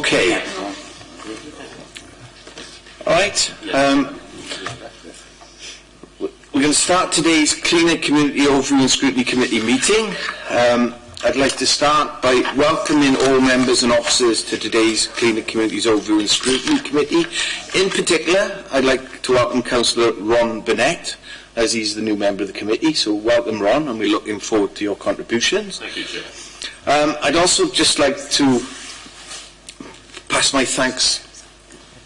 Okay. All right. We're going to start today's Cleaner Community Overview and Scrutiny Committee meeting. I'd like to start by welcoming all members and officers to today's Cleaner Communities Overview and Scrutiny Committee. In particular, I'd like to welcome Councillor Ron Burnett, as he's the new member of the committee. So welcome, Ron, and we're looking forward to your contributions. Thank you, Chair. I'd also just like to pass my thanks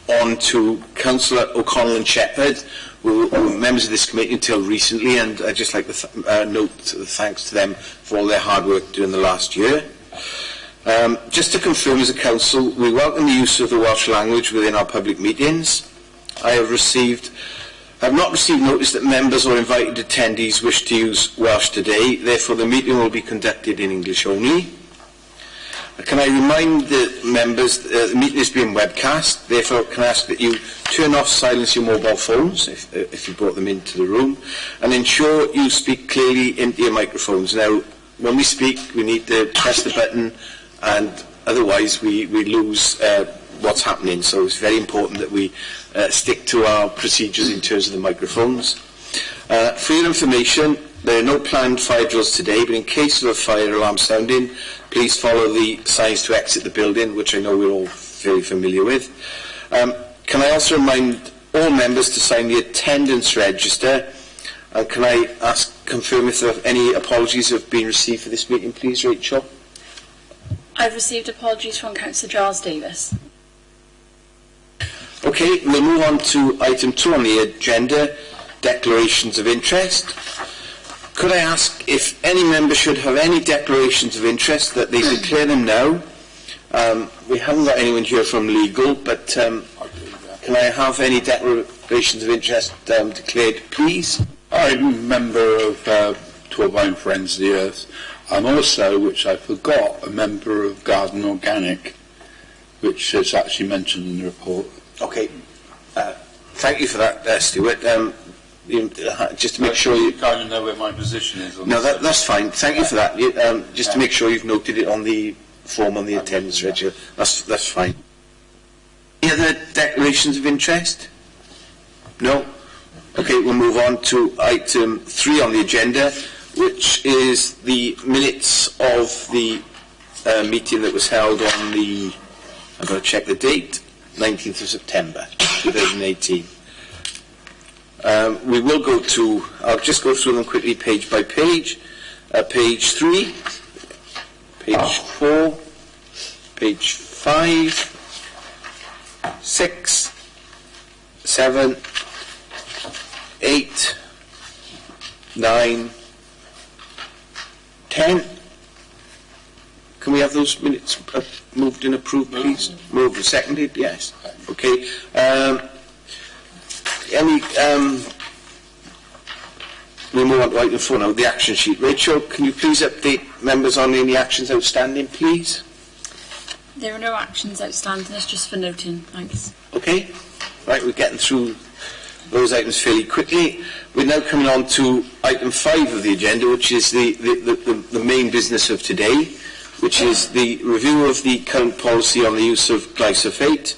on to Councillor O'Connell and Shepherd, who were members of this committee until recently, and I'd just like to note the thanks to them for all their hard work during the last year. Just to confirm, as a council, we welcome the use of the Welsh language within our public meetings. I have not received notice that members or invited attendees wish to use Welsh today, therefore the meeting will be conducted in English only. Can I remind the members that the meeting is being webcast, therefore can I ask that you turn off, silence your mobile phones if you brought them into the room, and ensure you speak clearly into your microphones. Now, when we speak, we need to press the button, and otherwise we lose what's happening, so it's very important that we stick to our procedures in terms of the microphones. For your information, there are no planned fire drills today, but in case of a fire alarm sounding, please follow the signs to exit the building, which I know we're all very familiar with. Can I also remind all members to sign the attendance register? And can I confirm if there are any apologies have been received for this meeting, please, Rachel? I've received apologies from Councillor Giles Davis. Okay, we'll move on to item 2 on the agenda, declarations of interest. Could I ask if any member should have any declarations of interest that they declare them now? We haven't got anyone here from legal, but can I have any declarations of interest declared, please? I'm a member of Torvine Friends of the Earth. I'm also, which I forgot, a member of Garden Organic, which is actually mentioned in the report. Okay. Thank you for that, Stuart. Just to make sure you kind of know where my position is. No, that's fine. Thank you for that. Just to make sure you've noted it on the form on the attendance register. That's fine. Any other declarations of interest? No? Okay, we'll move on to item 3 on the agenda, which is the minutes of the meeting that was held on the, I've got to check the date, 19th of September 2018. We will go to, I'll just go through them quickly page by page. Page 3, page 4, page 5, 6, 7, 8, 9, 10. Can we have those minutes moved and approved, please? Moved and seconded, yes. Okay. We'll move on to item 4 now, the action sheet. Rachel, can you please update members on any actions outstanding, please? There are no actions outstanding, it's just for noting, thanks. Okay, right, we're getting through those items fairly quickly. We're now coming on to item 5 of the agenda, which is the main business of today, which is the review of the current policy on the use of glyphosate.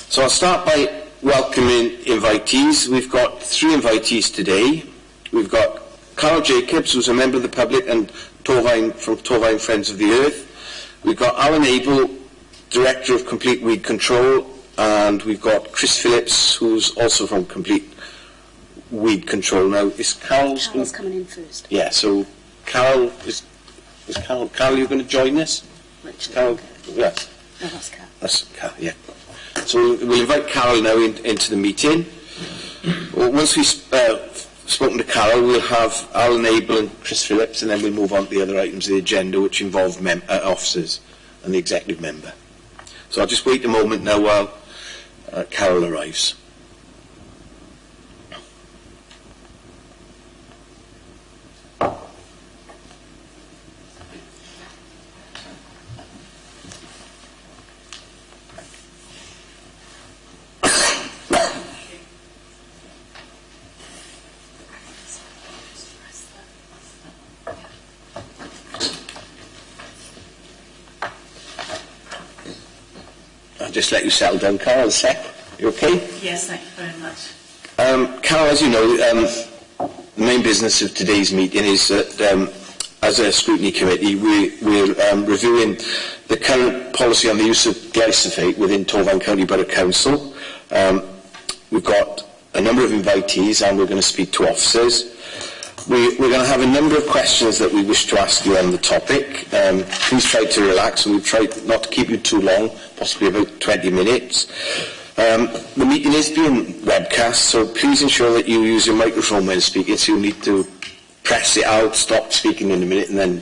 So I'll start by welcoming invitees. We've got 3 invitees today. We've got Carol Jacobs, who's a member of the public and from Torvine Friends of the Earth. We've got Alan Abel, Director of Complete Weed Control, and we've got Chris Phillips, who's also from Complete Weed Control. Now, is Carol's coming in first. Yeah, so Carol, is Carol, you're going to join us? Carol, yes. No, that's Carol. That's Carol, yeah. So we'll invite Carol now into the meeting. Once we've spoken to Carol, we'll have Alan Abel and Chris Phillips, and then we'll move on to the other items of the agenda, which involve officers and the executive member. So I'll just wait a moment now while Carol arrives. just let you settle down. Carol, a sec. You okay? Yes, thank you very much. Carol, as you know, the main business of today's meeting is that as a scrutiny committee, we're reviewing the current policy on the use of glyphosate within Torfaen County Borough Council. We've got a number of invitees and we're going to speak to officers. We're going to have a number of questions that we wish to ask you on the topic. Please try to relax, and we've tried not to keep you too long, possibly about 20 minutes. The meeting is being webcast, so please ensure that you use your microphone when speaking, so you'll need to press it out, stop speaking in a minute, and then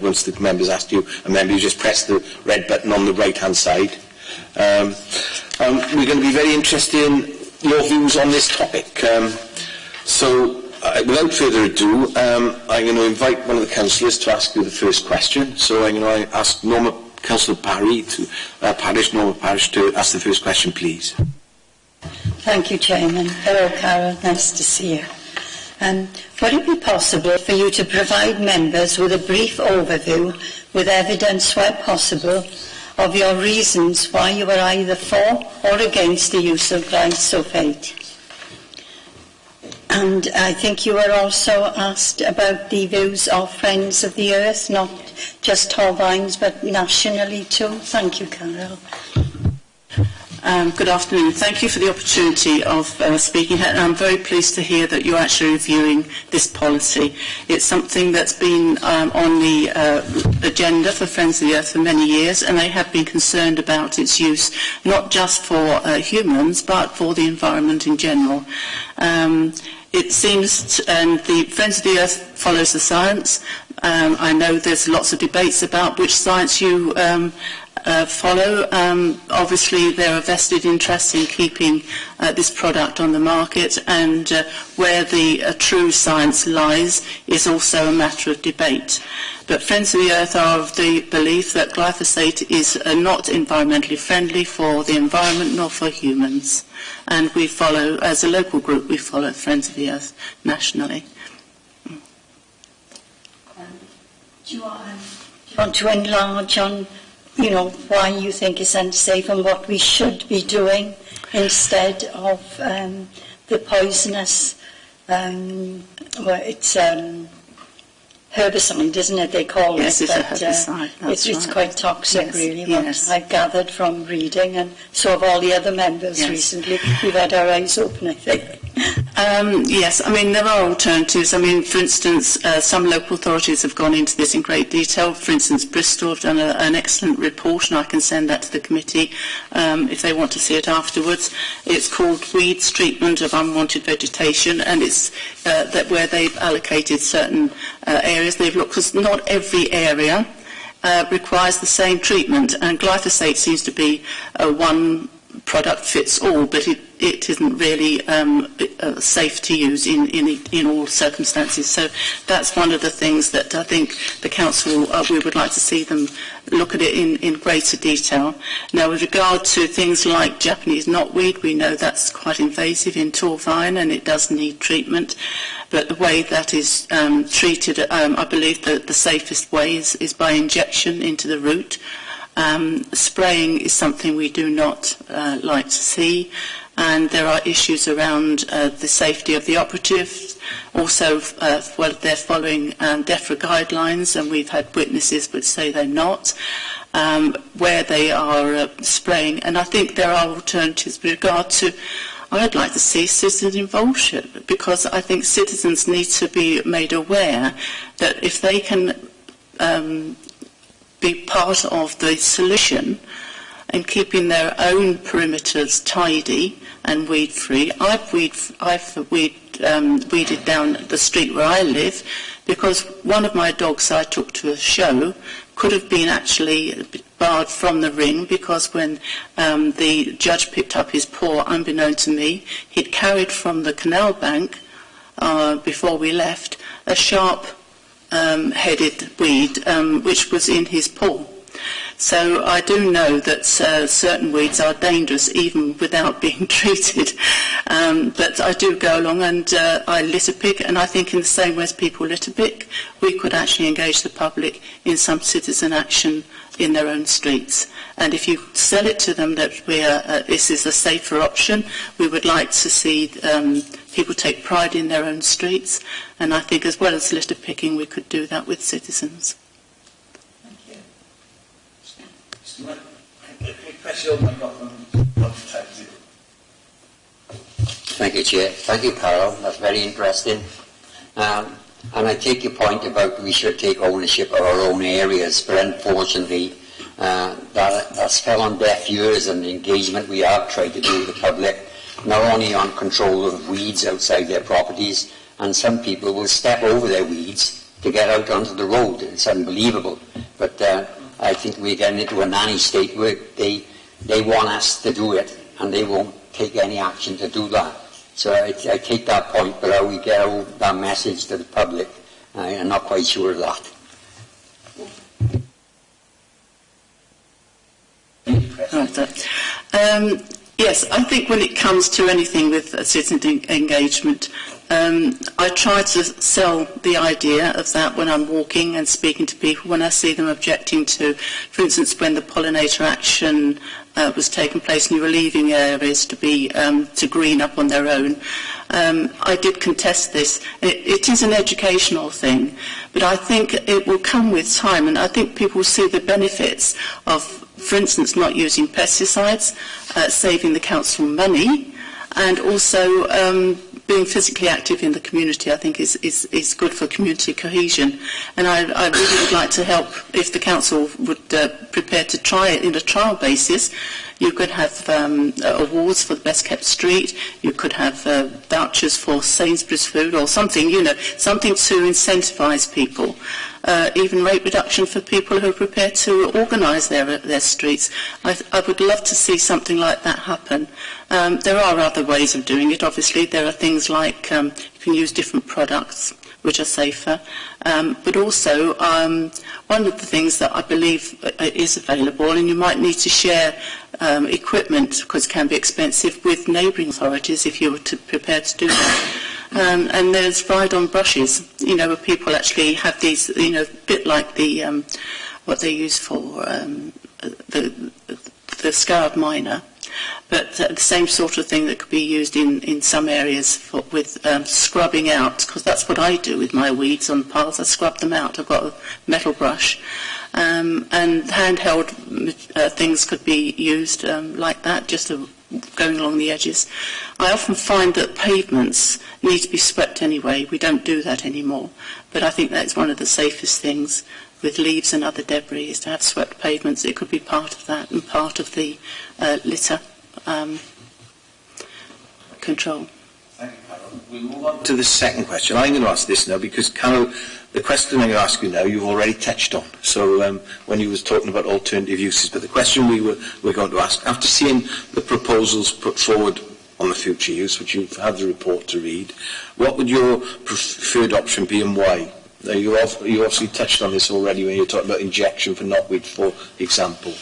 once the members ask you a member, you just press the red button on the right-hand side. We're going to be very interested in your views on this topic. Without further ado, I'm going to invite one of the councillors to ask you the first question. So I'm going to ask Councillor Parish to ask the first question, please. Thank you, Chairman. Hello, Carol. Nice to see you. Would it be possible for you to provide members with a brief overview, with evidence where possible, of your reasons why you are either for or against the use of glyphosate? And I think you were also asked about the views of Friends of the Earth, not just Torfaen's, but nationally too. Thank you, Carol. Good afternoon. Thank you for the opportunity of speaking. And I'm very pleased to hear that you're actually reviewing this policy. It's something that's been on the agenda for Friends of the Earth for many years, and they have been concerned about its use, not just for humans, but for the environment in general. It seems, and the Friends of the Earth follows the science. I know there's lots of debates about which science you follow. Obviously, there are vested interests in keeping this product on the market, and where the true science lies is also a matter of debate. But Friends of the Earth are of the belief that glyphosate is not environmentally friendly for the environment nor for humans. And we follow, as a local group, we follow Friends of the Earth nationally. Do you want to enlarge on, why you think it's unsafe and what we should be doing instead of the poisonous, herbicide, isn't it, they call yes, it? Yes, it's a herbicide. It's right. quite toxic, yes, really, yes. what I've gathered from reading, and so have all the other members yes. recently. We've had our eyes open, I think. Yes, I mean, there are alternatives. I mean, for instance, some local authorities have gone into this in great detail. For instance, Bristol have done an excellent report, and I can send that to the committee if they want to see it afterwards. It's called Weeds Treatment of Unwanted Vegetation, and it's where they've allocated certain areas. They've looked, because not every area requires the same treatment, and glyphosate seems to be one product fits all, but it isn't really safe to use in all circumstances. So that's one of the things that I think the council, we would like to see them look at it in greater detail. Now, with regard to things like Japanese knotweed, we know that's quite invasive in Torfaen and it does need treatment. But the way that is treated, I believe that the safest way is by injection into the root. Spraying is something we do not like to see, and there are issues around the safety of the operatives. Also, they're following DEFRA guidelines, and we've had witnesses which say they're not, where they are spraying. And I think there are alternatives with regard to, I'd like to see citizen involvement, because I think citizens need to be made aware that if they can be part of the solution and keeping their own perimeters tidy and weed-free. I've weeded down the street where I live, because one of my dogs I took to a show could have been actually barred from the ring, because when the judge picked up his paw, unbeknown to me, he'd carried from the canal bank before we left a sharp headed weed which was in his paw. So I do know that certain weeds are dangerous even without being treated. But I do go along and I litter pick, and I think in the same way as people litter pick, we could actually engage the public in some citizen action in their own streets. And if you sell it to them that this is a safer option, we would like to see people take pride in their own streets. And I think as well as litter picking, we could do that with citizens. Thank you, Chair. Thank you, Carol. That's very interesting. And I take your point about we should take ownership of our own areas, but unfortunately that's fell on deaf ears, and the engagement we have tried to do with the public, not only on control of weeds outside their properties, and some people will step over their weeds to get out onto the road. It's unbelievable. But I think we're getting into a nanny state where they want us to do it, and they won't take any action to do that. So I take that point, but how we get out that message to the public, I'm not quite sure of that. Yes, I think when it comes to anything with citizen engagement, I try to sell the idea of that when I'm walking and speaking to people, when I see them objecting to, for instance, when the pollinator action was taking place and you were leaving areas to be to green up on their own. I did contest this. It is an educational thing, but I think it will come with time, and I think people will see the benefits of, for instance, not using pesticides, saving the council money, and also being physically active in the community. I think is good for community cohesion. And I really would like to help if the council would prepare to try it in a trial basis. You could have awards for the best kept street. You could have vouchers for Sainsbury's food or something, something to incentivise people. Even rate reduction for people who are prepared to organise their streets. I would love to see something like that happen. There are other ways of doing it. Obviously, there are things like you can use different products which are safer. But also, one of the things that I believe is available, and you might need to share equipment, because it can be expensive, with neighbouring authorities if you were prepared to do that. And there's ride-on brushes, where people actually have these, a bit like the what they use for the scarab miner, but the same sort of thing that could be used in some areas with scrubbing out, because that's what I do with my weeds on piles. I scrub them out. I've got a metal brush. And handheld things could be used like that, just going along the edges. I often find that pavements need to be swept anyway. We don't do that anymore. But I think that's one of the safest things with leaves and other debris, is to have swept pavements. It could be part of that and part of the litter control. Thank you, Carol. We'll move on to the second question. I'm going to ask this now because, Carol, the question I'm going to ask you now, you've already touched on. So when you was talking about alternative uses, but the question we're going to ask, after seeing the proposals put forward on the future use, which you've had the report to read, what would your preferred option be and why? You obviously touched on this already when you were talking about injection for knotweed, for example.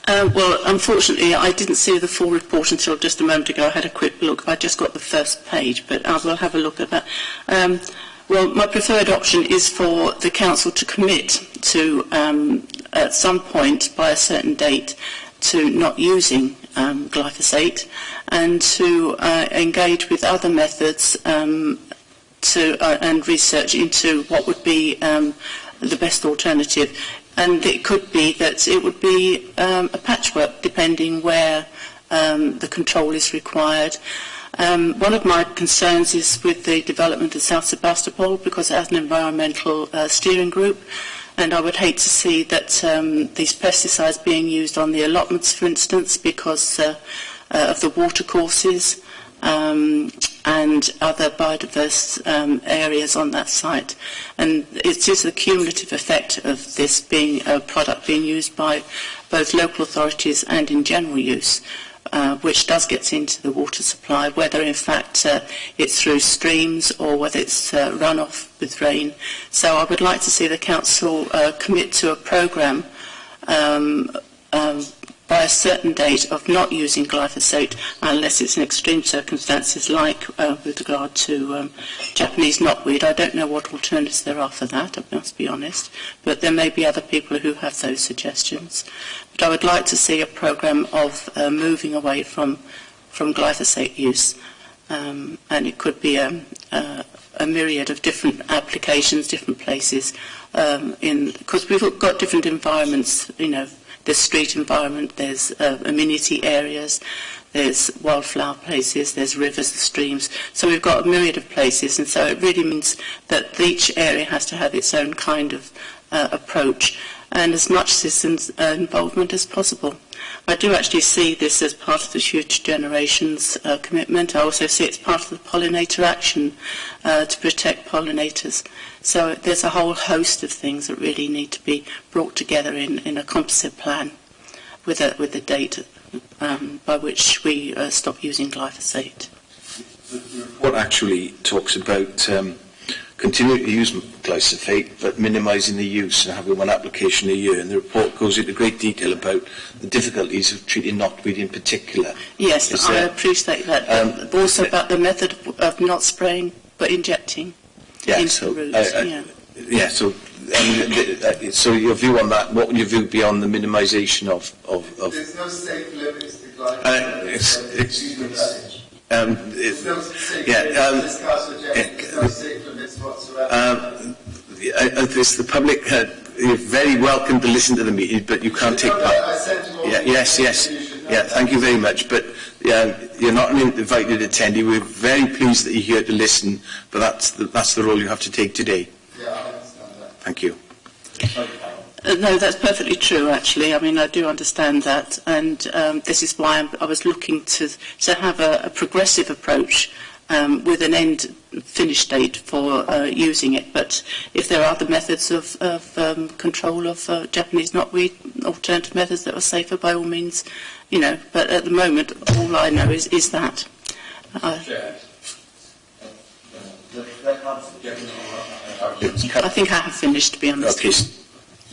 Well, unfortunately, I didn't see the full report until just a moment ago. I had a quick look. I just got the first page, but I will have a look at that. Well, my preferred option is for the council to commit to, at some point by a certain date, to not using glyphosate, and to engage with other methods and research into what would be the best alternative. And it could be that it would be a patchwork, depending where the control is required. One of my concerns is with the development of South Sebastopol, because it has an environmental steering group, and I would hate to see that these pesticides being used on the allotments, for instance, because of the watercourses and other biodiverse areas on that site. And it is the cumulative effect of this being a product being used by both local authorities and in general use, which does get into the water supply, whether in fact it's through streams or whether it's runoff with rain. So I would like to see the council commit to a programme by a certain date of not using glyphosate unless it's in extreme circumstances like with regard to Japanese knotweed. I don't know what alternatives there are for that, I must be honest, but there may be other people who have those suggestions. But I would like to see a programme of moving away from glyphosate use, and it could be a myriad of different applications, different places, because we've got different environments, you know. There's street environment, there's amenity areas, there's wildflower places, there's rivers, streams. So we've got a myriad of places, and so it really means that each area has to have its own kind of approach and as much citizens' involvement as possible. I do actually see this as part of the Future Generations commitment. I also see it's part of the pollinator action to protect pollinators. So there's a whole host of things that really need to be brought together in a composite plan with a date by which we stop using glyphosate. The report actually talks about continuing to use glyphosate but minimising the use and having one application a year, and the report goes into great detail about the difficulties of treating knotweed in particular. Yes, I appreciate that. But also about the method of not spraying but injecting into the roots. So your view on that, what would your view be on the minimisation of... There's no safe limits to glyphosate. There's no safe limits whatsoever. The public, you're very welcome to listen to the meeting, but you can't take part. Yes. Yeah, thank you very much. But you're not an invited attendee. We're very pleased that you're here to listen, but that's the role you have to take today. Yeah, I understand that. Thank you. No, that's perfectly true, actually. I mean, I do understand that, and this is why I was looking to have a progressive approach with an finish date for using it. But if there are other methods of control of Japanese knotweed, alternative methods that are safer, by all means, you know. But at the moment, all I know is that. I think I have finished, to be honest.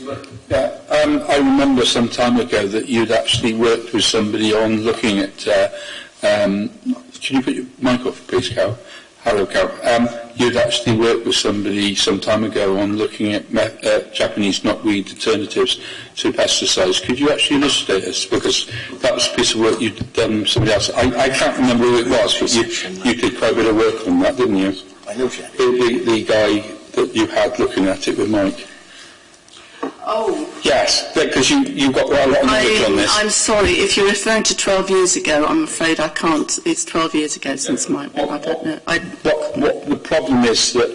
Okay. I remember some time ago that you'd actually worked with somebody on looking at... can you put your mic off, please, Carol? Hello, Carol. You'd actually worked with somebody some time ago on looking at Japanese knotweed alternatives to pesticides. Could you actually illustrate us? Because that was a piece of work you'd done with somebody else. I can't remember who it was, but you did quite a bit of work on that, didn't you? I know, Chair. The guy that you had looking at it with Mike. Oh. Yes, because you've got quite a lot of knowledge on this. I'm sorry, if you're referring to 12 years ago, I'm afraid I can't. It's 12 years ago since I don't know. What the problem is that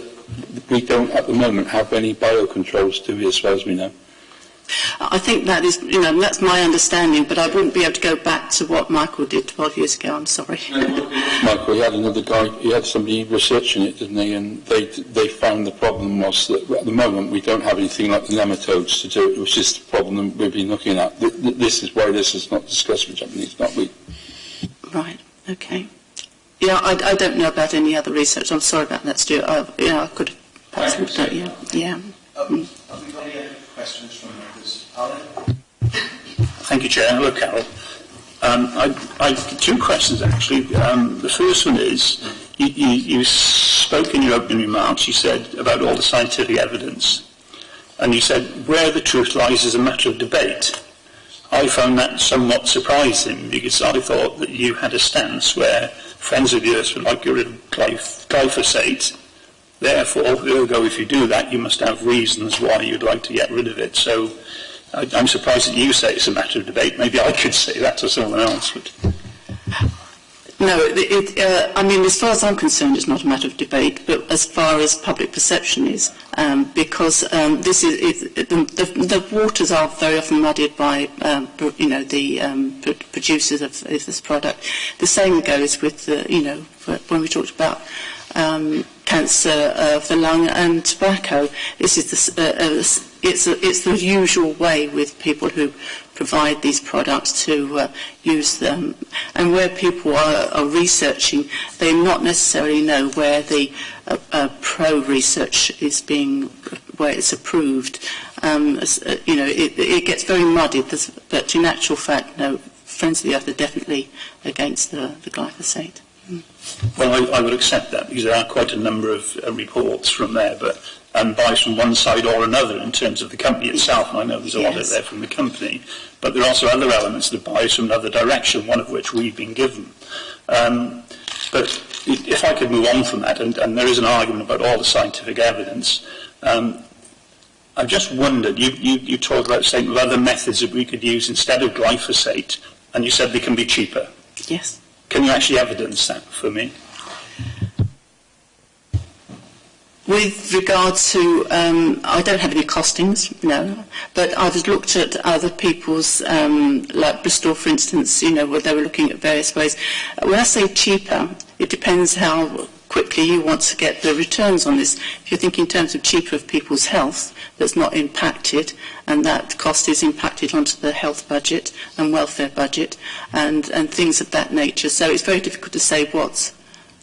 we don't at the moment have any biocontrols, do we, as far as we know? I think that is, that's my understanding, but I wouldn't be able to go back to what Michael did 12 years ago, I'm sorry. Michael, he had another guy, he had somebody researching it, didn't he? And they found the problem was that at the moment we don't have anything like the nematodes to do it, which is the problem that we've been looking at. This is why this is not discussed with Japanese knotweed. Right, okay. Yeah, I don't know about any other research. I'm sorry about that, Stuart. I could have perhaps looked at it, yeah. Have we got any other questions from members? Alan? Thank you, Chair. Hello, Carol. I've two questions, actually. The first one is, you spoke in your opening remarks, you said about all the scientific evidence, and you said where the truth lies is a matter of debate. I found that somewhat surprising, because I thought that you had a stance where Friends of the Earth would like to get rid of glyphosate. Therefore, ergo, if you do that, you must have reasons why you'd like to get rid of it. So I'm surprised that you say it's a matter of debate. Maybe I could say that to someone else. But no, I mean, as far as I'm concerned, it's not a matter of debate, but as far as public perception is, because this is the waters are very often muddied by the producers of this product. The same goes with when we talked about cancer of the lung and tobacco. This is it's the usual way with people who provide these products to use them, and where people are researching, they not necessarily know where the pro research is where it's approved. it gets very muddy. But in actual fact, no, Friends of the Earth are definitely against the glyphosate. Well, I would accept that, because there are quite a number of reports from there, but bias from one side or another in terms of the company itself, and I know there's a lot out there from the company, but there are also other elements that bias from another direction, one of which we've been given. But if I could move on from that, and there is an argument about all the scientific evidence, I just wondered, you talked about saying other methods that we could use instead of glyphosate, and you said they can be cheaper. Yes. Can you actually evidence that for me? With regard to, I don't have any costings, no, but I've looked at other people's, like Bristol, for instance, where they were looking at various ways. When I say cheaper, it depends how quickly you want to get the returns on this. If you think in terms of cheaper of people's health, that's not impacted, and that cost is impacted onto the health budget and welfare budget and things of that nature. So it's very difficult to say what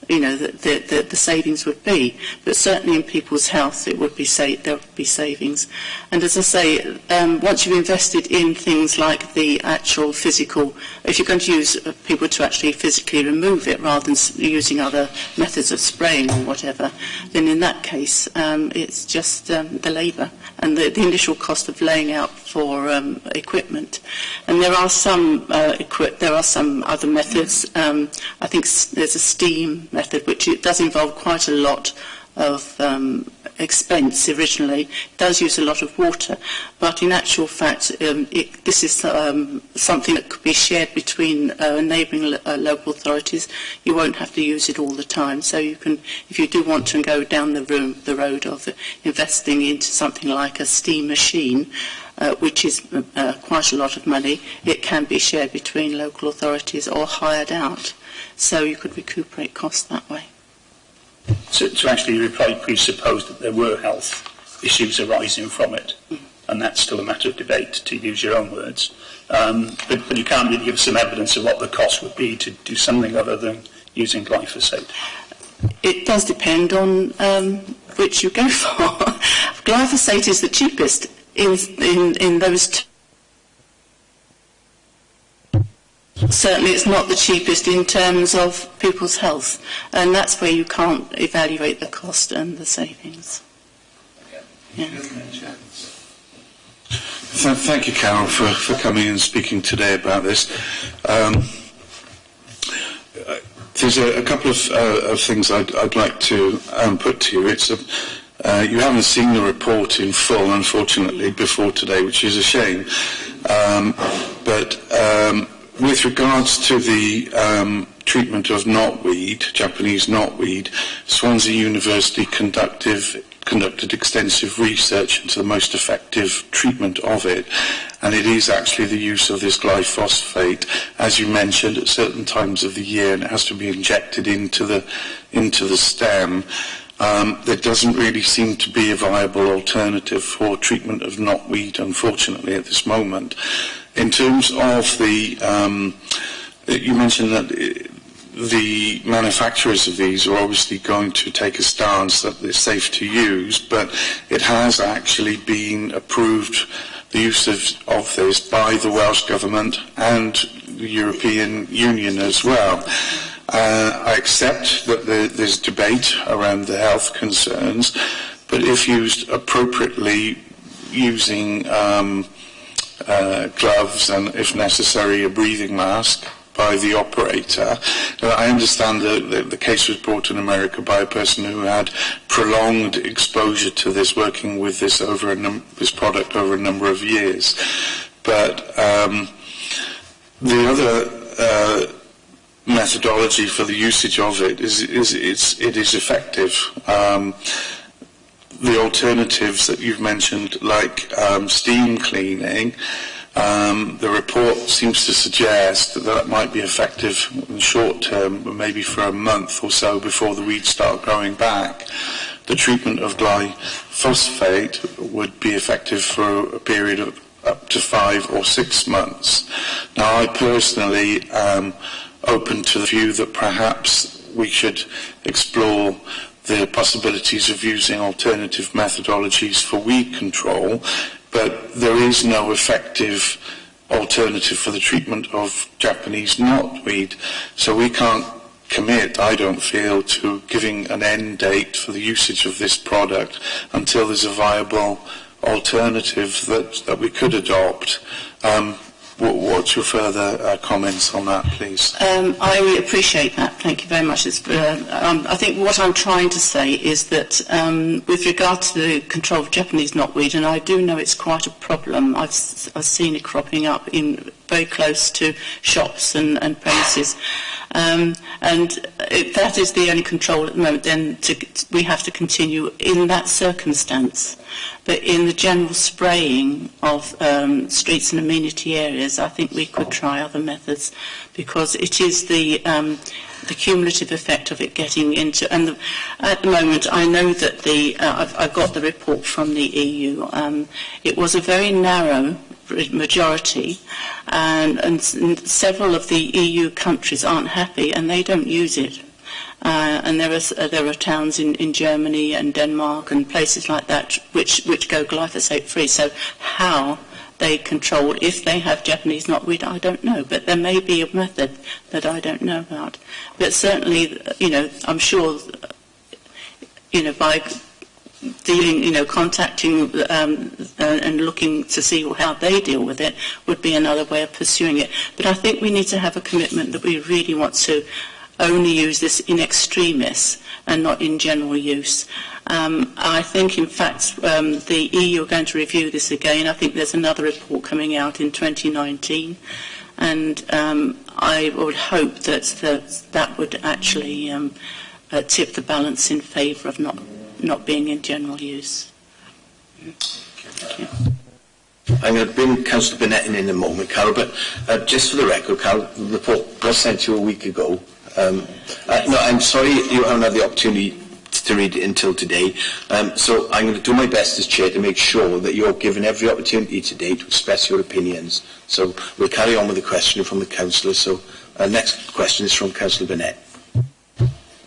the savings would be, but certainly in people's health there would be savings. And as I say, once you've invested in things like the actual physical, if you're going to use people to actually physically remove it rather than using other methods of spraying or whatever, then in that case it's just the labour and the initial cost of laying out for equipment. And there are some other methods. I think there's a steam method, which it does involve quite a lot of expense originally. It does use a lot of water, but in actual fact this is something that could be shared between neighbouring local authorities. You won't have to use it all the time, so you can, if you do want to go down the road of investing into something like a steam machine, which is quite a lot of money, it can be shared between local authorities or hired out, so you could recuperate costs that way. So actually you presupposed that there were health issues arising from it, and that's still a matter of debate, to use your own words. But you can't really give some evidence of what the cost would be to do something other than using glyphosate. It does depend on which you go for. Glyphosate is the cheapest in those certainly it's not the cheapest in terms of people's health, and that's where you can't evaluate the cost and the savings. Yeah. Thank you, Carol, for coming and speaking today about this. There's a couple of things I'd like to put to you. It's you haven't seen the report in full, unfortunately, before today, which is a shame. But with regards to the treatment of knotweed, Japanese knotweed, Swansea University conducted extensive research into the most effective treatment of it, and it is actually the use of this glyphosate, as you mentioned, at certain times of the year, and it has to be injected into the stem. There doesn't really seem to be a viable alternative for treatment of knotweed, unfortunately, at this moment. In terms of the, you mentioned that the manufacturers of these are obviously going to take a stance that they're safe to use, but it has actually been approved, the use of this, by the Welsh Government and the European Union as well. I accept that there's debate around the health concerns, but if used appropriately, using gloves and, if necessary, a breathing mask by the operator. I understand that the case was brought in America by a person who had prolonged exposure to this, working with this this product over a number of years. But the other methodology for the usage of it is effective. The alternatives that you've mentioned, like steam cleaning, the report seems to suggest that might be effective in the short term, maybe for a month or so before the weeds start growing back. The treatment of glyphosate would be effective for a period of up to 5 or 6 months. Now, I personally am open to the view that perhaps we should explore the possibilities of using alternative methodologies for weed control, but there is no effective alternative for the treatment of Japanese knotweed. So we can't commit, I don't feel, to giving an end date for the usage of this product until there's a viable alternative that we could adopt. What's your further comments on that, please? I appreciate that. Thank you very much. I think what I'm trying to say is that with regard to the control of Japanese knotweed, and I do know it's quite a problem, I've seen it cropping up in very close to shops and premises, and if that is the only control at the moment, then we have to continue in that circumstance. But in the general spraying of streets and amenity areas, I think we could try other methods, because it is the cumulative effect of it getting into. And at the moment, I know that I've got the report from the EU. It was a very narrow majority, and several of the EU countries aren't happy, and they don't use it. And there are towns in Germany and Denmark and places like that which go glyphosate free. So how they control, if they have Japanese knotweed, I don't know. But there may be a method that I don't know about. But certainly, I'm sure, by dealing, contacting and looking to see how they deal with it would be another way of pursuing it. But I think we need to have a commitment that we really want to only use this in extremis and not in general use. I think, in fact, the EU are going to review this again. I think there's another report coming out in 2019, and I would hope that would actually tip the balance in favour of not being in general use. Thank you. I'm going to bring Councillor Burnett in a moment, Carol, but just for the record, Carol, the report was sent to you a week ago. No, I'm sorry you haven't had the opportunity to read it until today. So I'm going to do my best as Chair to make sure that you're given every opportunity today to express your opinions. So we'll carry on with the question from the Councillor. So next question is from Councillor Burnett.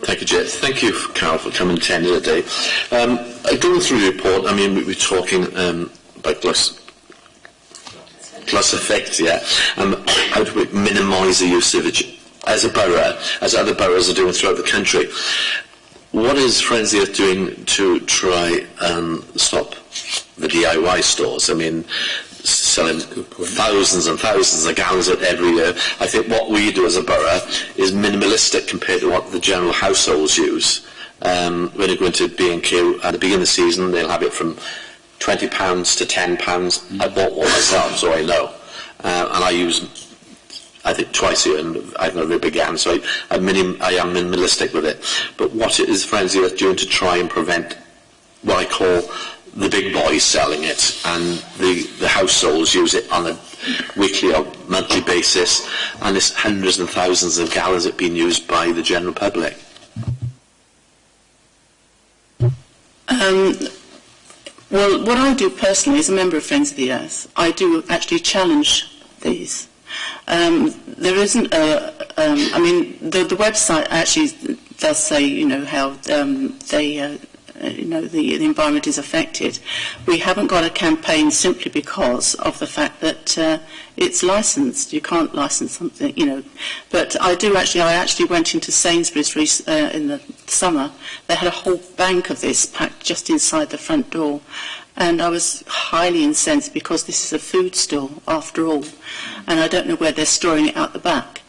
Thank you, Chair. Thank you, Carol, for coming and attending today. Going through the report, I mean, we're talking about plus effect, yeah, how do we minimise the usage as a borough, as other boroughs are doing throughout the country. What is Friends of the Earth doing to try and stop the DIY stores? I mean, selling thousands and thousands of gallons of it every year. I think what we do as a borough is minimalistic compared to what the general households use. When you go into B&Q at the beginning of the season, they'll have it from £20 to £10. I bought one myself, so I know. And I use, I think, twice a year, and I've got a very big hand, so I am minimalistic with it. But what is Friends of the Earth doing to try and prevent what I call the big boys selling it, and the households use it on a weekly or monthly basis, and there's hundreds and thousands of gallons that are being used by the general public? Well, what I do personally as a member of Friends of the Earth, I do actually challenge these. There isn't I mean, the website actually does say, how they, the environment is affected. We haven't got a campaign simply because of the fact that it's licensed. You can't license something, But I actually went into Sainsbury's in the summer. They had a whole bank of this packed just inside the front door. And I was highly incensed because this is a food store, after all. And I don't know where they're storing it out the back.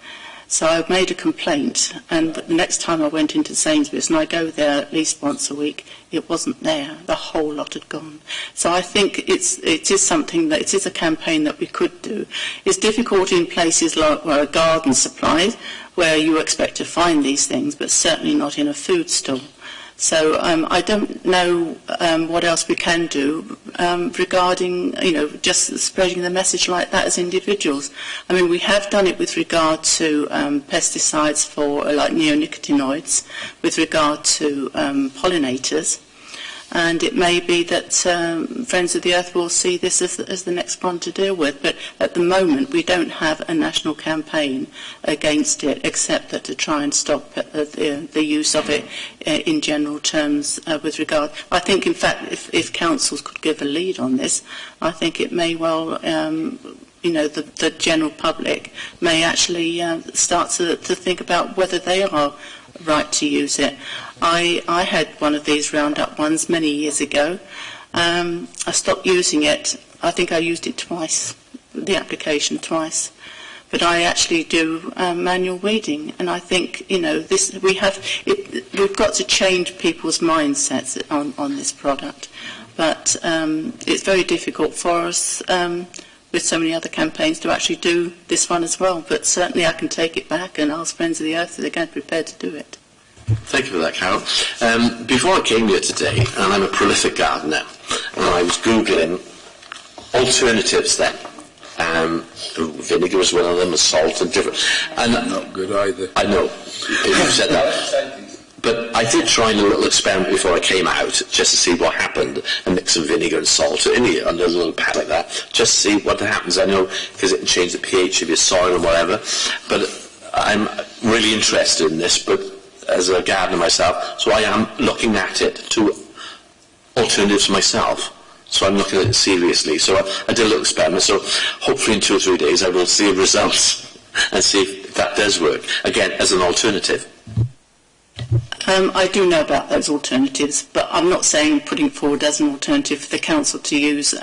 So I made a complaint, and the next time I went into Sainsbury's, and I go there at least once a week, it wasn't there. The whole lot had gone. So I think it is a campaign that we could do. It's difficult in places like where a garden supplies, where you expect to find these things, but certainly not in a food store. So I don't know what else we can do regarding, just spreading the message like that as individuals. I mean, we have done it with regard to pesticides for like neonicotinoids, with regard to pollinators. And it may be that Friends of the Earth will see this as the next one to deal with. But at the moment, we don't have a national campaign against it, except that to try and stop the use of it in general terms with regard. I think, in fact, if councils could give a lead on this, I think it may well, the general public may actually start to think about whether they are right to use it. I had one of these Roundup ones many years ago. I stopped using it. I think I used it twice, the application twice. But I actually do manual weeding, and I think we've got to change people's mindsets on this product. But it's very difficult for us with so many other campaigns to actually do this one as well. But certainly I can take it back and ask Friends of the Earth if they're going to be prepared to do it. Thank you for that, Carol. Before I came here today, and I'm a prolific gardener, and I was Googling alternatives then. Vinegar was one of them, and salt and different. And not good either. I know, you said that. But I did try a little experiment before I came out, just to see what happened, and mix some vinegar and salt in here, under a little pad like that, just to see what happens. I know, because it can change the pH of your soil and whatever. But I'm really interested in this, but as a gardener myself, so I am looking at it to alternatives myself. So I'm looking at it seriously. So I did a little experiment. So hopefully in 2 or 3 days I will see results and see if that does work. Again, as an alternative. I do know about those alternatives, but I'm not saying putting forward as an alternative for the council to use,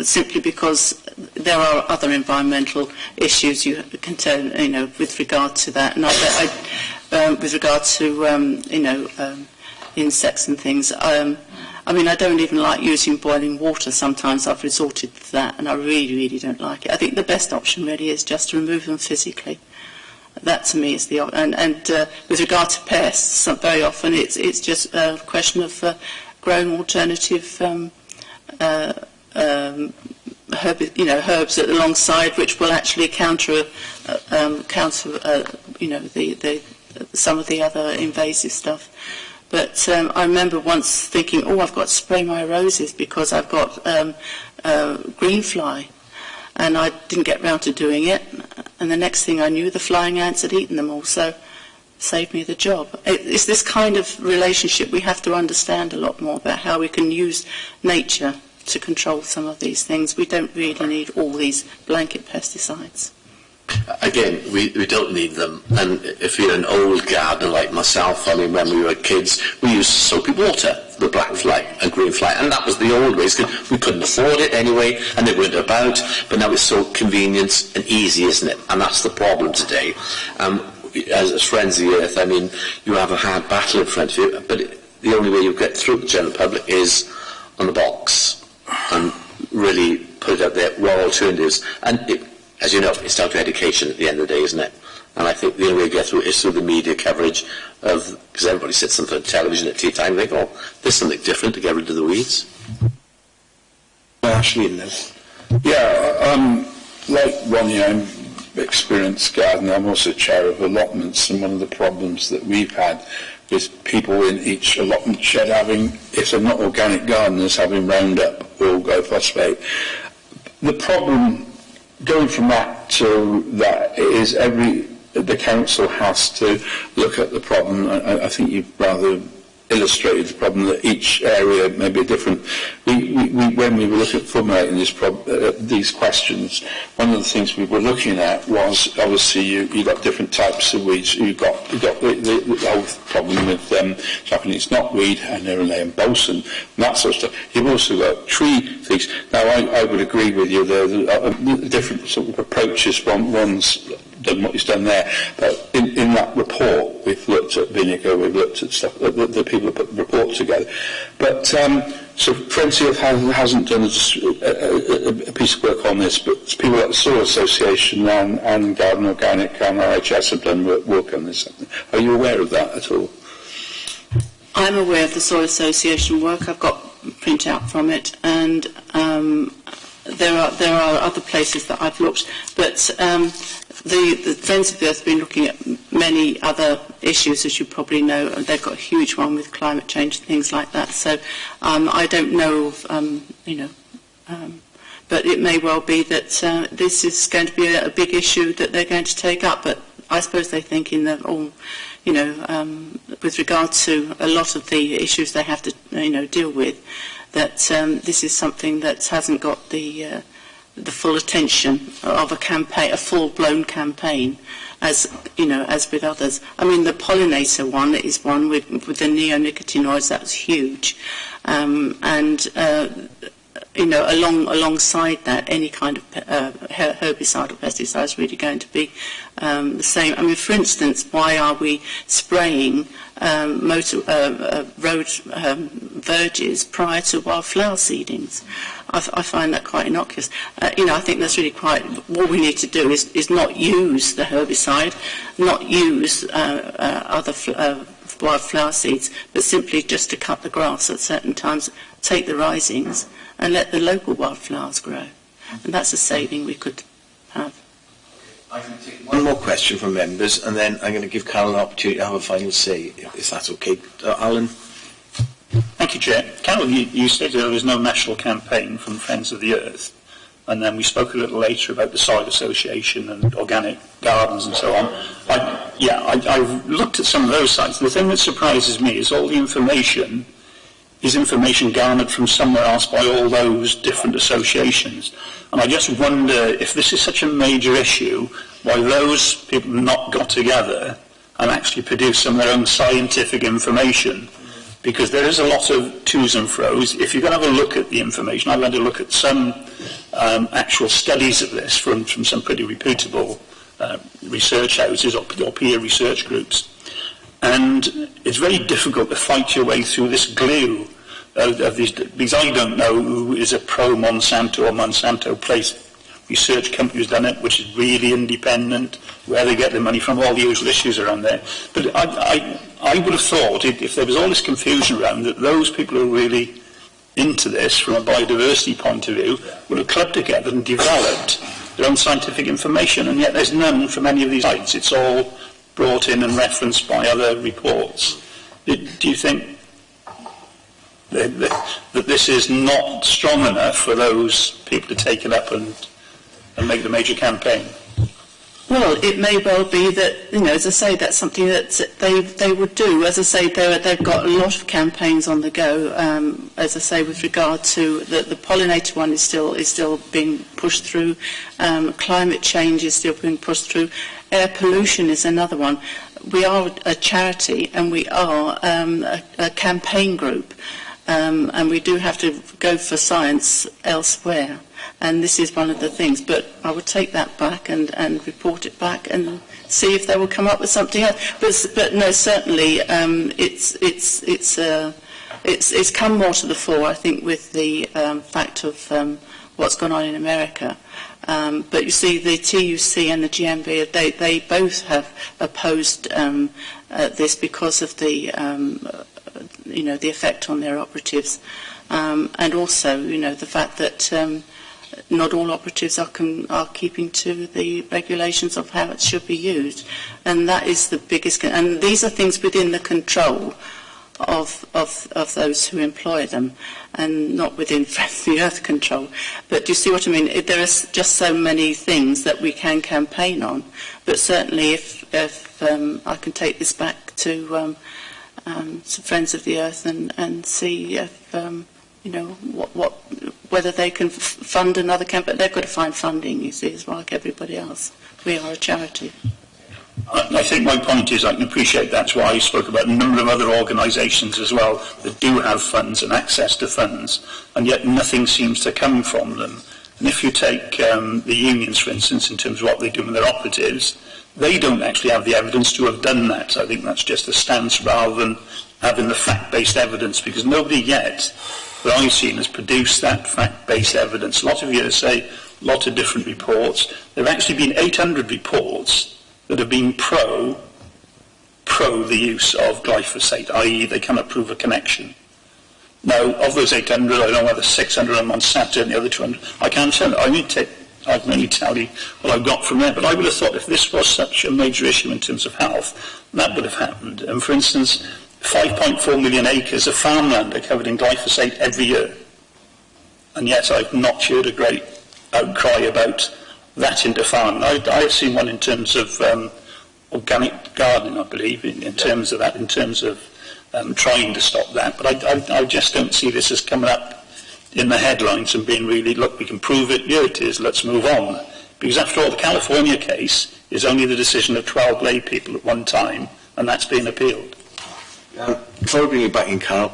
simply because there are other environmental issues you can tell, with regard to that. And with regard to, insects and things. I don't even like using boiling water. Sometimes I've resorted to that, and I really, really don't like it. I think the best option really is just to remove them physically. That to me is the and with regard to pests, very often it's just a question of growing alternative herbs alongside, which will actually counter some of the other invasive stuff. But I remember once thinking, I've got to spray my roses because I've got green fly. And I didn't get round to doing it. And the next thing I knew, the flying ants had eaten them all. So saved me the job. It's this kind of relationship we have to understand a lot more about how we can use nature to control some of these things. We don't really need all these blanket pesticides. Again, we don't need them. And if you're an old gardener like myself, when we were kids, we used soapy water, the black fly and green fly, and that was the old ways, because we couldn't afford it anyway, and they weren't about. But now it's so convenient and easy, isn't it? And that's the problem today. As Friends of the Earth, you have a hard battle in front of you, but the only way you get through the general public is on the box, and really put it out there, what alternatives. And as you know, it's down to education at the end of the day, isn't it? And I think the only way to get through it is through the media coverage because everybody sits on television at tea time and think, there's something different to get rid of the weeds. Ashley in this. Yeah, like Ronnie, I'm an experienced gardener. I'm also chair of allotments, and one of the problems that we've had is people in each allotment shed having, if they're not organic gardeners, having Roundup or glyphosate. The problem going from that to that is the council has to look at the problem. I think you've rather illustrated the problem that each area may be different. When we were looking at formulating these questions, one of the things we were looking at was obviously you got different types of weeds. You got the whole problem with Japanese knotweed and Nerolaeum balsam and that sort of stuff. You've also got tree things. Now I would agree with you. There are different sort of approaches from one's done what he's done there. But in that report, we've looked at vinegar, we've looked at stuff, the people have put the report together. But so Friends of the Earth hasn't done a piece of work on this, but people like the Soil Association and Garden Organic and RHS have done work on this. Are you aware of that at all? I'm aware of the Soil Association work. I've got a printout from it, and there are other places that I've looked, but the Friends of the Earth have been looking at many other issues, as you probably know. They've got a huge one with climate change and things like that. So I don't know of, but it may well be that this is going to be a big issue that they're going to take up. But I suppose they think in the all, with regard to a lot of the issues they have to, deal with, that this is something that hasn't got the full attention of a campaign, a full-blown campaign, as with others. I mean, the pollinator one is one with the neonicotinoids. That was huge, alongside that, any kind of herbicide or pesticide is really going to be the same. I mean, for instance, why are we spraying road verges prior to wildflower seedings? I find that quite innocuous. I think that's really quite. What we need to do is not use the herbicide, not use other wildflower seeds, but simply just to cut the grass at certain times, take the risings, and let the local wildflowers grow. And that's a saving we could have. I'm going to take one more question from members, and then I'm going to give Carol an opportunity to have a final say, if that's okay. Alan? Thank you, Chair. Carol, you stated there was no national campaign from Friends of the Earth, and then we spoke a little later about the Soil Association and organic gardens and so on. I've looked at some of those sites. The thing that surprises me is all the information is information garnered from somewhere else by all those different associations. And I just wonder if this is such a major issue, why those people not got together and actually produce some of their own scientific information. Because there is a lot of to's and fro's. If you're going to have a look at the information, I've had a look at some actual studies of this from some pretty reputable research houses or peer research groups. And it's very difficult to fight your way through this glue of these, because I don't know who is a pro-Monsanto or Monsanto place research company who's done it, which is really independent, where they get the money from, all the usual issues around there. But I would have thought, if there was all this confusion around, that those people who are really into this from a biodiversity point of view would have clubbed together and developed their own scientific information, and yet there's none from any of these sites. It's all brought in and referenced by other reports. Do you think that this is not strong enough for those people to take it up and make the major campaign? Well, it may well be that, as I say, that's something that they would do. As I say, they've got a lot of campaigns on the go. As I say, with regard to the pollinator one is still being pushed through. Climate change is still being pushed through. Air pollution is another one. We are a charity and we are a campaign group, and we do have to go for science elsewhere. And this is one of the things. But I would take that back and report it back and see if they will come up with something else. But no, certainly it's come more to the fore, I think, with the fact of what's gone on in America. But you see, the TUC and the GMB, they both have opposed this because of the the effect on their operatives, and also the fact that not all operatives are keeping to the regulations of how it should be used, and that is the biggest. And these are things within the control of those who employ them, and not within Friends of the Earth control. But do you see what I mean? There are just so many things that we can campaign on. But certainly, if I can take this back to Friends of the Earth and see if whether they can fund another campaign. They've got to find funding, you see, it's like everybody else. We are a charity. I think my point is I can appreciate that's why I spoke about a number of other organisations as well that do have funds and access to funds, and yet nothing seems to come from them. And if you take the unions, for instance, in terms of what they do with their operatives, they don't actually have the evidence to have done that. I think that's just a stance rather than having the fact-based evidence, because nobody yet that I've seen has produced that fact-based evidence. A lot of you say a lot of different reports. There have actually been 800 reports that have been pro the use of glyphosate, i.e. they cannot prove a connection. Now, of those 800, I don't know whether 600 are Monsanto and the other 200. I can't tell. I can only tell you what I've got from there. But I would have thought if this was such a major issue in terms of health, that would have happened. And for instance, 5.4 million acres of farmland are covered in glyphosate every year. And yet I've not heard a great outcry about that into farming. I've seen one in terms of organic gardening, I believe, in terms of that, in terms of trying to stop that. But I just don't see this as coming up in the headlines and being really, look, we can prove it, here it is, let's move on. Because after all, the California case is only the decision of 12 lay people at one time, and that's been appealed. Before I bring you back in, Carol,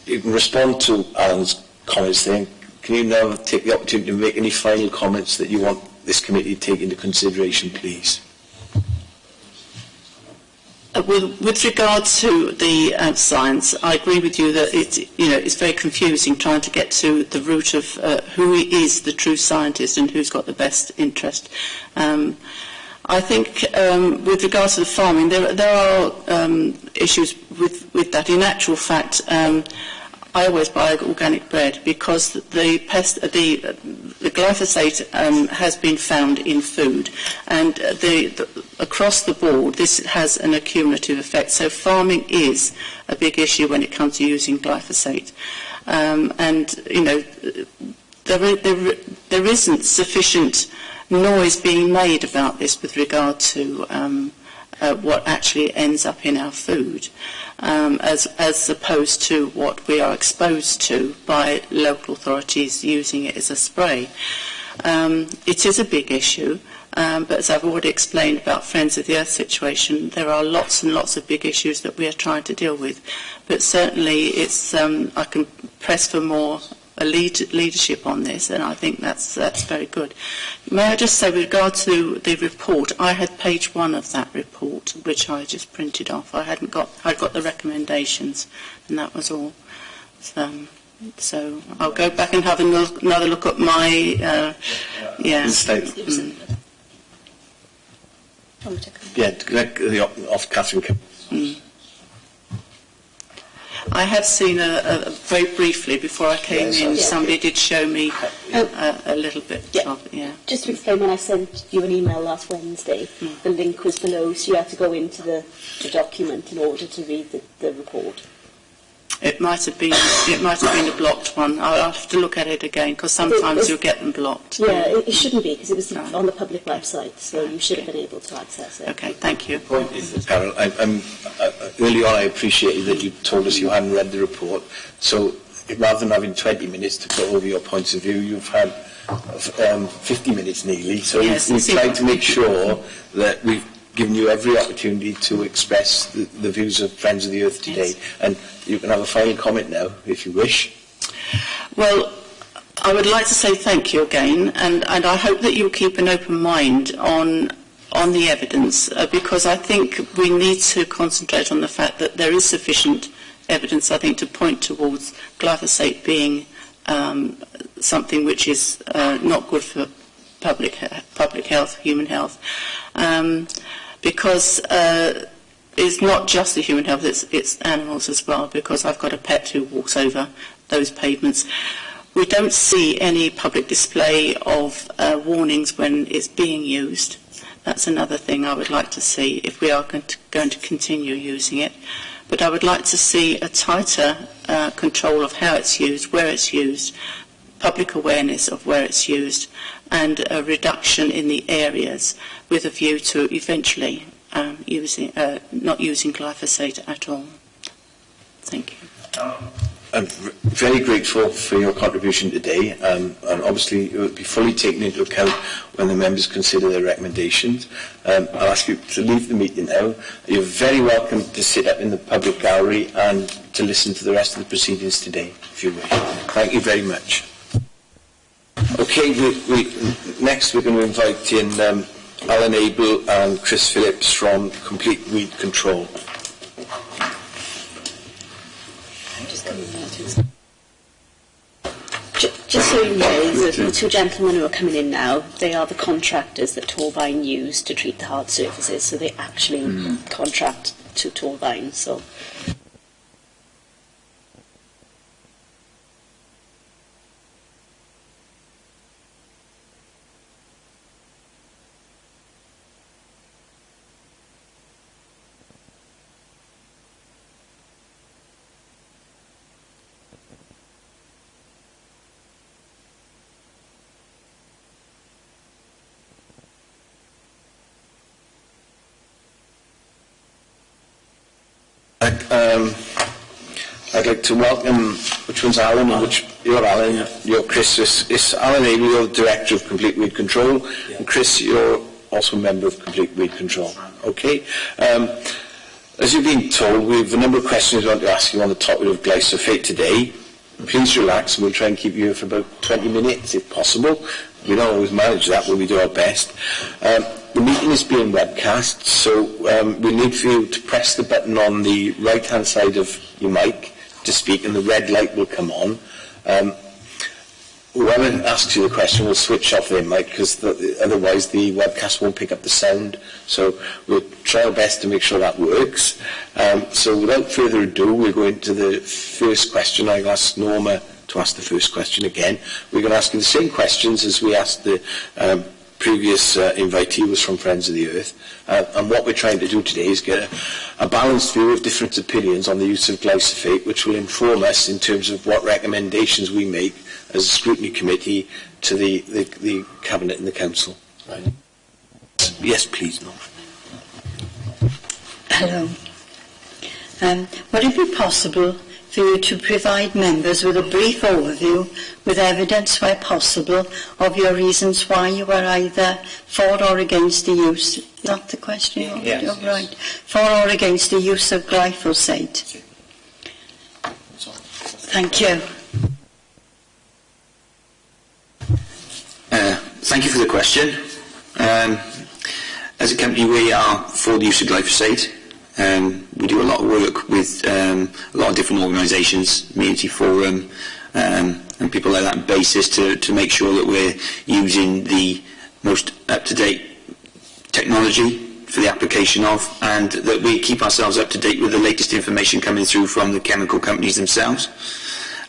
you can respond to Alan's comments there. Can you now take the opportunity to make any final comments that you want this committee to take into consideration, please? With regard to the science, I agree with you that it's very confusing trying to get to the root of who is the true scientist and who's got the best interest. I think with regard to the farming, there are issues with that. In actual fact, I always buy organic bread because the glyphosate has been found in food, and across the board this has an accumulative effect. So farming is a big issue when it comes to using glyphosate, and there isn't sufficient noise being made about this with regard to what actually ends up in our food, as opposed to what we are exposed to by local authorities using it as a spray. It is a big issue, but as I've already explained about Friends of the Earth situation, there are lots and lots of big issues that we are trying to deal with. But certainly it's, I can press for more leadership on this, and I think that's very good. May I just say, with regard to the report, I had page 1 of that report, which I just printed off. I'd got the recommendations, and that was all. So I'll go back and have another look at my off Catherine. I have seen very briefly before I came in. Somebody did show me a little bit of it. Yeah. Just to explain, when I sent you an email last Wednesday, the link was below, so you had to go into the document in order to read the report. It might have been a blocked one. I'll have to look at it again because sometimes you'll get them blocked. Yeah, it shouldn't be because it was on the public website, so you should have been able to access it. Okay, thank you. The point is, Carol, early on I appreciated that you told us you hadn't read the report, so rather than having 20 minutes to go over your points of view, you've had 50 minutes nearly, so yes, we've tried to make sure that we've given you every opportunity to express the views of Friends of the Earth today. Yes. And you can have a final comment now, if you wish. Well, I would like to say thank you again, and I hope that you'll keep an open mind on the evidence, because I think we need to concentrate on the fact that there is sufficient evidence, I think, to point towards glyphosate being something which is not good for public health, human health, because it's not just the human health, it's animals as well, because I've got a pet who walks over those pavements. We don't see any public display of warnings when it's being used. That's another thing I would like to see if we are going to continue using it. But I would like to see a tighter control of how it's used, where it's used, public awareness of where it's used, and a reduction in the areas with a view to eventually not using glyphosate at all. Thank you. I'm very grateful for your contribution today, and obviously it will be fully taken into account when the members consider their recommendations. I'll ask you to leave the meeting now. You're very welcome to sit up in the public gallery and to listen to the rest of the proceedings today, if you wish. Thank you very much. Okay, next we're going to invite in Alan Abel and Chris Phillips from Complete Weed Control. Just so you know, the two gentlemen who are coming in now, they are the contractors that Torvine use to treat the hard surfaces, so they actually contract to Torvine. So I'd like to welcome, which one's Alan, and which, you're Alan, you're Chris. It's Alan Amy, you're the Director of Complete Weed Control, and Chris, you're also a member of Complete Weed Control. Okay? As you've been told, we have a number of questions we want to ask you on the topic of glyphosate today. Please relax, and we'll try and keep you here for about 20 minutes, if possible. We don't always manage that, but we do our best. The meeting is being webcast, so we need for you to press the button on the right-hand side of your mic to speak, and the red light will come on. Whoever asks you the question will switch off their mic, because otherwise the webcast won't pick up the sound. So we'll try our best to make sure that works. So without further ado, we'll go into the first question. I'll ask Norma to ask the first question again. We're going to ask you the same questions as we asked the previous invitee, was from Friends of the Earth. And what we're trying to do today is get a balanced view of different opinions on the use of glyphosate, which will inform us in terms of what recommendations we make as a scrutiny committee to the Cabinet and the Council. Right. Yes, please, Norma. Hello. Would it be possible for you to provide members with a brief overview, with evidence where possible, of your reasons why you are either for or against the use? Is that the question? Yes. Oh, right. For or against the use of glyphosate? Thank you. Thank you for the question. As a company, we are for the use of glyphosate. We do a lot of work with a lot of different organisations, Immunity Forum, and people like that basis to make sure that we're using the most up-to-date technology for the application of, and that we keep ourselves up to date with the latest information coming through from the chemical companies themselves,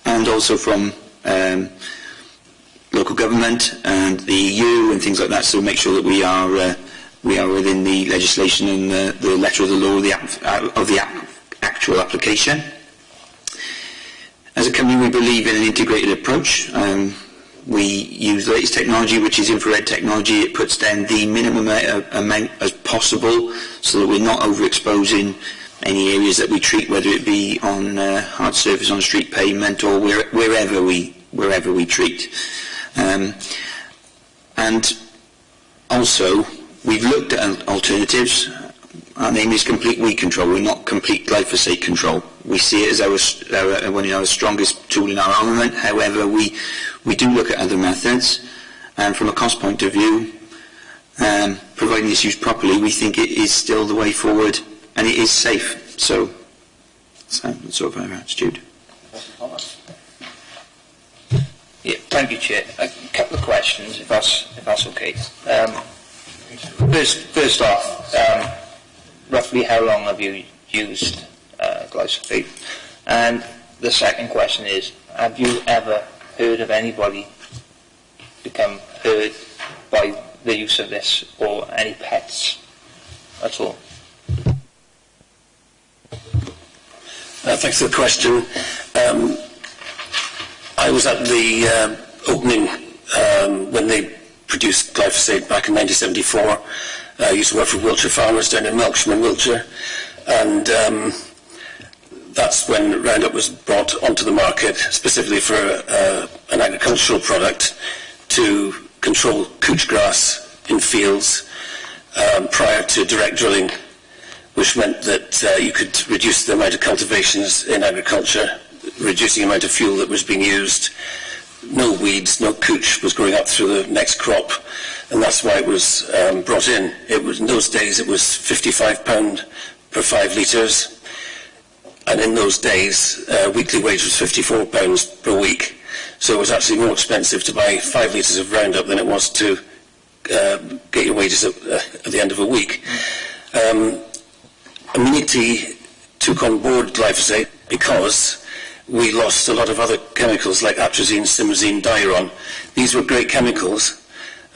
and also from local government and the EU and things like that, so make sure that we are within the legislation and the letter of the law of the actual application. As a company, we believe in an integrated approach. We use the latest technology, which is infrared technology. It puts down the minimum amount as possible so that we're not overexposing any areas that we treat, whether it be on hard surface, on street pavement, or wherever we treat. And also, we've looked at alternatives. Our name is Complete Weed Control. We're not Complete Glyphosate Control. We see it as one of our strongest tool in our armament. However, we do look at other methods, and from a cost point of view, providing it's used properly, we think it is still the way forward, and it is safe. So that's sort of our attitude. Yeah, thank you, Chair. A couple of questions, if that's okay. First off, roughly how long have you used glyphosate? And the second question is, have you ever heard of anybody become hurt by the use of this, or any pets at all? Thanks for the question. I was at the opening when they produced glyphosate back in 1974. I used to work for Wiltshire farmers down in Melksham in Wiltshire, and that's when Roundup was brought onto the market specifically for an agricultural product to control couch grass in fields prior to direct drilling, which meant that you could reduce the amount of cultivations in agriculture, reducing the amount of fuel that was being used. No weeds, no couch was growing up through the next crop, and that's why it was brought in. It was, in those days, it was £55 per 5 litres, and in those days, weekly wage was £54 per week. So it was actually more expensive to buy 5 litres of Roundup than it was to get your wages at the end of a week. Immunity took on board glyphosate because we lost a lot of other chemicals like atrazine, simazine, diuron. These were great chemicals.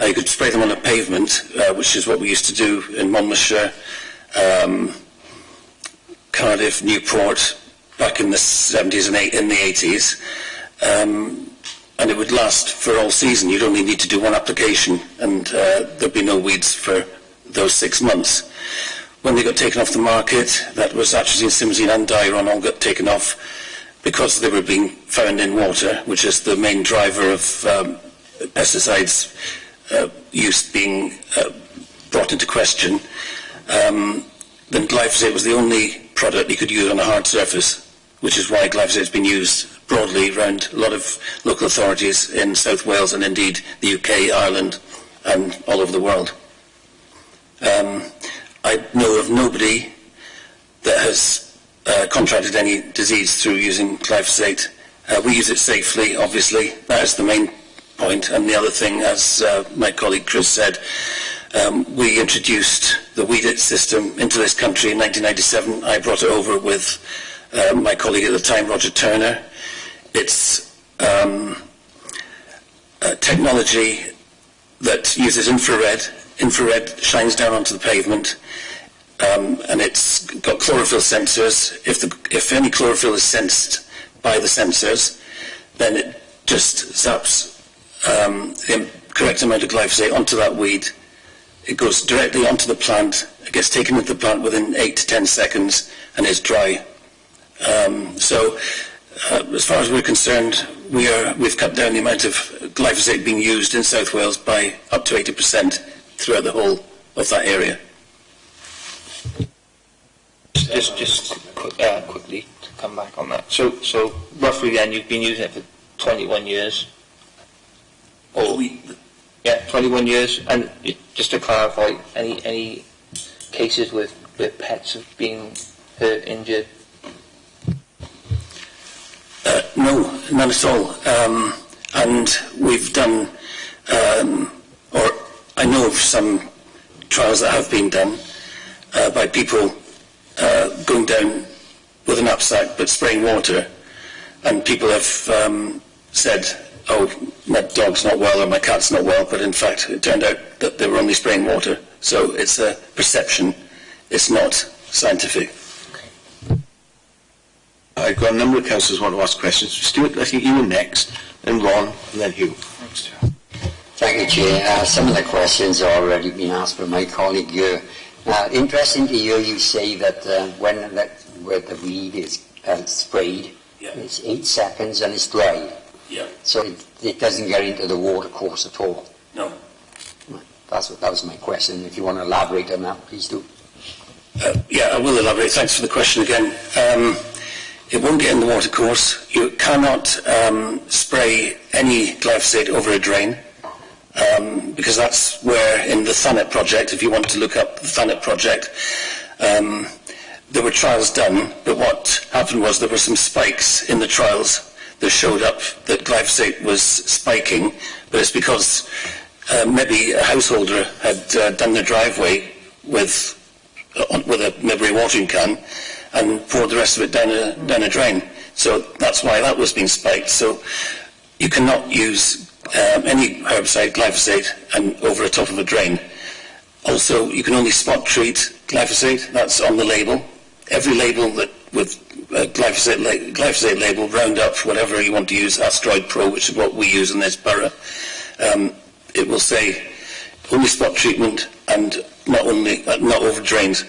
You could spray them on a pavement, which is what we used to do in Monmouthshire, Cardiff, Newport, back in the 70s and in the 80s. And it would last for all season. You'd only need to do one application, and there'd be no weeds for those 6 months. when they got taken off the market, that was atrazine, simazine and Diron all got taken off because they were being found in water, which is the main driver of pesticides use being brought into question. Then glyphosate was the only product you could use on a hard surface, which is why glyphosate has been used broadly around a lot of local authorities in South Wales and indeed the UK, Ireland and all over the world. I know of nobody that has contracted any disease through using glyphosate. We use it safely, obviously. That is the main point. And the other thing, as my colleague Chris said, we introduced the Weed It system into this country in 1997. I brought it over with my colleague at the time, Roger Turner. It's a technology that uses infrared. Infrared shines down onto the pavement, and it's got chlorophyll sensors. If any chlorophyll is sensed by the sensors, then it just zaps the correct amount of glyphosate onto that weed. It goes directly onto the plant. It gets taken into the plant within 8 to 10 seconds and is dry. As far as we're concerned, we've cut down the amount of glyphosate being used in South Wales by up to 80% throughout the whole of that area. Just quickly to come back on that. So roughly then you've been using it for 21 years. Yeah, 21 years. And just to clarify, any cases with pets of being hurt, injured? No, none at all. And we've done, or I know of some trials that have been done by people going down with a knapsack but spraying water, and people have said, oh, my dog's not well or my cat's not well, but in fact it turned out that they were only spraying water. So it's a perception, it's not scientific. I've got a number of councillors who want to ask questions. Stuart, I think you were next, then Ron, and then Hugh. Thank you, Chair. Some of the questions have already been asked by my colleague here. Interesting to hear you say that when the weed is sprayed, it's 8 seconds and it's dry. Yeah. So it doesn't get into the water course at all. No. That was my question. If you want to elaborate on that, please do. Yeah, I will elaborate. Thanks for the question again. It won't get in the water course. You cannot spray any glyphosate over a drain, because that's where in the Thanet project, if you want to look up the Thanet project, there were trials done, but what happened was there were some spikes in the trials that showed up that glyphosate was spiking, but it's because maybe a householder had done their driveway with a Midbury watering can and poured the rest of it down a drain. So that's why that was being spiked. So you cannot use any herbicide, glyphosate, and over the top of a drain. Also, you can only spot treat glyphosate. That's on the label. Every label that with glyphosate label, Roundup, whatever you want to use, Asteroid Pro, which is what we use in this borough, it will say only spot treatment and not over drains.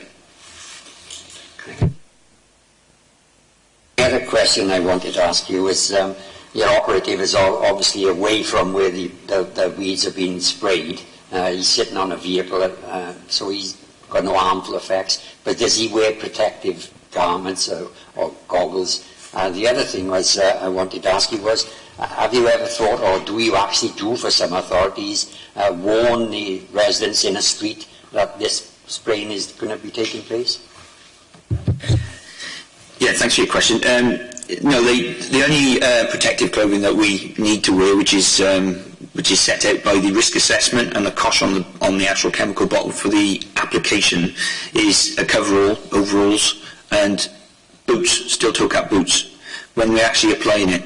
The other question I wanted to ask you is, your operative is obviously away from where the weeds are being sprayed. He's sitting on a vehicle, so he's got no harmful effects. But does he wear protective garments or goggles? The other thing was I wanted to ask you was, have you ever thought, or do you actually do for some authorities, warn the residents in a street that this spraying is going to be taking place? Yeah, thanks for your question. No, the only protective clothing that we need to wear, which is set out by the risk assessment and the cost on the actual chemical bottle for the application, is a coverall, overalls, and boots, steel-toe cap boots, when we're actually applying it.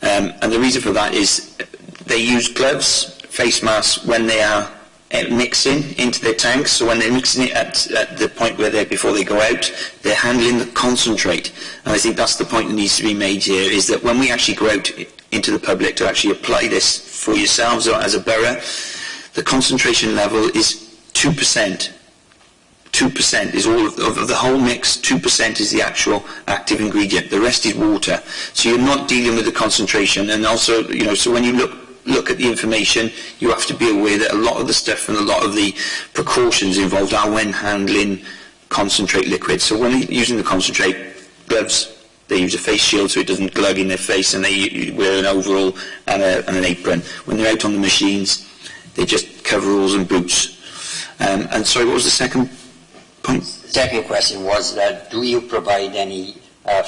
And the reason for that is they use gloves, face masks, when they are mixing into their tanks. So when they're mixing it at the point where before they go out, they're handling the concentrate. And I think that's the point that needs to be made here, is that when we actually go out into the public to actually apply this for yourselves or as a borough, the concentration level is 2%. 2% is all of the whole mix. 2% is the actual active ingredient. The rest is water. So you're not dealing with the concentration. And also, so when you look at the information, you have to be aware that a lot of the stuff and a lot of the precautions involved are when handling concentrate liquid. So when you're using the concentrate, gloves, they use a face shield so it doesn't glug in their face, and they wear an overall and an apron. When they're out on the machines, they just coveralls and boots. And sorry, what was the second point? Second question was that do you provide any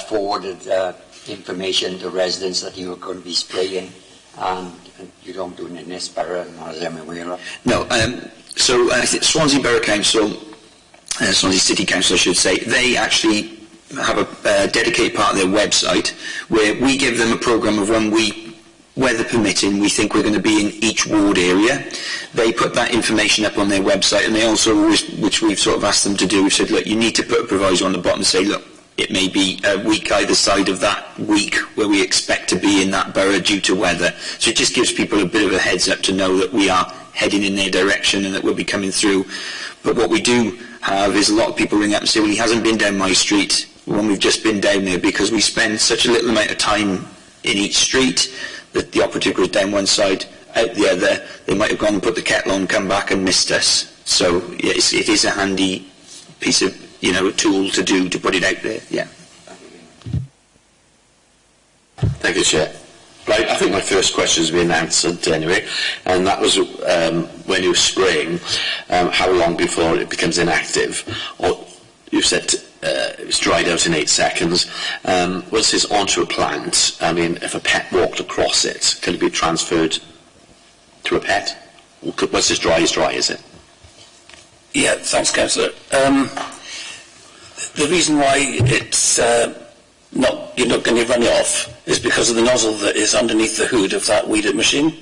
forwarded information to residents that you are going to be spraying, and you don't do it in this borough, as I'm aware of? No. So Swansea Borough Council, Swansea City Council I should say, they actually have a dedicated part of their website where we give them a programme of when we, weather permitting, we think we're going to be in each ward area. They put that information up on their website, and they also always, which we've sort of asked them to do, we've said, look, you need to put a proviso on the bottom and say, look, it may be a week either side of that week where we expect to be in that borough due to weather. So it just gives people a bit of a heads up to know that we are heading in their direction and that we'll be coming through. But what we do have is a lot of people ring up and say, well, he hasn't been down my street when we've just been down there, because we spend such a little amount of time in each street that the operative goes down one side, out the other. They might have gone and put the kettle on, come back and missed us. So yes, it is a handy piece of, a tool to do, to put it out there, yeah. Thank you, Chair. Right, I think my first question has been answered anyway, and that was when you were spraying, how long before it becomes inactive? Or you said it's dried out in 8 seconds. Once it's onto a plant, I mean, if a pet walked across it, can it be transferred to a pet? Once it's dry, is it? Yeah, thanks, Councillor. The reason why it's you're not going to run it off is because of the nozzle that is underneath the hood of that weed-it machine.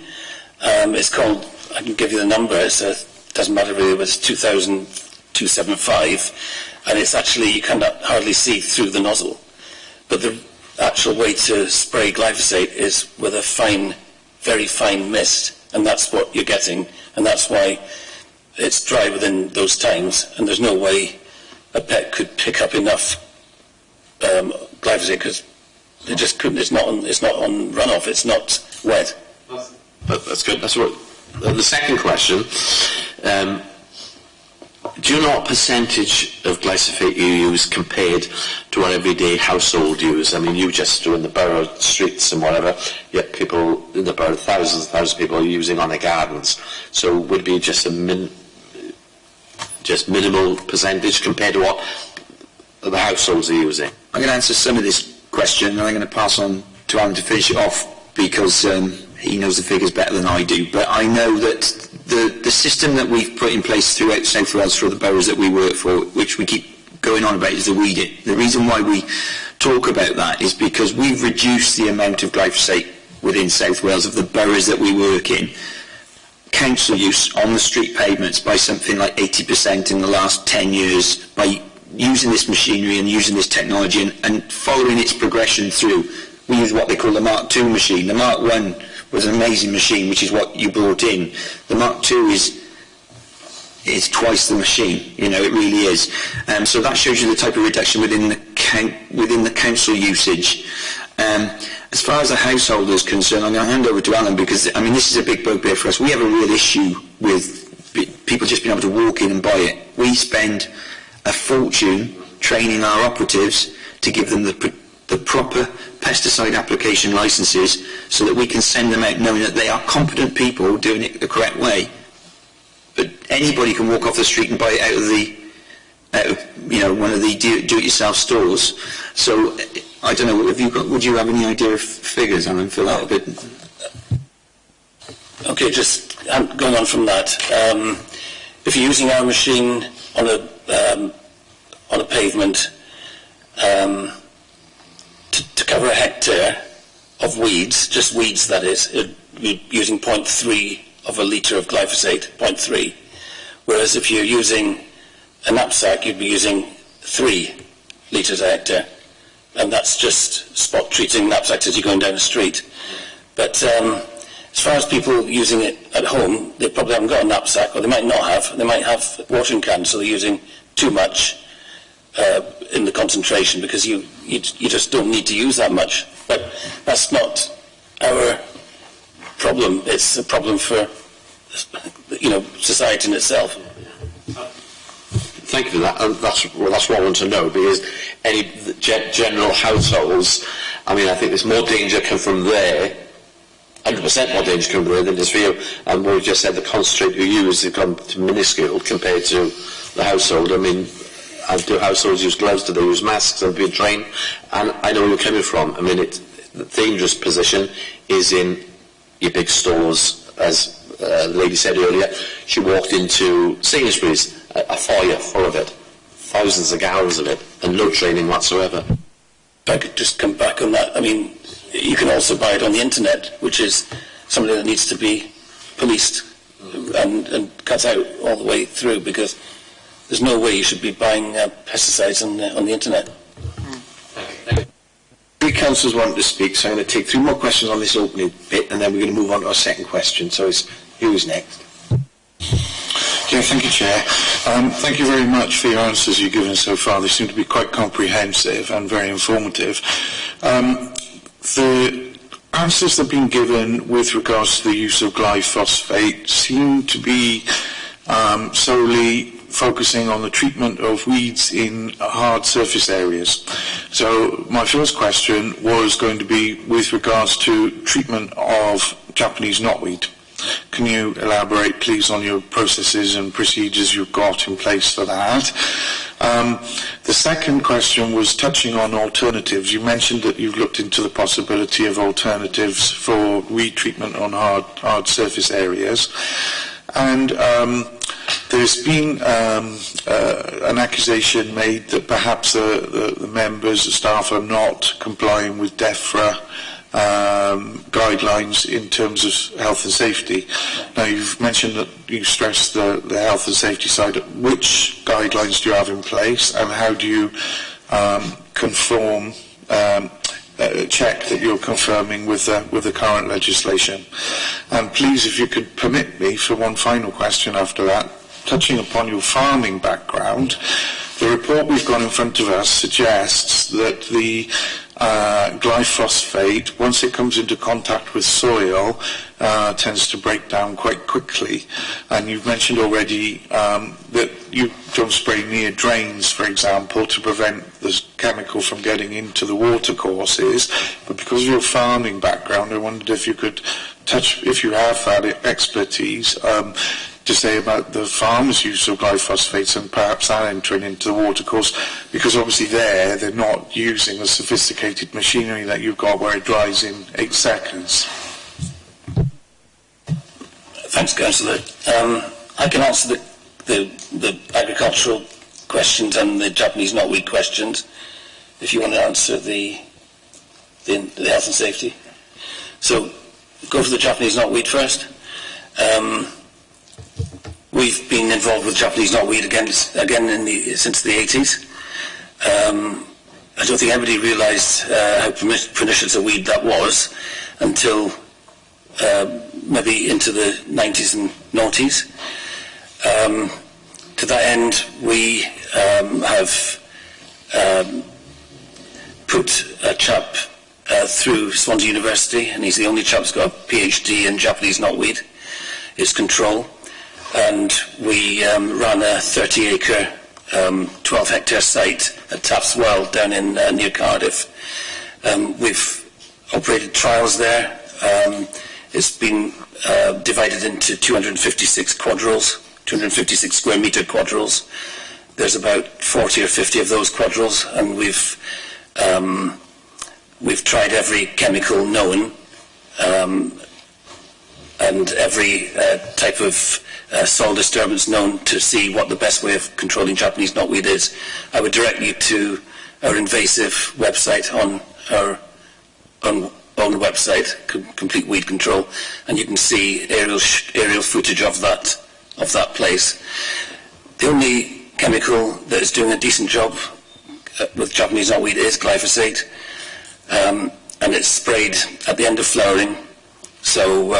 It's called, I can give you the number, it doesn't matter really, but it's 2,275, and it's actually, you cannot hardly see through the nozzle. But the actual way to spray glyphosate is with a fine, very fine mist, and that's what you're getting, and that's why it's dry within those times, and there's no way a pet could pick up enough glyphosate, because they just couldn't. It's not on runoff. It's not wet. That's good. That's what. The second question: do you know what percentage of glyphosate you use compared to what everyday household use? I mean, you just do in the borough streets and whatever. Yet people in the borough, thousands of people are using on their gardens. So would it be just a minimal percentage compared to what the households are using? I'm going to answer some of this question, and I'm going to pass on to Alan to finish it off, because he knows the figures better than I do. But I know that the system that we've put in place throughout South Wales for the boroughs that we work for, which we keep going on about, is the weed-it. The reason why we talk about that is because we've reduced the amount of glyphosate within South Wales of the boroughs that we work in, council use on the street pavements, by something like 80% in the last 10 years, by using this machinery and using this technology and following its progression through. We use what they call the Mark II machine. The Mark I was an amazing machine, which is what you brought in. The Mark II is twice the machine, it really is. So that shows you the type of reduction within the council usage. As far as the householder is concerned, I'm going to hand over to Alan, because this is a big bugbear for us. We have a real issue with people just being able to walk in and buy it. We spend a fortune training our operatives to give them the proper pesticide application licenses, so that we can send them out knowing that they are competent people doing it the correct way. But anybody can walk off the street and buy it out of one of the do-it-yourself stores. So I don't know. Would you have any idea of figures, Alan, for that a bit? Okay, just going on from that. If you're using our machine on a pavement to cover a hectare of weeds, just weeds that is, you're using 0.3 of a litre of glyphosate, 0.3. Whereas if you're using a knapsack, you'd be using 3 litres a hectare. And that's just spot treating knapsacks as you're going down the street. But as far as people using it at home, they probably haven't got a knapsack, or they might not have. They might have watering cans, so they're using too much in the concentration, because you just don't need to use that much. But that's not our problem. It's a problem for society in itself. Thank you for that. And that's what I want to know, because any general households, I mean, I think there's more danger come from there, 100% more danger come from there than it is for you. And what we just said, the concentrate you use has gone to minuscule compared to the household. I mean, and do households use gloves? Do they use masks and be trained? And I know where you're coming from. I mean, the dangerous position is in your big stores, as the lady said earlier. She walked into Sainsbury's, a foyer full of it, thousands of gallons of it, and no training whatsoever. If I could just come back on that, I mean, you can also buy it on the internet, which is something that needs to be policed and cut out all the way through, because there's no way you should be buying pesticides on the internet. Three councillors want to speak, so I'm going to take 3 more questions on this opening bit, and then we're going to move on to our second question. So who's next? Yeah, thank you, Chair. Thank you very much for your answers you've given so far. They seem to be quite comprehensive and very informative. The answers that have been given with regards to the use of glyphosate seem to be solely focusing on the treatment of weeds in hard surface areas. So my first question was going to be with regards to treatment of Japanese knotweed. Can you elaborate, please, on your processes and procedures you've got in place for that? The second question was touching on alternatives. You mentioned that you've looked into the possibility of alternatives for weed treatment on hard surface areas. And there's been an accusation made that perhaps the members, the staff, are not complying with DEFRA guidelines in terms of health and safety. Now, you've mentioned that you stress the health and safety side. Which guidelines do you have in place, and how do you check that you're confirming with the current legislation? And please, if you could permit me for one final question after that, touching upon your farming background, the report we've got in front of us suggests that the glyphosate, once it comes into contact with soil, tends to break down quite quickly. And you've mentioned already that you don't spray near drains, for example, to prevent the chemical from getting into the watercourses. But because of your farming background, I wondered if you could touch, if you have that expertise, to say about the farmers' use of glyphosates and perhaps that entering into the watercourse, because obviously they're not using the sophisticated machinery that you've got where it dries in 8 seconds. Thanks, Councillor. I can answer the agricultural questions and the Japanese knotweed questions, if you want to answer the health and safety. So, go for the Japanese knotweed first. We've been involved with Japanese knotweed again since the 80s. I don't think anybody realised how pernicious a weed that was until maybe into the 90s and noughties. To that end, we have put a chap through Swansea University, and he's the only chap who's got a PhD in Japanese knotweed. It's control. And we ran a 30-acre, 12-hectare site at Taff's Well down in near Cardiff. We've operated trials there. It's been divided into 256 quadrilles, 256 square metre quadrilles. There's about 40 or 50 of those quadrilles, and we've tried every chemical known and every type of soil disturbance known to see what the best way of controlling Japanese knotweed is. I would direct you to our invasive website on our own website, Complete Weed Control, and you can see aerial footage of that place. The only chemical that is doing a decent job with Japanese knotweed is glyphosate, and it's sprayed at the end of flowering. So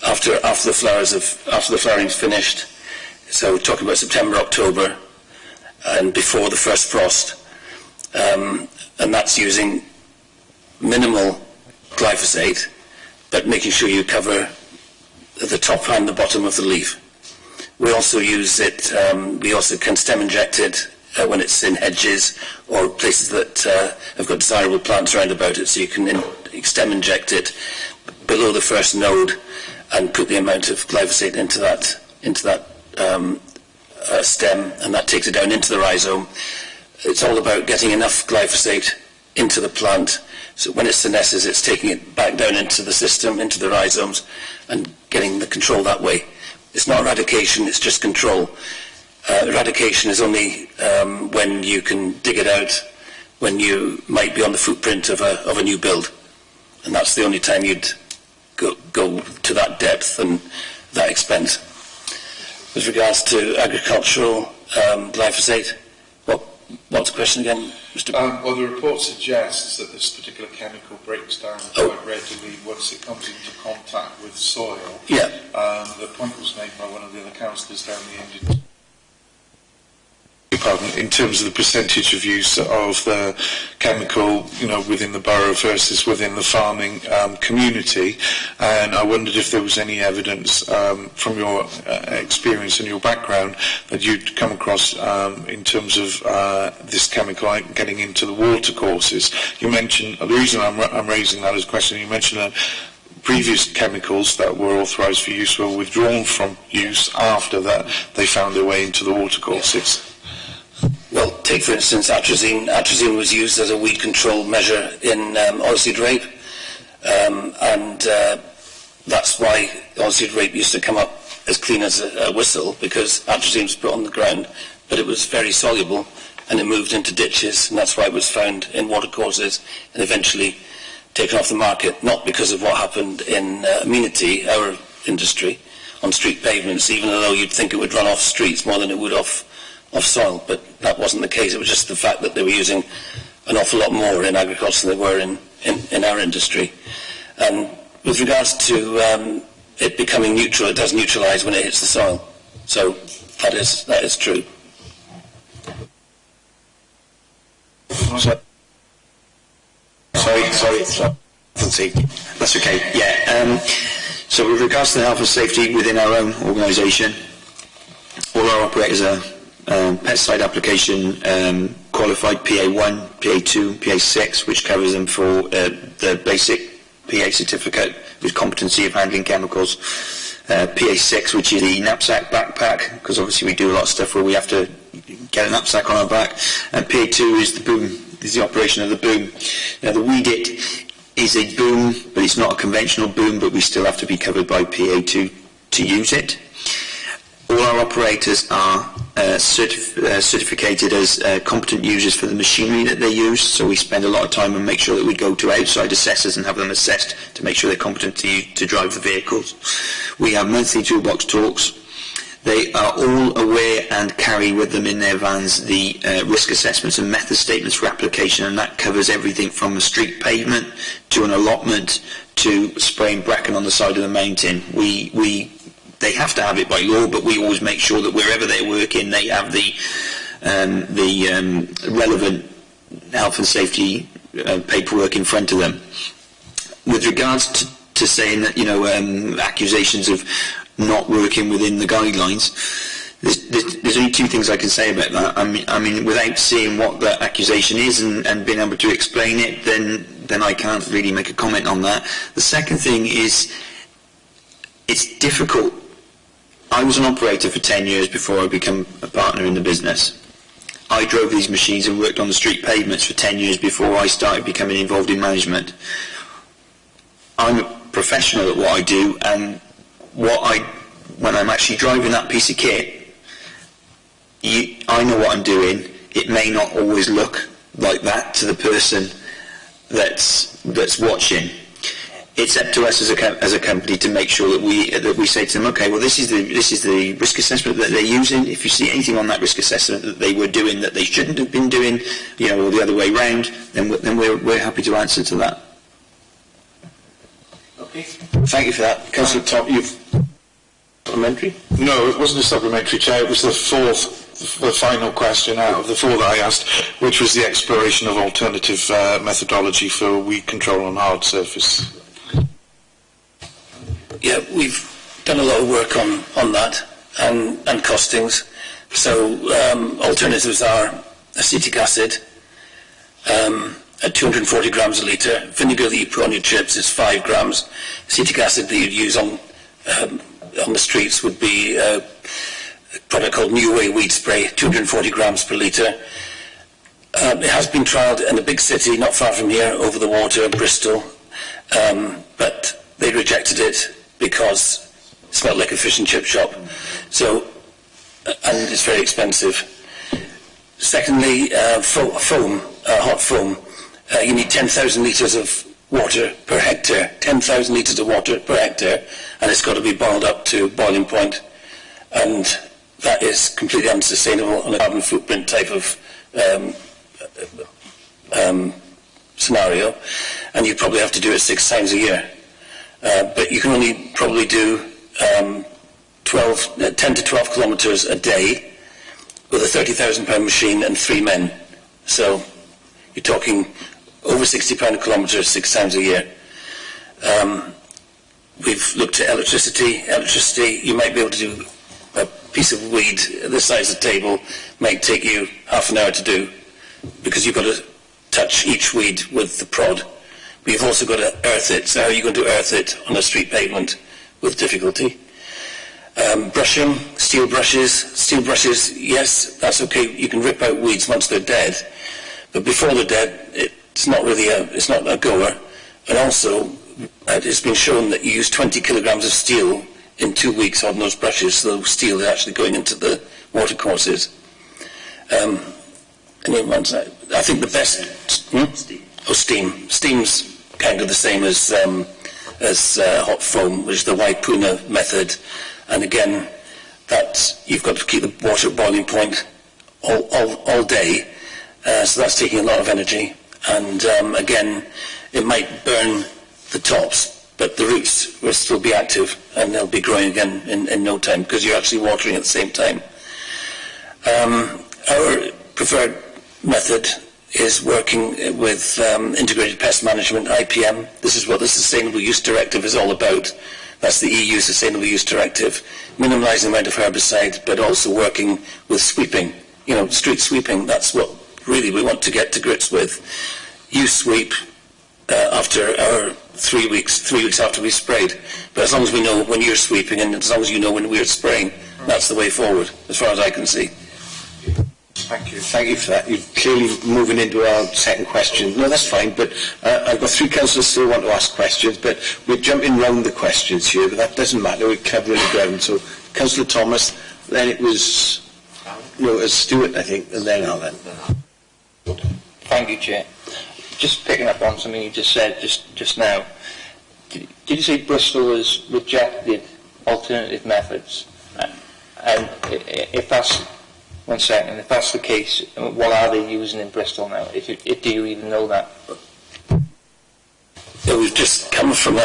after the flowering's finished, so talking about September, October, and before the first frost. And that's using minimal glyphosate, but making sure you cover the top and the bottom of the leaf. We also use it, we also can stem inject it when it's in hedges or places that have got desirable plants around about it, so you can stem inject it below the first node and put the amount of glyphosate into that stem, and that takes it down into the rhizome. It's all about getting enough glyphosate into the plant, so when it senesces, it's taking it back down into the system, into the rhizomes, and getting the control that way. It's not eradication, it's just control. Eradication is only when you can dig it out, when you might be on the footprint of a new build. And that's the only time you'd go to that depth and that expense. With regards to agricultural glyphosate, what's the question again, Mr. Well, the report suggests that this particular chemical breaks down quite readily once it comes into contact with soil. Yeah. The point was made by one of the other councillors down the end. In terms of the percentage of use of the chemical, within the borough versus within the farming community, and I wondered if there was any evidence from your experience and your background that you'd come across in terms of this chemical getting into the watercourses. You mentioned, the reason I'm raising that as a question, you mentioned that previous chemicals that were authorised for use were withdrawn from use after that they found their way into the watercourses. Well, take for instance atrazine. Atrazine was used as a weed control measure in oilseed rape, and that's why oilseed rape used to come up as clean as a whistle, because atrazine was put on the ground, but it was very soluble and it moved into ditches, and that's why it was found in watercourses and eventually taken off the market, not because of what happened in amenity, our industry, on street pavements, even though you'd think it would run off streets more than it would off soil, but that wasn't the case. It was just the fact that they were using an awful lot more in agriculture than they were in our industry. And with regards to it becoming neutral, it does neutralise when it hits the soil. So that is true. Sorry. That's okay. Yeah. So with regards to the health and safety within our own organisation, all our operators are pesticide application qualified PA1, PA2, PA6, which covers them for the basic PA certificate with competency of handling chemicals. PA6, which is the knapsack backpack, because obviously we do a lot of stuff where we have to get a knapsack on our back. And PA2 is the boom, is the operation of the boom. Now the Weed It is a boom, but it's not a conventional boom, but we still have to be covered by PA2 to use it. All our operators are certificated as competent users for the machinery that they use, so we spend a lot of time and make sure that we go to outside assessors and have them assessed to make sure they're competent to drive the vehicles. We have monthly toolbox talks. They are all aware and carry with them in their vans the risk assessments and method statements for application, and that covers everything from a street pavement to an allotment to spraying bracken on the side of the mountain. They have to have it by law, but we always make sure that wherever they're working, they have the relevant health and safety paperwork in front of them. With regards to saying that, accusations of not working within the guidelines, there's only two things I can say about that. I mean, without seeing what the accusation is and being able to explain it, then I can't really make a comment on that. The second thing is, it's difficult. I was an operator for 10 years before I became a partner in the business. I drove these machines and worked on the street pavements for 10 years before I started becoming involved in management. I'm a professional at what I do, and when I'm actually driving that piece of kit, I know what I'm doing. It may not always look like that to the person that's watching. It's up to us as a company to make sure that we say to them, okay, well this is the risk assessment that they're using. If you see anything on that risk assessment that they were doing that they shouldn't have been doing, or the other way round, then we're happy to answer to that. Okay. Thank you for that, Councillor Top. You've supplementary? No, it wasn't a supplementary, Chair. It was the fourth the final question out of the four that I asked, which was the exploration of alternative methodology for weed control on hard surface. Yeah, we've done a lot of work on that and costings. So alternatives are acetic acid at 240 grams a litre. Vinegar that you put on your chips is 5 grams. Acetic acid that you'd use on the streets would be a product called New Way Weed Spray, 240 grams per litre. It has been trialled in a big city not far from here, over the water, Bristol, but they rejected it because it smelled like a fish and chip shop. So, and it's very expensive. Secondly, foam, hot foam. You need 10,000 litres of water per hectare, 10,000 litres of water per hectare, and it's got to be boiled up to boiling point. And that is completely unsustainable on a carbon footprint type of scenario, and you probably have to do it 6 times a year. But you can only probably do 10 to 12 kilometres a day with a £30,000 machine and 3 men. So you're talking over £60 a kilometre 6 times a year. We've looked at electricity. Electricity, you might be able to do a piece of weed the size of the table, might take you half an hour to do, because you've got to touch each weed with the prod. But you've also got to earth it. So how are you going to earth it on a street pavement with difficulty? Brushing, steel brushes, yes, that's okay. You can rip out weeds once they're dead, but before they're dead, it's not a goer. And also, it's been shown that you use 20 kilograms of steel in 2 weeks on those brushes, so the steel is actually going into the watercourses. I think the best... Steam. Steam's kind of the same as hot foam, which is the Waipuna method. And again, that you've got to keep the water at boiling point all day, so that's taking a lot of energy. And again, it might burn the tops, but the roots will still be active and they'll be growing again in no time, because you're actually watering at the same time. Our preferred method is working with Integrated Pest Management, IPM. This is what the Sustainable Use Directive is all about. That's the EU Sustainable Use Directive, minimalising the amount of herbicide, but also working with sweeping, street sweeping. That's what really we want to get to grips with. You sweep after our 3 weeks after we sprayed. But as long as we know when you're sweeping, and as long as you know when we're spraying, that's the way forward, as far as I can see. Thank you for that. You're clearly moving into our second question. No, that's fine, but I've got 3 councillors still want to ask questions, but we're jumping round the questions here, but that doesn't matter, we're covering the ground. So, Councillor Thomas, then it was, Stuart, I think, and then Alan. Thank you, Chair. Just picking up on something you just said just now, did you say Bristol has rejected alternative methods? And if that's... One second, if that's the case, what are they using in Bristol now? Do you even know that? Yeah, we've just come from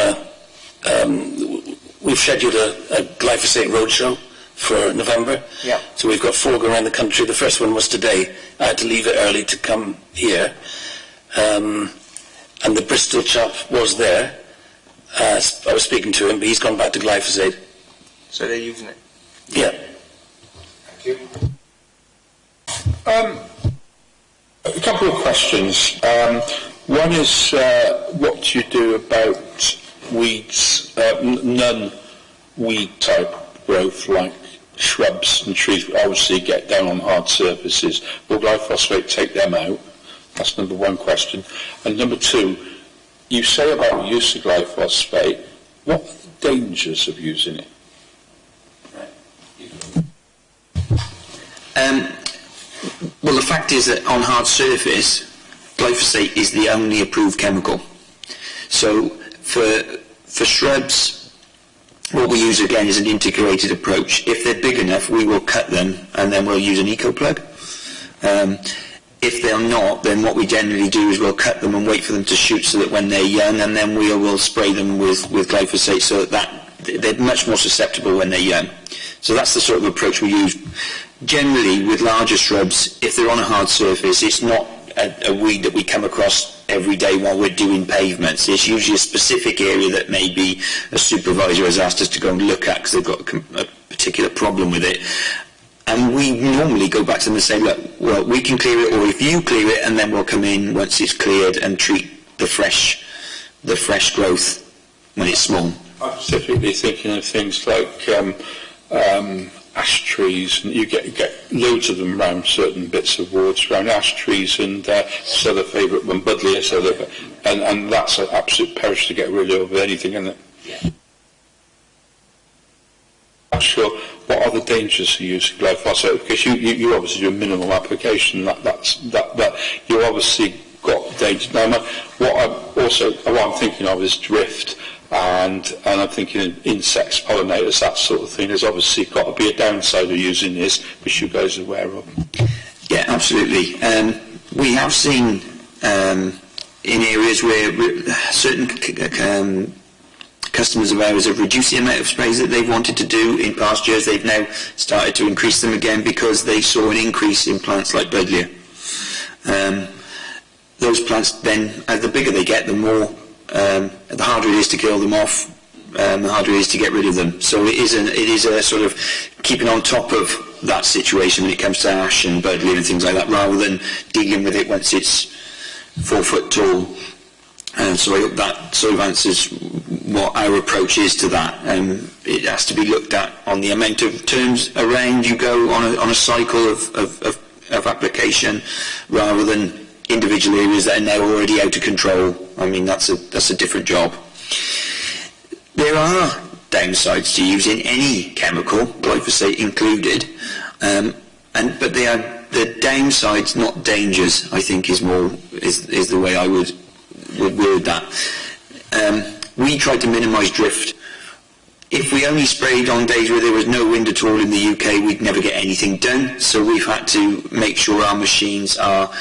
we've scheduled a glyphosate roadshow for November. Yeah. So we've got 4 going around the country. The first one was today. I had to leave it early to come here. And the Bristol chap was there. I was speaking to him, but he's gone back to glyphosate. So they're using it? Yeah. Thank you. A couple of questions. One is what do you do about weeds, non-weed type growth like shrubs and trees, obviously get down on hard surfaces. Will glyphosate take them out? That's number 1 question. And number 2, you say about the use of glyphosate, what are the dangers of using it? Well, the fact is that on hard surface, glyphosate is the only approved chemical. So for shrubs, what we use again is an integrated approach. If they're big enough, we will cut them and then we'll use an eco-plug. If they're not, then what we generally do is we'll cut them and wait for them to shoot so that when they're young, and then we will spray them with glyphosate so that they're much more susceptible when they're young. So that's the sort of approach we use. generally, with larger shrubs, if they're on a hard surface, it's not a weed that we come across every day while we're doing pavements. It's usually a specific area that maybe a supervisor has asked us to go and look at because they've got a particular problem with it. And we normally go back to them and say, look, well, we can clear it, or if you clear it, and then we'll come in once it's cleared and treat the fresh growth when it's small. I'm specifically thinking of things like ash trees, and you get loads of them around certain bits of wards, around ash trees, and so the favourite one, Budleia, and that's an absolute perish to get rid of anything, isn't it? Yeah. I'm sure. What are the dangers of using glyphosate? Because you obviously do a minimal application. That you obviously got danger. Now, what I'm thinking of is drift. And I'm thinking of insects, pollinators, that sort of thing. There's obviously got to be a downside of using this, which you guys are aware of. Yeah, absolutely. We have seen in areas where certain customers of ours have reduced the amount of sprays that they've wanted to do in past years. They've now started to increase them again because they saw an increase in plants like Budleia. Those plants then, the bigger they get, the more the harder it is to kill them off, the harder it is to get rid of them. So it is a sort of keeping on top of that situation when it comes to ash and Budleia and things like that, rather than dealing with it once it's 4 foot tall. So I hope that sort of answers what our approach is to that. It has to be looked at on the amount of terms around you go on a cycle of application, rather than individual areas that are now already out of control. I mean, that's a different job. There are downsides to using any chemical, glyphosate included, but they are the downsides, not dangers. I think is the way I would word that. We try to minimise drift. If we only sprayed on days where there was no wind at all in the UK, we'd never get anything done. So we've had to make sure our machines are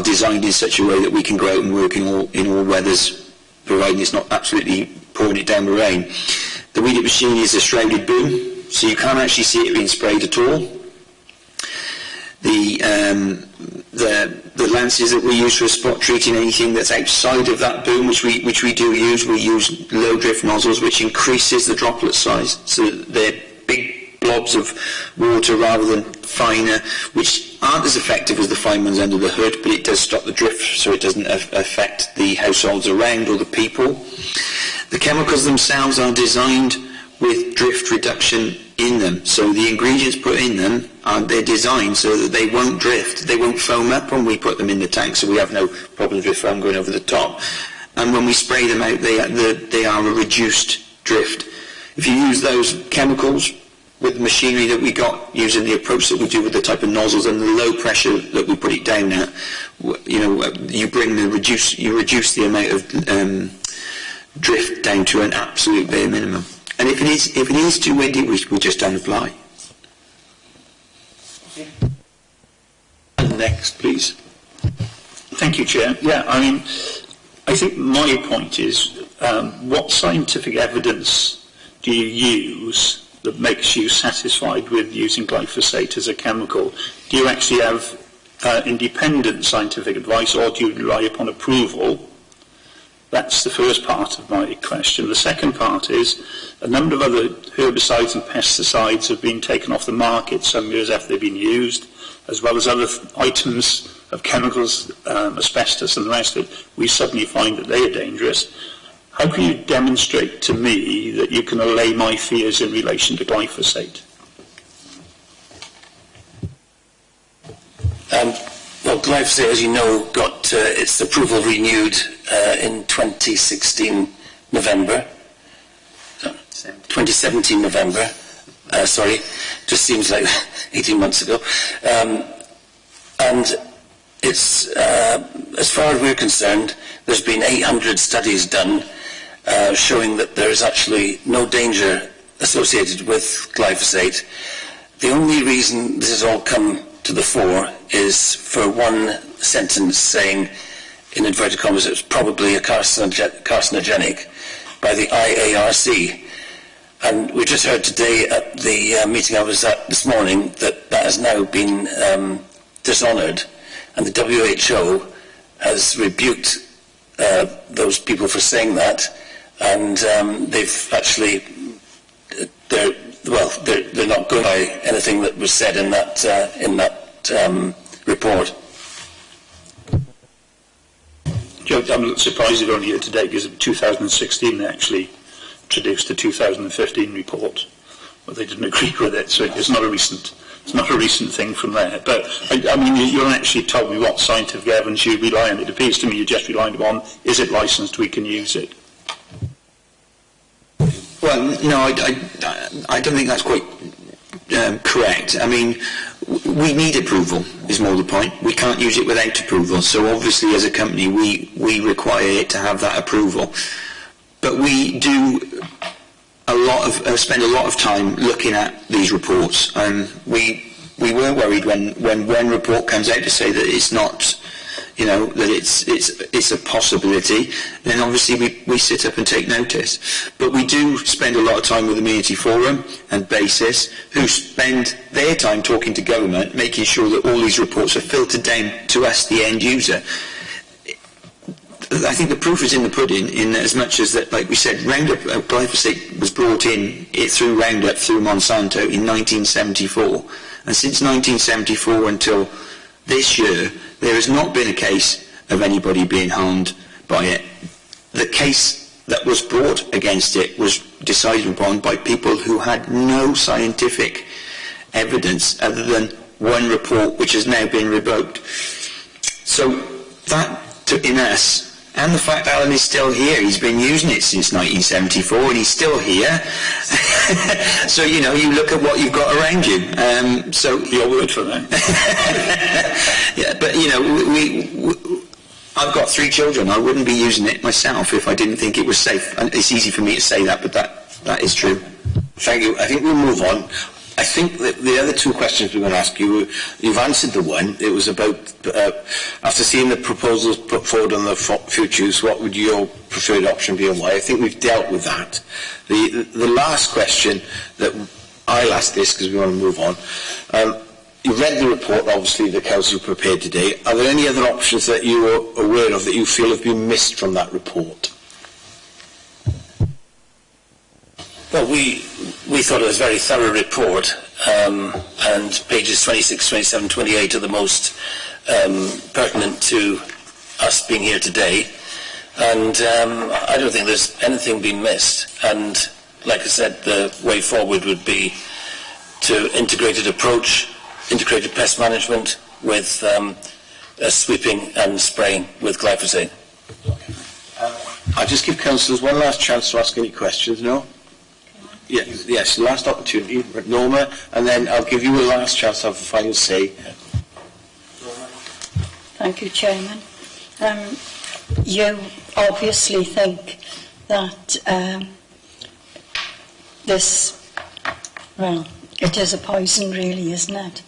designed in such a way that we can go out and work in all weathers, providing it's not absolutely pouring it down with rain. The Weed It machine is a shrouded boom, so you can't actually see it being sprayed at all. The lances that we use for spot treating anything that's outside of that boom, which we do use, we use low drift nozzles, which increases the droplet size, so they're big blobs of water rather than finer, which aren't as effective as the fine ones under the hood, but it does stop the drift, so it doesn't affect the households around or the people. The chemicals themselves are designed with drift reduction in them, so the ingredients put in them they're designed so that they won't drift, they won't foam up when we put them in the tank, so we have no problems with foam going over the top. And when we spray them out, they are a reduced drift. If you use those chemicals with the machinery that we got, using the approach that we do with the type of nozzles and the low pressure that we put it down at, you reduce the amount of drift down to an absolute bare minimum. And if it is too windy, we just don't apply. Next, please. Thank you, Chair. Yeah, I mean, I think my point is, what scientific evidence do you use that makes you satisfied with using glyphosate as a chemical? Do you actually have independent scientific advice, or do you rely upon approval? That's the first part of my question. The second part is, a number of other herbicides and pesticides have been taken off the market some years after they've been used, as well as other items of chemicals, asbestos and the rest of it. We suddenly find that they are dangerous. How can you demonstrate to me that you can allay my fears in relation to glyphosate? Well, glyphosate, as you know, got its approval renewed in 2017 November. Just seems like 18 months ago. And it's, as far as we're concerned, there's been 800 studies done showing that there is actually no danger associated with glyphosate. The only reason this has all come to the fore is for one sentence saying, in inverted commas, it's probably a carcinogenic by the IARC. And we just heard today at the meeting I was at this morning that that has now been dishonoured, and the WHO has rebuked those people for saying that, and they've actually they're not going by anything that was said in that report. I'm surprised they're only here today, because in 2016 they actually introduced a 2015 report, but they didn't agree with it, so it's not a recent thing from there. But I mean, you haven't actually told me what scientific evidence you rely on. It appears to me you just relied on, is it licensed, we can use it. Well, no, I don't think that's quite correct. I mean, we need approval, is more the point. We can't use it without approval. So obviously, as a company, we require it to have that approval. But we do spend a lot of time looking at these reports. We were worried when one report comes out to say that it's not, that it's a possibility. Then obviously we sit up and take notice. But we do spend a lot of time with the Immunity Forum and BASIS, who spend their time talking to government, making sure that all these reports are filtered down to us, the end user. I think the proof is in the pudding, in as much as that, like we said, Roundup, glyphosate was brought in through Roundup, through Monsanto in 1974. And since 1974 until this year, there has not been a case of anybody being harmed by it. The case that was brought against it was decided upon by people who had no scientific evidence other than one report, which has now been revoked. So that, in us, and the fact Alan is still here, he's been using it since 1974 and he's still here. So, you look at what you've got around you. So your word for that. Yeah, but, I've got 3 children. I wouldn't be using it myself if I didn't think it was safe. And it's easy for me to say that, but that is true. Thank you. I think we'll move on. I think that the other 2 questions we're going to ask you, you've answered the one. It was about, after seeing the proposals put forward on the future use, what would your preferred option be and why? I think we've dealt with that. The last question that I'll ask this, because we want to move on. You've read the report, obviously, the Council prepared today. Are there any other options that you are aware of that you feel have been missed from that report? Well, we thought it was a very thorough report, and pages 26, 27, 28 are the most pertinent to us being here today. And I don't think there's anything being missed. And like I said, the way forward would be to integrated approach, integrated pest management with sweeping and spraying with glyphosate. I'll just give councillors one last chance to ask any questions, no? Yes, last opportunity, Norma, and then I'll give you a last chance to have a final say. Thank you, Chairman. You obviously think that it is a poison, really, isn't it?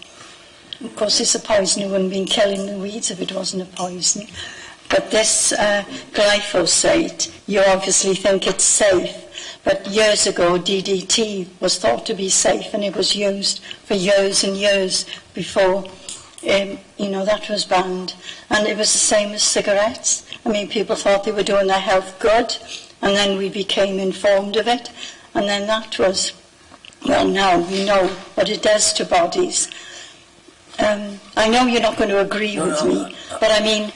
Of course, it's a poison. It wouldn't have been killing the weeds if it wasn't a poison. But this glyphosate, you obviously think it's safe. But years ago, DDT was thought to be safe, and it was used for years and years before, that was banned. And it was the same as cigarettes. I mean, people thought they were doing their health good, and then we became informed of it. And then that was, now we know what it does to bodies. I know you're not going to agree with me, but I mean,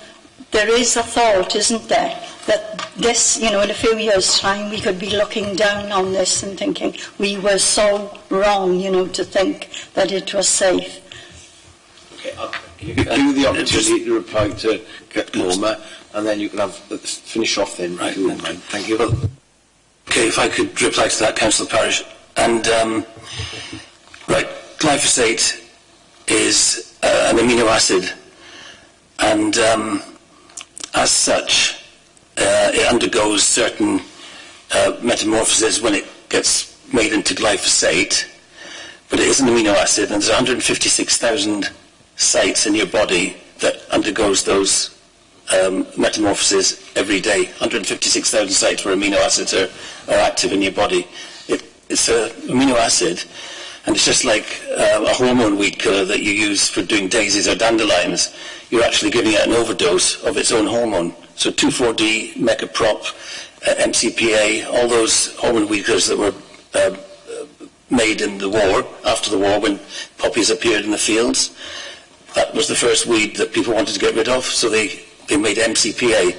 there is a thought, isn't there, that this, in a few years' time, we could be looking down on this and thinking we were so wrong, to think that it was safe. Okay, I'll give you the opportunity to reply to Norma, and then you can finish off then. Right. Thank you. Okay, if I could reply to that, Councillor Parish. And, glyphosate is an amino acid, and as such, it undergoes certain metamorphoses when it gets made into glyphosate, but it is an amino acid, and there's 156,000 sites in your body that undergoes those metamorphoses every day. 156,000 sites where amino acids are active in your body. it's an amino acid, and it's just like a hormone weed killer that you use for doing daisies or dandelions. You're actually giving it an overdose of its own hormone. So 2,4-D, Mecaprop, MCPA, all those hormone weed killers that were made in the war, after the war, when poppies appeared in the fields. That was the first weed that people wanted to get rid of, so they made MCPA.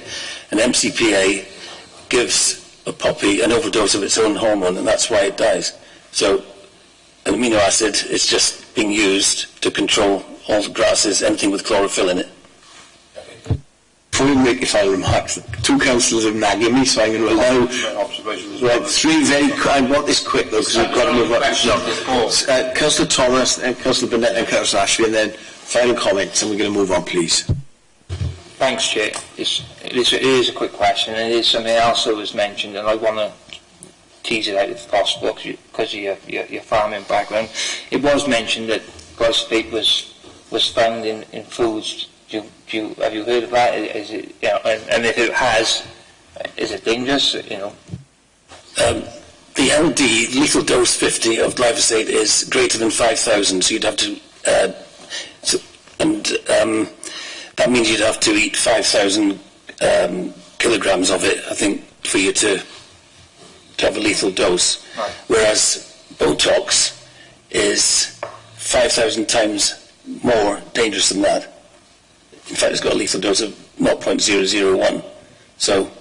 And MCPA gives a poppy an overdose of its own hormone, and that's why it dies. So an amino acid is just being used to control all the grasses, anything with chlorophyll in it. Before we make your final remarks, two councillors are nagging me, so I'm going to allow three very quick. I want this quick though, because we've got to move on. Councillor Thomas, and Councillor Burnett and Councillor Ashley, and then final comments, and we're going to move on, please. Thanks, Chair. It is a quick question, and it is something else that was mentioned, and I want to tease it out if possible, because of your farming background. It was mentioned that glyphosate was found in foods. Have you heard of that? Is it, you know, and if it has, is it dangerous? You know. The LD, lethal dose 50 of glyphosate, is greater than 5,000, so you'd have to, that means you'd have to eat 5,000 kilograms of it, I think, for you to have a lethal dose. Right. Whereas Botox is 5,000 times more dangerous than that. In fact, it's got a lethal dose of 0.001. So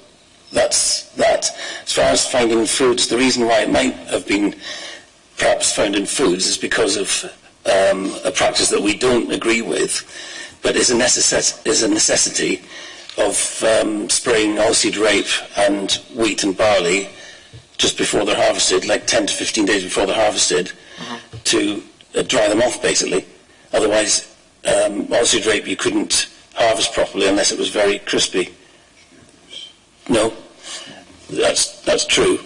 that's that. As far as finding foods, the reason why it might have been perhaps found in foods is because of a practice that we don't agree with, but is a necessity of spraying oilseed rape and wheat and barley just before they're harvested, like 10 to 15 days before they're harvested, to dry them off, basically. Otherwise, oilseed rape you couldn't harvest properly unless it was very crispy. No, that's true,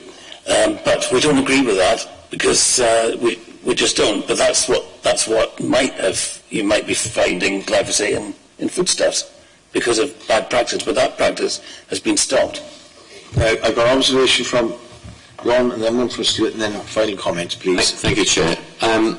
but we don't agree with that because we just don't. But that's what you might be finding glyphosate in foodstuffs because of bad practice. But that practice has been stopped. I've got an observation from Ron, and then one from Stuart, and then final comments, please. Thank you, Chair. And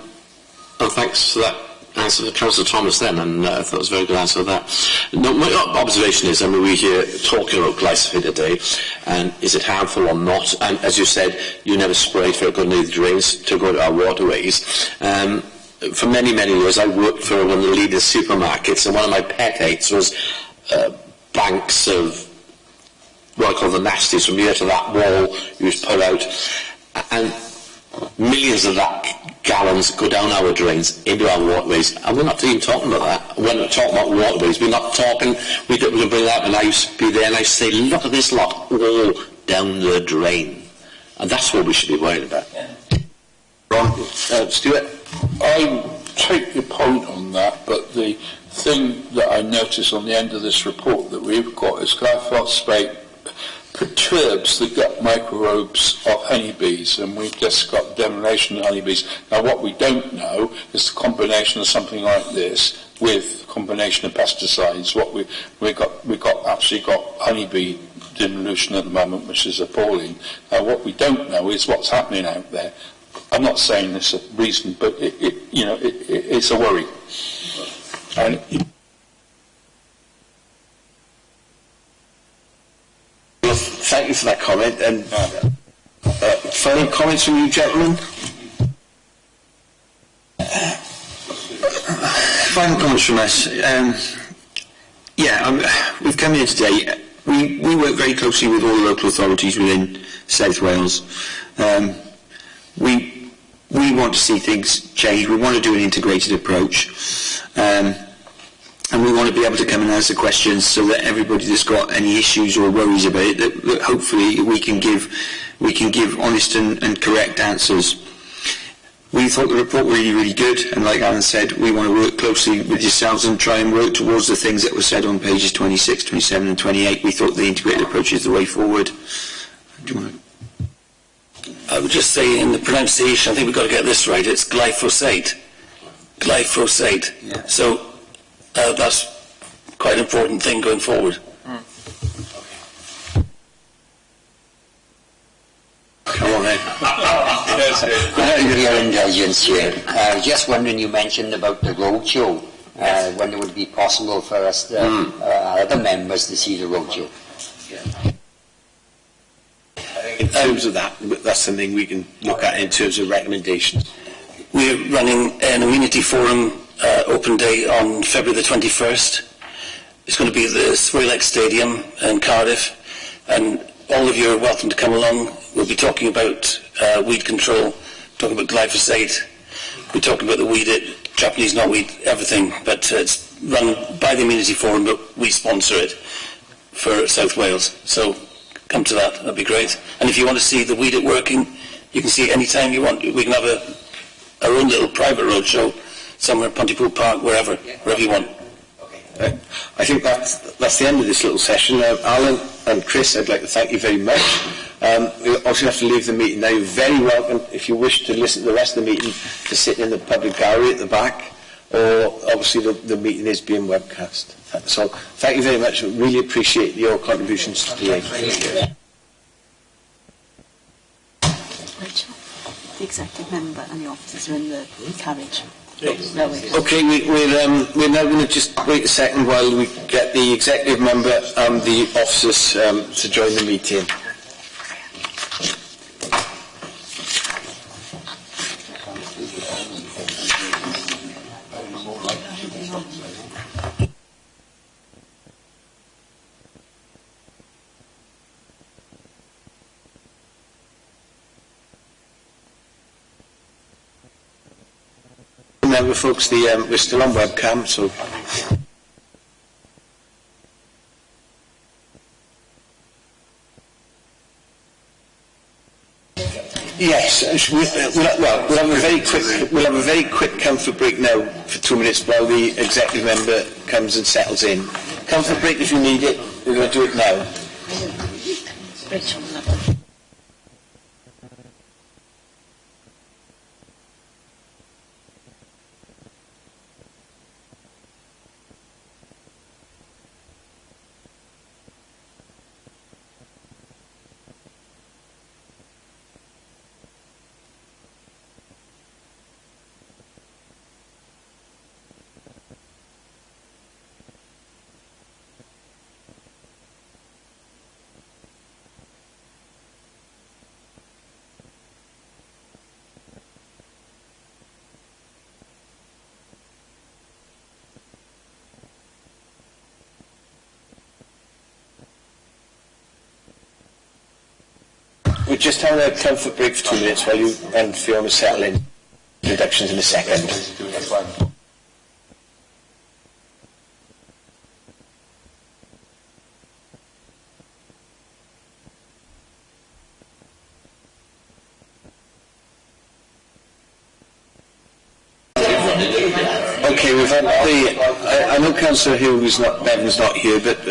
thanks for that answer to Councillor Thomas then, and I thought it was a very good answer to that. No, my observation is, I mean, we're here talking about glyphosate today, and is it harmful or not? And as you said, you never sprayed for good near the drains to go to our waterways. For many, many years, I worked for one of the leading supermarkets, and one of my pet hates was banks of what I call the nasties from here to that wall you just pull out, and millions of that gallons go down our drains into our waterways, and we're not even talking about that. We're not talking about waterways. We're not talking. We can bring that, and I used to be there, and I used to say, look at this lot all down the drain, and that's what we should be worried about. Ron, Stuart, I take your point on that, but the thing that I notice on the end of this report that we've got is glyphosate perturbs the gut microbes of honeybees, and we've just got demolition of honeybees. Now, what we don't know is the combination of something like this with a combination of pesticides. What we actually got honeybee diminution at the moment, which is appalling. Now, what we don't know is what's happening out there. I'm not saying this is a reason, but it's a worry. And thank you for that comment. And final comments from you, gentlemen? Final comments from us. We've come here today. We work very closely with all the local authorities within South Wales. We want to see things change. We want to do an integrated approach. And we want to be able to come and answer questions so that everybody that's got any issues or worries about it, that hopefully we can give honest and correct answers. We thought the report was really, really good, and like Alan said, we want to work closely with yourselves and try and work towards the things that were said on pages 26, 27 and 28. We thought the integrated approach is the way forward. Do you want to? I would just say in the pronunciation, I think we've got to get this right. It's glyphosate. Glyphosate. Yeah. So that's quite an important thing going forward. Come on then. With your indulgence, Chair. Just wondering, you mentioned about the roadshow. When it would be possible for us, other members, to see the roadshow. In terms of that, that's something we can look at in terms of recommendations. We're running an amenity forum open day on February the 21st. It's going to be at the Swalex Stadium in Cardiff, and all of you are welcome to come along. We'll be talking about weed control, talking about glyphosate, we're talking about the weed, Japanese knotweed, everything, but it's run by the Amenity Forum, but we sponsor it for South Wales. So come to that, that'd be great. And if you want to see the weed working, you can see it any time you want. We can have our own little private roadshow somewhere, Pontypool Park, wherever you want. I think that's the end of this little session. Alan and Chris, I'd like to thank you very much. You obviously have to leave the meeting now. You're very welcome, if you wish to listen to the rest of the meeting, to sit in the public gallery at the back, or obviously the meeting is being webcast. So thank you very much. I really appreciate your contributions today. Rachel, the executive member and the officers are in the carriage. Okay, we're now going to just wait a second while we get the executive member and the officers to join the meeting. Remember, folks, we're still on webcam, so. Yes, we'll have a very quick comfort break now for 2 minutes while the executive member comes and settles in. Comfort break if you need it. We're going to do it now. Rachel, We're just having a comfort break for 2 minutes while you and Fiona settle in. Introductions in a second. Okay, we've had I know Councillor Bevan's not here, but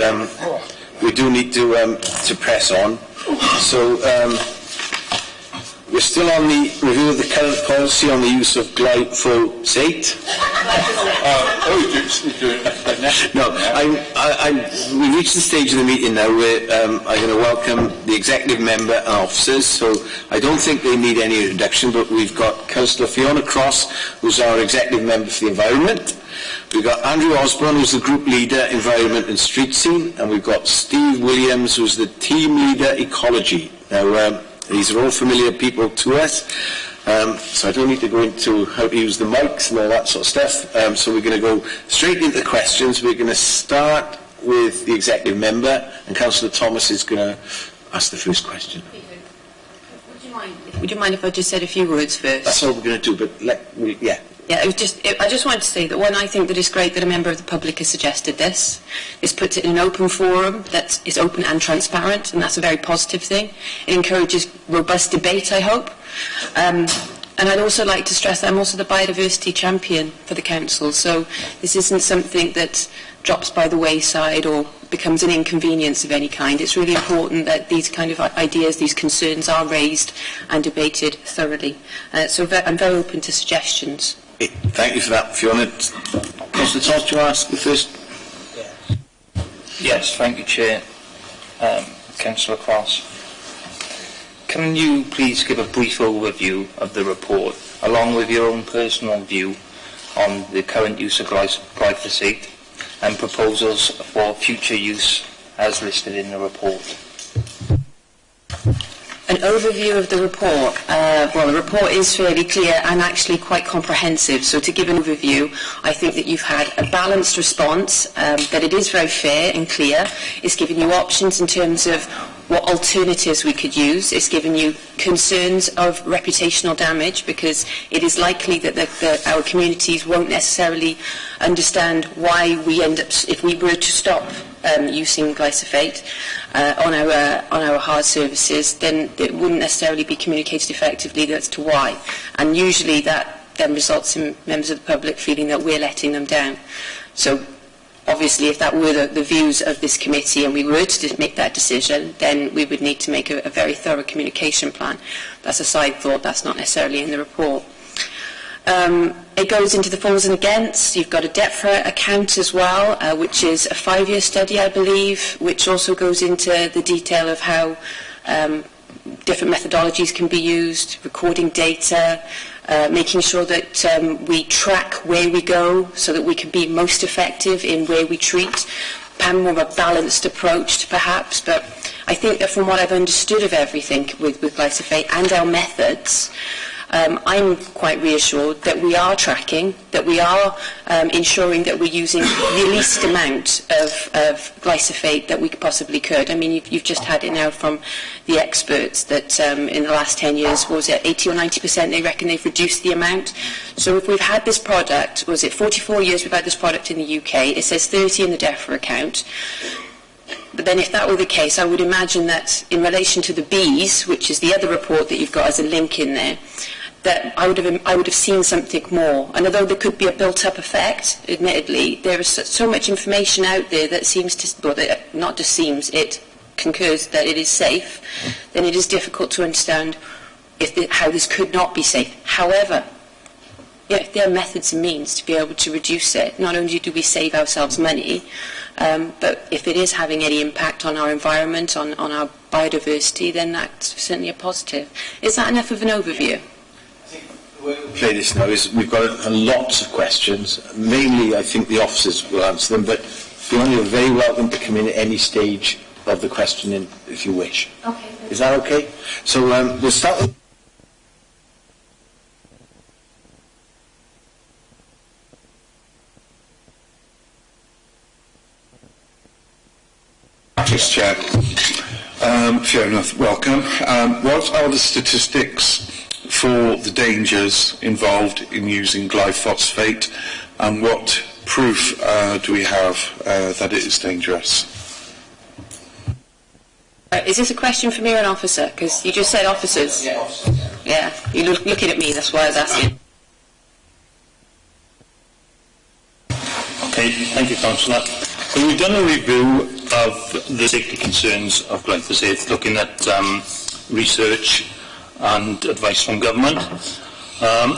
we do need to press on. So we're still on the review of the current policy on the use of glyphosate. No, we've reached the stage of the meeting now where I'm going to welcome the executive member and officers. So I don't think they need any introduction, but we've got Councillor Fiona Cross, who's our executive member for the environment. We've got Andrew Osborne, who's the group leader, environment and street scene, and we've got Steve Williams, who's the team leader, ecology. Now, these are all familiar people to us, so I don't need to go into how to use the mics and all that sort of stuff. So we're going to go straight into the questions. We're going to start with the executive member, and Councillor Thomas is going to ask the first question. Would you mind if I just said a few words first? That's all we're going to do, but yeah. Yeah, I just wanted to say that one, I think that it's great that a member of the public has suggested this. This puts it in an open forum that is open and transparent, and that's a very positive thing. It encourages robust debate, I hope. And I'd also like to stress that I'm also the biodiversity champion for the council, so this isn't something that drops by the wayside or becomes an inconvenience of any kind. It's really important that these kind of ideas, these concerns are raised and debated thoroughly. So I'm very open to suggestions. Thank you for that, Fiona. Councillor Todd, do you want to ask the first? Yes, thank you, Chair. Councillor Cross. Can can you please give a brief overview of the report, along with your own personal view on the current use of glyphosate and proposals for future use as listed in the report? An overview of the report. Well, the report is fairly clear and actually quite comprehensive. So to give an overview, I think that you've had a balanced response, that it is very fair and clear. It's given you options in terms of what alternatives we could use. It's given you concerns of reputational damage, because it is likely that our communities won't necessarily understand why we end up, if we were to stop using glyphosate on our hard surfaces, then it wouldn't necessarily be communicated effectively as to why. And usually that then results in members of the public feeling that we're letting them down. So obviously, if that were the views of this committee and we were to make that decision, then we would need to make a very thorough communication plan. That's a side thought, that's not necessarily in the report. It goes into the fors and against. You've got a DEFRA account as well, which is a 5-year study, I believe, which also goes into the detail of how different methodologies can be used, recording data, making sure that we track where we go so that we can be most effective in where we treat, more of a balanced approach perhaps. But I think that from what I've understood of everything with glyphosate and our methods, I'm quite reassured that we are tracking, that we are ensuring that we're using the least amount of glyphosate that we possibly could. I mean, you've just had it now from the experts that in the last 10 years, was it 80 or 90%, they reckon they've reduced the amount. So if we've had this product, was it 44 years we've had this product in the UK, it says 30 in the DEFRA account. But then if that were the case, I would imagine that in relation to the bees, which is the other report that you've got as a link in there, that I would have seen something more. And although there could be a built-up effect, admittedly, there is so much information out there that seems to, well, that not just seems, it concurs that it is safe, then it is difficult to understand how this could not be safe. However, if there are methods and means to be able to reduce it, not only do we save ourselves money, but if it is having any impact on our environment, on our biodiversity, then that's certainly a positive. Is that enough of an overview? The way we'll play this now is we've got lots of questions. Mainly, I think the officers will answer them, but you're very welcome to come in at any stage of the questioning if you wish. Okay. Is that okay? So we'll start with... Just Chair. Fair enough. Welcome. What are the statistics for the dangers involved in using glyphosate, and what proof do we have that it is dangerous? Is this a question for me or an officer? Because you just said officers. Yeah, officers. Yeah, you're looking at me, that's why I was asking. Okay, thank you, Councillor. So we've done a review of the safety concerns of glyphosate, looking at research and advice from government. And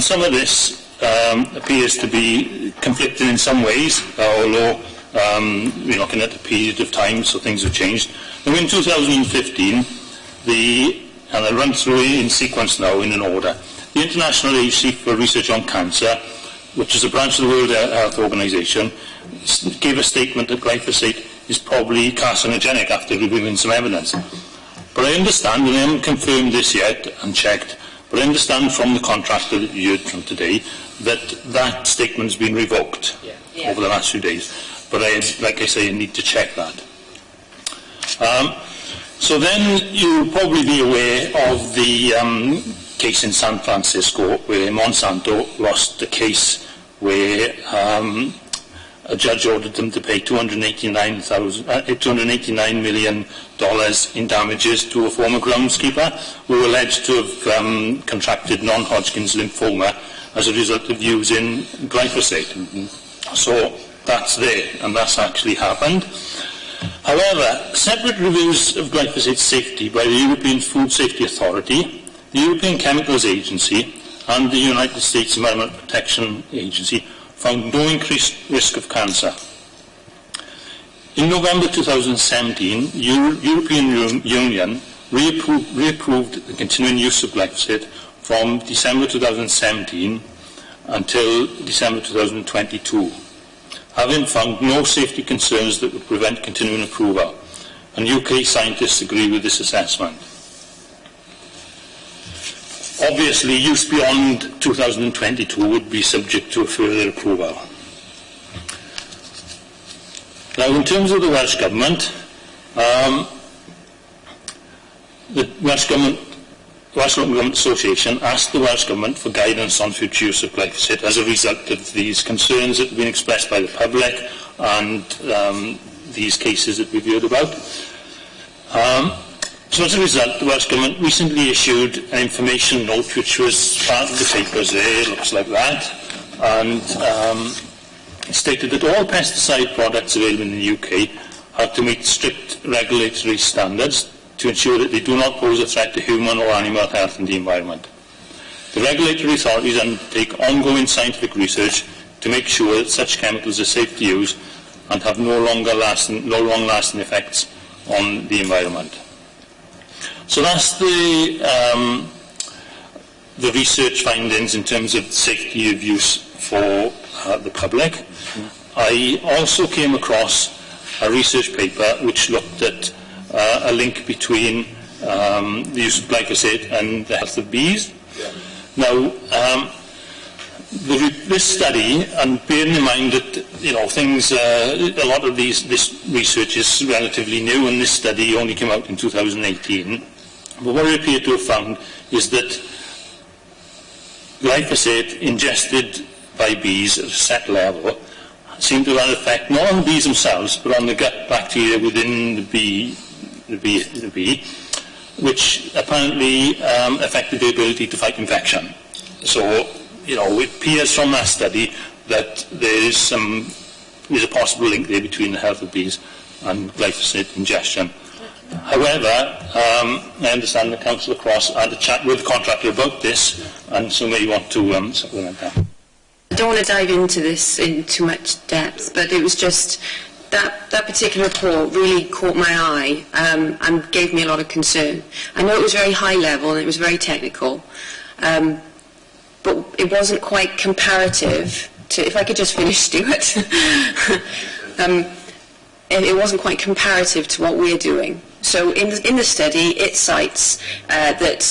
some of this appears to be conflicting in some ways, although we're looking at a period of time, so things have changed. Now, in 2015, and I'll run through it in sequence now in an order, the International Agency for Research on Cancer, which is a branch of the World Health Organization, gave a statement that glyphosate is probably carcinogenic after reviewing some evidence. But I understand, and I haven't confirmed this yet and checked, but I understand from the contractor that you heard from today that that statement's been revoked over the last few days. But like I say, I need to check that. So then you'll probably be aware of the case in San Francisco where Monsanto lost the case where a judge ordered them to pay $289 million in damages to a former groundskeeper who were alleged to have contracted non-Hodgkin's lymphoma as a result of using glyphosate. So that's there, and that's actually happened. However, separate reviews of glyphosate safety by the European Food Safety Authority, the European Chemicals Agency, and the United States Environmental Protection Agency found no increased risk of cancer. In November 2017, European Union reapproved the continuing use of glyphosate from December 2017 until December 2022, having found no safety concerns that would prevent continuing approval, and UK scientists agree with this assessment. Obviously, use beyond 2022 would be subject to a further approval. Now, in terms of the Welsh Government, the Welsh Local Government Association asked the Welsh Government for guidance on future use of glyphosate as a result of these concerns that have been expressed by the public and these cases that we've heard about. So as a result, the Welsh Government recently issued an information note which was part of the papers there, it looks like that, and it stated that all pesticide products available in the UK have to meet strict regulatory standards to ensure that they do not pose a threat to human or animal health and the environment. The regulatory authorities undertake ongoing scientific research to make sure that such chemicals are safe to use and have no long-lasting effects on the environment. So that's the research findings in terms of safety of use for the public. I also came across a research paper which looked at a link between the use of glyphosate and the health of bees. Now, this study, and bearing in mind that a lot of this research is relatively new, and this study only came out in 2018. But what we appear to have found is that glyphosate ingested by bees at a set level seemed to have an effect not on the bees themselves, but on the gut bacteria within the bee, which apparently affected the ability to fight infection. So, it appears from that study that there's a possible link there between the health of bees and glyphosate ingestion. However, I understand that Councillor Cross had a chat with the contractor about this, and so may want to supplement that. I don't want to dive into this in too much depth, but it was just that particular report really caught my eye and gave me a lot of concern. I know it was very high level and it was very technical, but it wasn't quite comparative to, if I could just finish, Stuart, it wasn't quite comparative to what we're doing. So in the study, it cites that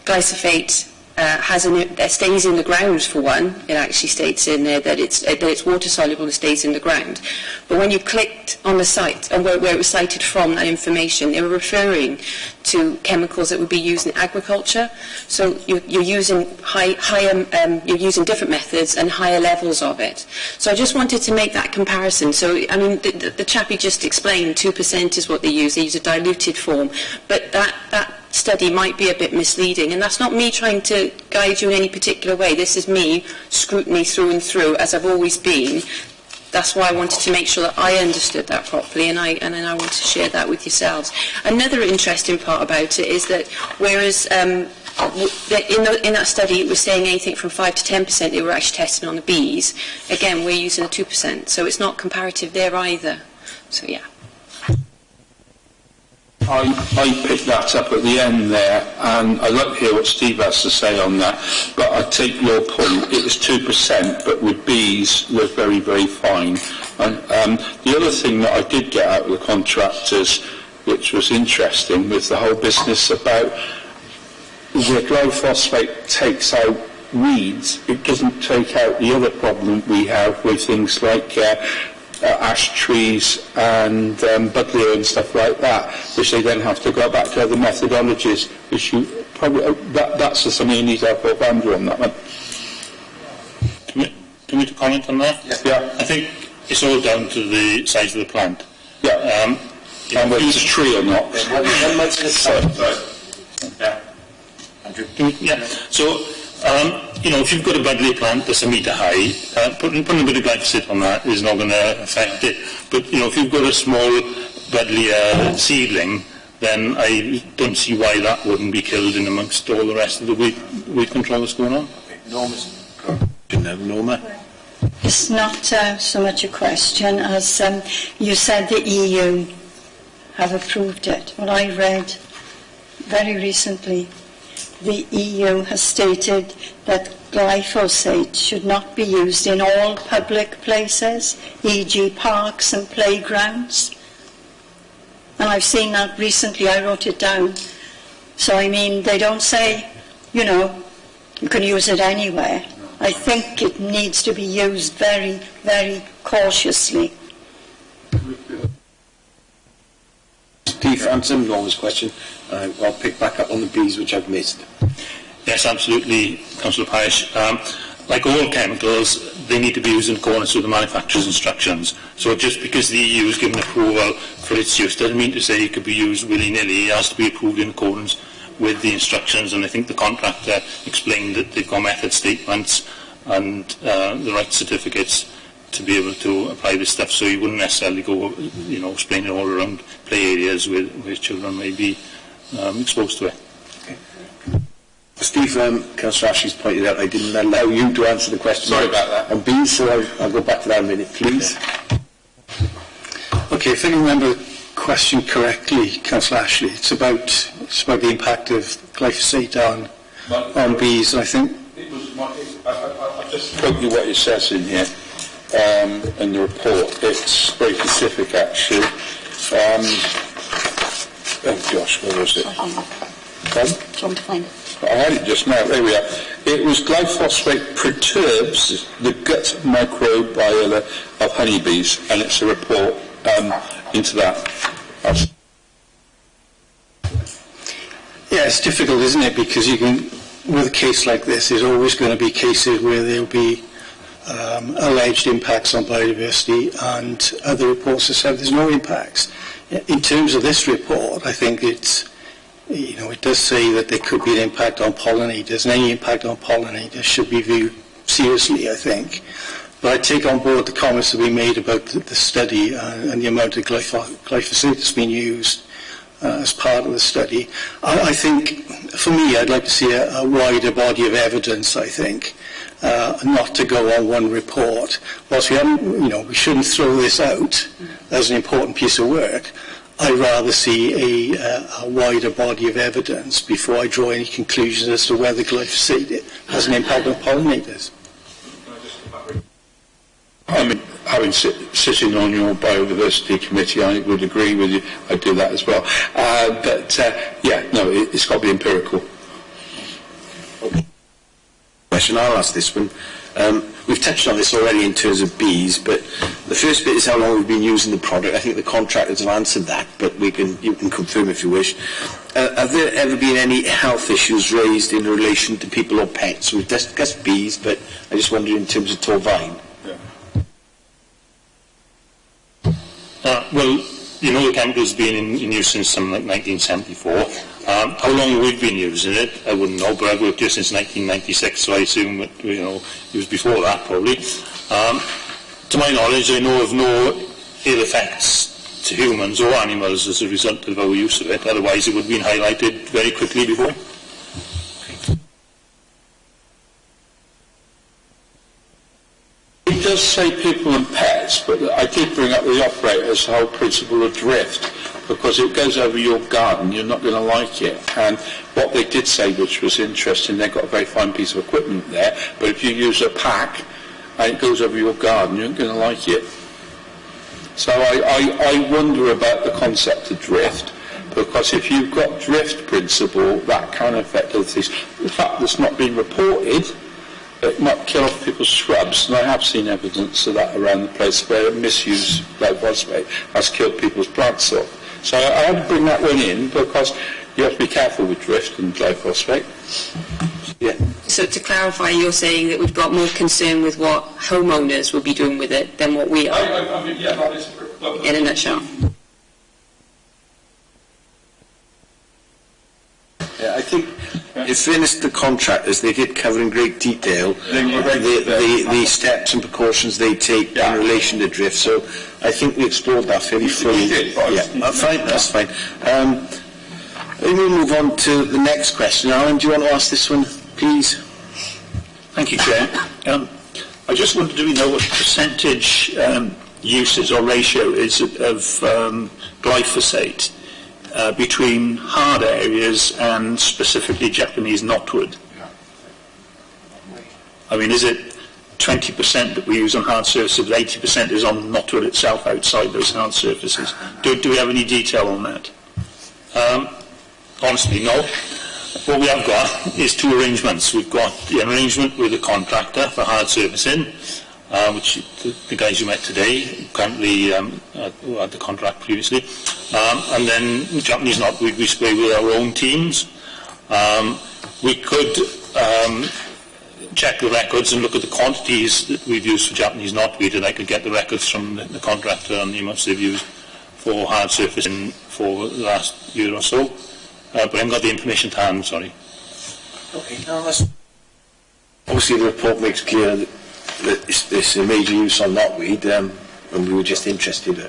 glyphosate that stays in the ground, for one. It actually states in there that it's water soluble and stays in the ground. But when you clicked on the site and where it was cited from, that information, they were referring to chemicals that would be used in agriculture. So you're using you're using different methods and higher levels of it. So I just wanted to make that comparison. So I mean, the chappie just explained 2% is what they use. They use a diluted form, but that study might be a bit misleading, and that's not me trying to guide you in any particular way. This is me scrutiny through and through, as I've always been. That's why I wanted to make sure that I understood that properly, and then I want to share that with yourselves. Another interesting part about it is that whereas in that study it was saying anything from 5 to 10%, they were actually testing on the bees. Again, we're using a 2%, so it's not comparative there either. So yeah. I picked that up at the end there, and I'd like to hear what Steve has to say on that, but I take your point. It was 2%, but with bees, we're very, very fine. And the other thing that I did get out of the contractors, which was interesting, was the whole business about the glyphosate takes out weeds. It doesn't take out the other problem we have with things like ash trees and buddleia and stuff like that, which they then have to go back to other methodologies, which you probably, that's something you need to have Andrew on that one. Do me to comment on that? Yeah. I think it's all down to the size of the plant. Yeah. And whether it's a tree or not. Yeah. Andrew. Yeah. So, if you've got a buddleia plant that's a metre high, putting a bit of glyphosate on that is not going to affect it. But, if you've got a small buddleia seedling, then I don't see why that wouldn't be killed in amongst all the rest of the weed control that's going on. Norma? It's not so much a question as you said the EU have approved it. What I read very recently, the EU has stated that glyphosate should not be used in all public places, e.g. parks and playgrounds. And I've seen that recently, I wrote it down. So I mean, they don't say, you know, you can use it anywhere. I think it needs to be used very, very cautiously. Steve, answer Norma's question. I'll pick back up on the bees, which I've missed. Yes, absolutely, Councillor Parish. Like all chemicals, they need to be used in accordance with the manufacturer's instructions. So just because the EU has given approval for its use doesn't mean to say it could be used willy-nilly. It has to be approved in accordance with the instructions, and I think the contractor explained that they've got method statements and the right certificates to be able to apply this stuff, so you wouldn't necessarily go, you know, spraying it all around play areas where children may be exposed to it. Okay. Steve, Councillor Ashley's pointed out I didn't allow you to answer the question. Sorry about that. On bees, so I'll go back to that in a minute, please. Okay, if I remember the question correctly, Councillor Ashley, it's about the impact of glyphosate on bees, I think. I'll just quote you what it says in here, in the report. It's very specific, actually. Oh gosh, where was it? Do you want to find it? I had it just now. There we are. It was glyphosate perturbs the gut microbiota of honeybees, and it's a report into that. Yeah, it's difficult, isn't it? Because you can, with a case like this, there's always going to be cases where there'll be alleged impacts on biodiversity, and other reports have said there's no impacts. In terms of this report, I think it's, you know, it does say that there could be an impact on pollinators, and any impact on pollinators should be viewed seriously, I think. But I take on board the comments that we made about the study and the amount of glyphosate that's been used as part of the study. I think, for me, I'd like to see a wider body of evidence, I think, not to go on one report. Whilst we haven't, you know, we shouldn't throw this out as an important piece of work, I'd rather see a wider body of evidence before I draw any conclusions as to whether glyphosate has an impact on pollinators. I mean, sitting on your biodiversity committee, I would agree with you. I do that as well. Yeah, no, it's got to be empirical. Question, I'll ask this one. We've touched on this already in terms of bees, but the first bit is how long we've been using the product. I think the contractors have answered that, but you can confirm if you wish. Have there ever been any health issues raised in relation to people or pets? We've discussed bees, but I just wondered in terms of Torvine. Well, you know, the chemical's been in use since something like 1974. How long we've been using it, I wouldn't know, but I've worked here since 1996, so I assume that, you know, it was before that, probably. To my knowledge, I know of no ill effects to humans or animals as a result of our use of it. Otherwise, it would have been highlighted very quickly before. It does say people and pets, but I did bring up the operator's whole principle of drift, because it goes over your garden, you're not going to like it. And what they did say, which was interesting, they've got a very fine piece of equipment there, but if you use a pack and it goes over your garden, you're not going to like it. So I wonder about the concept of drift, because if you've got drift principle, that can affect other things. The fact that's not been reported, it might kill off people's shrubs, and I have seen evidence of that around the place where misuse glyphosate has killed people's plants off. So I had to bring that one in, because you have to be careful with drift and glyphosate. Yeah. So to clarify, you're saying that we've got more concern with what homeowners will be doing with it than what we are, I mean, yeah, that is, in a nutshell. Yeah, I think, in fairness to the contractors, they did cover in great detail the steps and precautions they take in relation to drift. So I think we explored that fairly fully. Yeah, fine, that's fine. We'll move on to the next question. Alan, do you want to ask this one, please? Thank you, Chair. I just wanted to know what percentage usage or ratio is of glyphosate between hard areas and specifically Japanese knotwood? I mean, is it 20% that we use on hard surfaces, 80% is on knotwood itself outside those hard surfaces? Do we have any detail on that? Honestly, no. What we have got is two arrangements. We've got the arrangement with the contractor for hard surfacing, which the guys you met today currently who had the contract previously, and then Japanese knotweed we spray with our own teams. We could check the records and look at the quantities that we've used for Japanese knotweed, and I could get the records from the contractor on the amounts they've used for hard surfacing for the last year or so. But I haven't got the information to hand, sorry. Okay, no, that's... Obviously the report makes clear that there's a major use on knotweed, and we were just interested.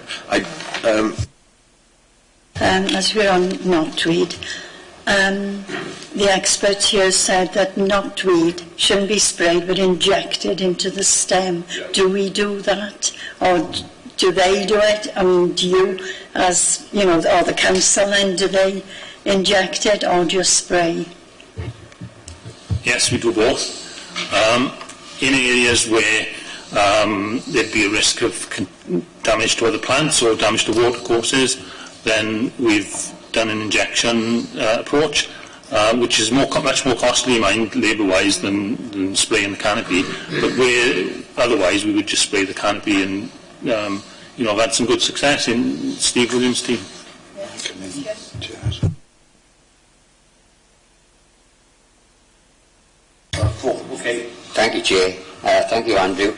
As we're on knotweed, the expert here said that knotweed shouldn't be sprayed but injected into the stem. Yeah. Do we do that? Or do they do it? I mean, do you, as, you know, or the council then, do they inject it or just spray? Yes, we do both. In areas where there'd be a risk of damage to other plants or damage to watercourses, then we've done an injection approach, which is much more costly, labour-wise, than spraying the canopy. But where otherwise we would just spray the canopy, and I've had some good success in Steve Williams' team. Okay. Thank you, Chair. Thank you, Andrew.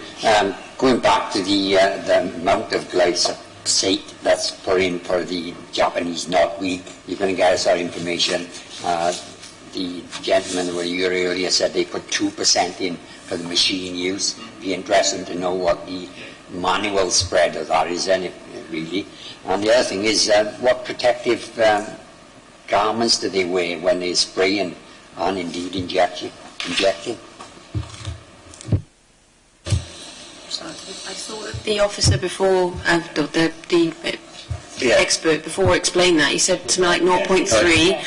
Going back to the amount of glyphosate that's put in for the Japanese knotweed, you're going to get us our information. The gentleman who were here earlier said they put 2% in for the machine use. It'd be interesting to know what the manual spread of that is, really. And the other thing is, what protective garments do they wear when they're spraying and indeed injecting? I thought that the officer before, the expert before explained that. He said something like 0.3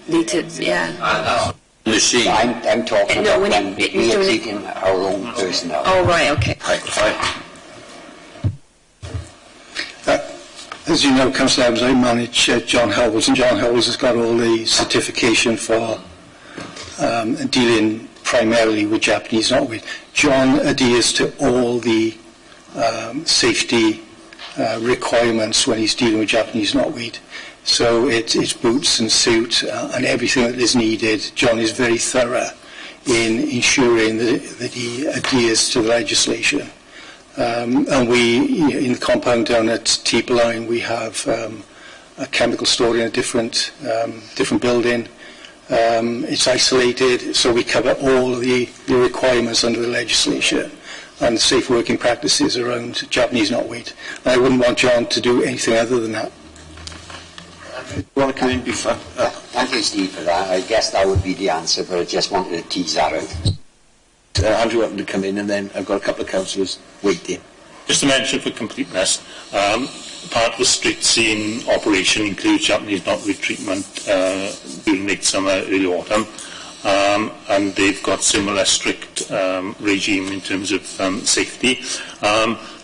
litres, yeah. Machine. I'm talking about when we are treating our own personnel. Oh, right, okay. As you know, Councillor Evans, I manage John Howells, and John Howells has got all the certification for dealing primarily with Japanese knotweed. John adheres to all the safety requirements when he's dealing with Japanese knotweed. So it's boots and suit and everything that is needed. John is very thorough in ensuring that he adheres to the legislation. And we, in the compound down at Teepeline, we have a chemical store in a different building. It's isolated, so we cover all the requirements under the legislation and the safe working practices around Japanese knotweed. And I wouldn't want John to do anything other than that. You want to come in before? Thank you, Steve, for that. I guess that would be the answer, but I just wanted to tease that out. Andrew wanted to come in, and then I've got a couple of councillors waiting. Just to mention for completeness, part of the street scene operation includes Japanese knotweed treatment during late summer, early autumn, and they've got similar strict regime in terms of safety.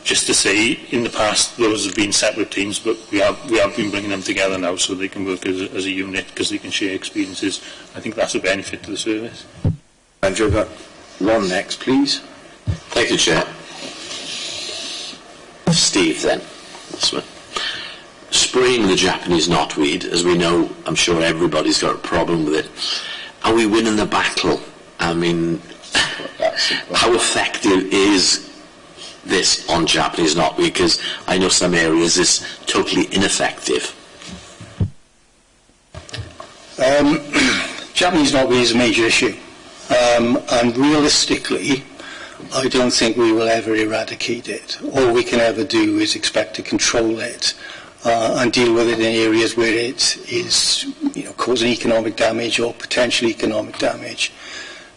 Just to say, in the past those have been separate teams, but we have been bringing them together now so they can work as a unit because they can share experiences. I think that's a benefit to the service. Andrew, got one next, please. Thank you, Chair. Steve, then. This one. Spraying the Japanese knotweed, as we know, I'm sure everybody's got a problem with it. Are we winning the battle? I mean, how effective is this on Japanese knotweed? Because I know some areas is totally ineffective. Japanese knotweed is a major issue. And realistically, I don't think we will ever eradicate it. All we can ever do is expect to control it and deal with it in areas where it is, causing economic damage or potential economic damage.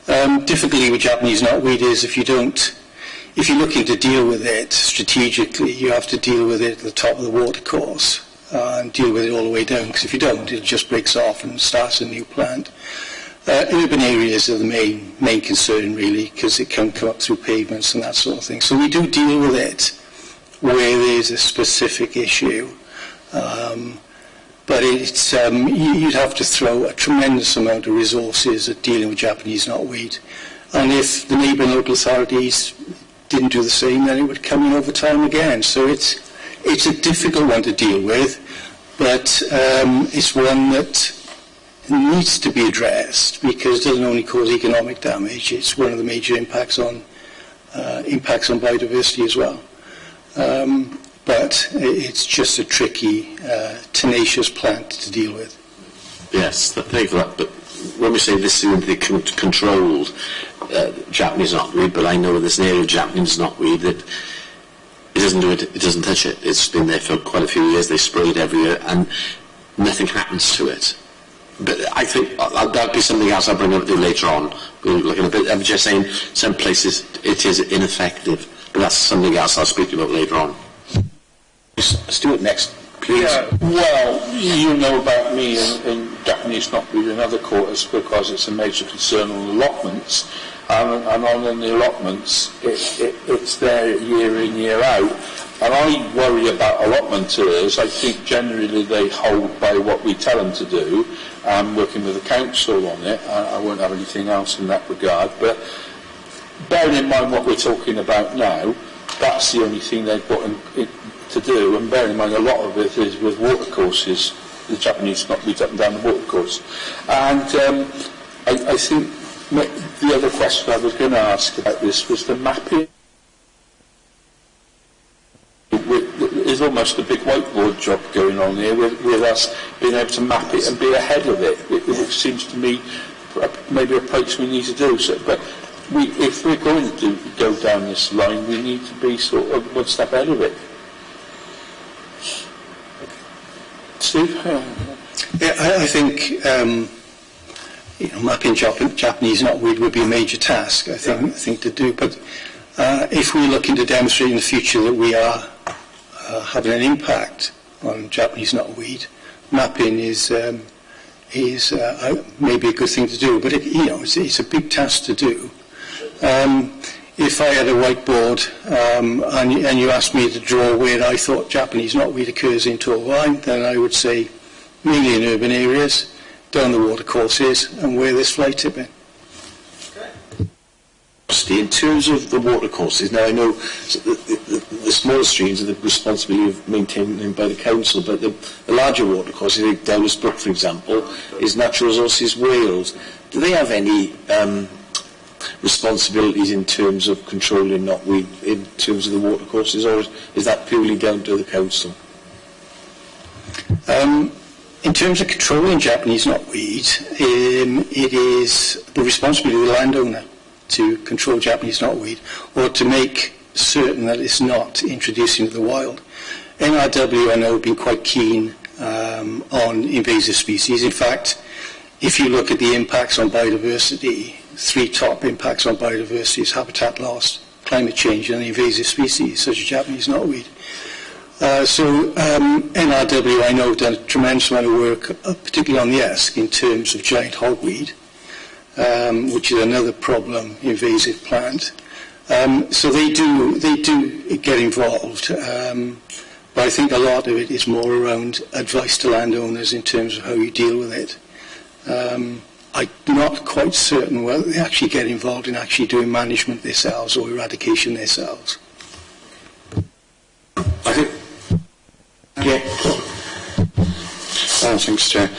Difficulty with Japanese knotweed is if you're looking to deal with it strategically, you have to deal with it at the top of the watercourse. and deal with it all the way down, because if you don't, it just breaks off and starts a new plant. Urban areas are the main concern, really, because it can come up through pavements and that sort of thing. So we do deal with it where there's a specific issue. But it's, you'd have to throw a tremendous amount of resources at dealing with Japanese knotweed. And if the neighbouring local authorities didn't do the same, then it would come in over time again. So it's a difficult one to deal with, but it's one that needs to be addressed, because it doesn't only cause economic damage, it's one of the major impacts on biodiversity as well. But it's just a tricky, tenacious plant to deal with. Yes, thank you for that. But when we say this is the controlled Japanese knotweed, but I know there's an area of Japanese knotweed that it doesn't do it, it doesn't touch it. It's been there for quite a few years. They spray it every year, and nothing happens to it. But I think that'll be something else I'll bring up later on. We're looking a bit. I'm just saying some places it is ineffective, but that's something else I'll speak about later on. Stuart, next, please. Yeah, well, you know about me in Japanese knotweed in other quarters, because it's a major concern on allotments, and on the allotments it's there year in, year out. And I worry about allotmenters. I think generally they hold by what we tell them to do. I'm working with the council on it. I won't have anything else in that regard. But bearing in mind what we're talking about now, that's the only thing they've got to do. And bearing in mind a lot of it is with watercourses, the Japanese knotweed up and down the watercourse. And I think the other question I was going to ask about this was the mapping. There's almost a big whiteboard job going on here with us being able to map it and be ahead of it, which seems to me maybe a approach we need to do. So, but if we're going to go down this line, we need to be sort of one step ahead of it. Steve? Yeah, I think mapping Japanese knotweed would be a major task, I think to do. But if we're looking to demonstrate in the future that we are having an impact on Japanese knotweed, mapping is maybe a good thing to do. But it's a big task to do. If I had a whiteboard and you asked me to draw where I thought Japanese knotweed occurs in Torvine, then I would say mainly in urban areas, down the watercourses, and where there's fly tipping. In terms of the watercourses, now I know the smaller streams are the responsibility of maintaining them by the council, but the larger watercourses, like Dowlas Brook, for example, is Natural Resources Wales. Do they have any responsibilities in terms of controlling knotweed in terms of the watercourses, or is that purely down to the council? In terms of controlling Japanese knotweed, it is the responsibility of the landowner to control Japanese knotweed, or to make certain that it's not introduced into the wild. NRW, I know, have been quite keen on invasive species. In fact, if you look at the impacts on biodiversity, 3 top impacts on biodiversity is habitat loss, climate change, and invasive species such as Japanese knotweed. So NRW, I know, have done a tremendous amount of work, particularly on the Esk, in terms of giant hogweed, which is another problem, invasive plant. So they do get involved, but I think a lot of it is more around advice to landowners in terms of how you deal with it. I'm not quite certain whether they actually get involved in actually doing management themselves or eradication themselves. I think. Yeah. Thanks, Chair.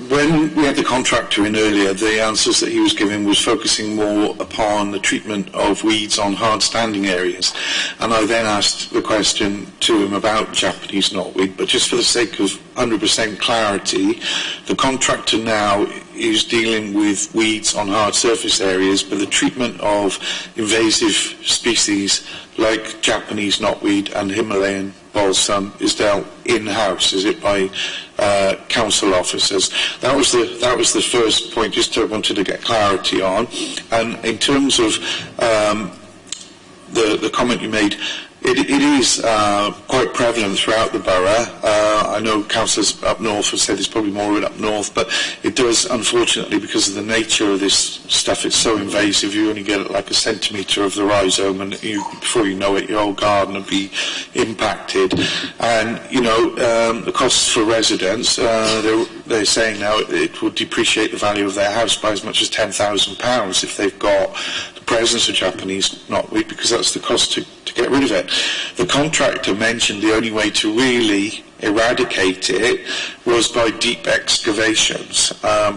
When we had the contractor in earlier, the answers that he was giving was focusing more upon the treatment of weeds on hard standing areas. And I then asked the question to him about Japanese knotweed, but just for the sake of 100% clarity, the contractor now is dealing with weeds on hard surface areas, but the treatment of invasive species like Japanese knotweed and Himalayan balsam is dealt in-house, is it, by council officers? That was the first point, just I wanted to get clarity on. And in terms of the comment you made, It is quite prevalent throughout the borough. I know councillors up north have said there's probably more of it up north, but it does, unfortunately, because of the nature of this stuff, it's so invasive, you only get like a centimetre of the rhizome, and before you know it, your whole garden will be impacted. And, you know, the costs for residents, they're saying now it will depreciate the value of their house by as much as £10,000 if they've got the presence of Japanese knotweed, because that's the cost to get rid of it. The contractor mentioned the only way to really eradicate it was by deep excavations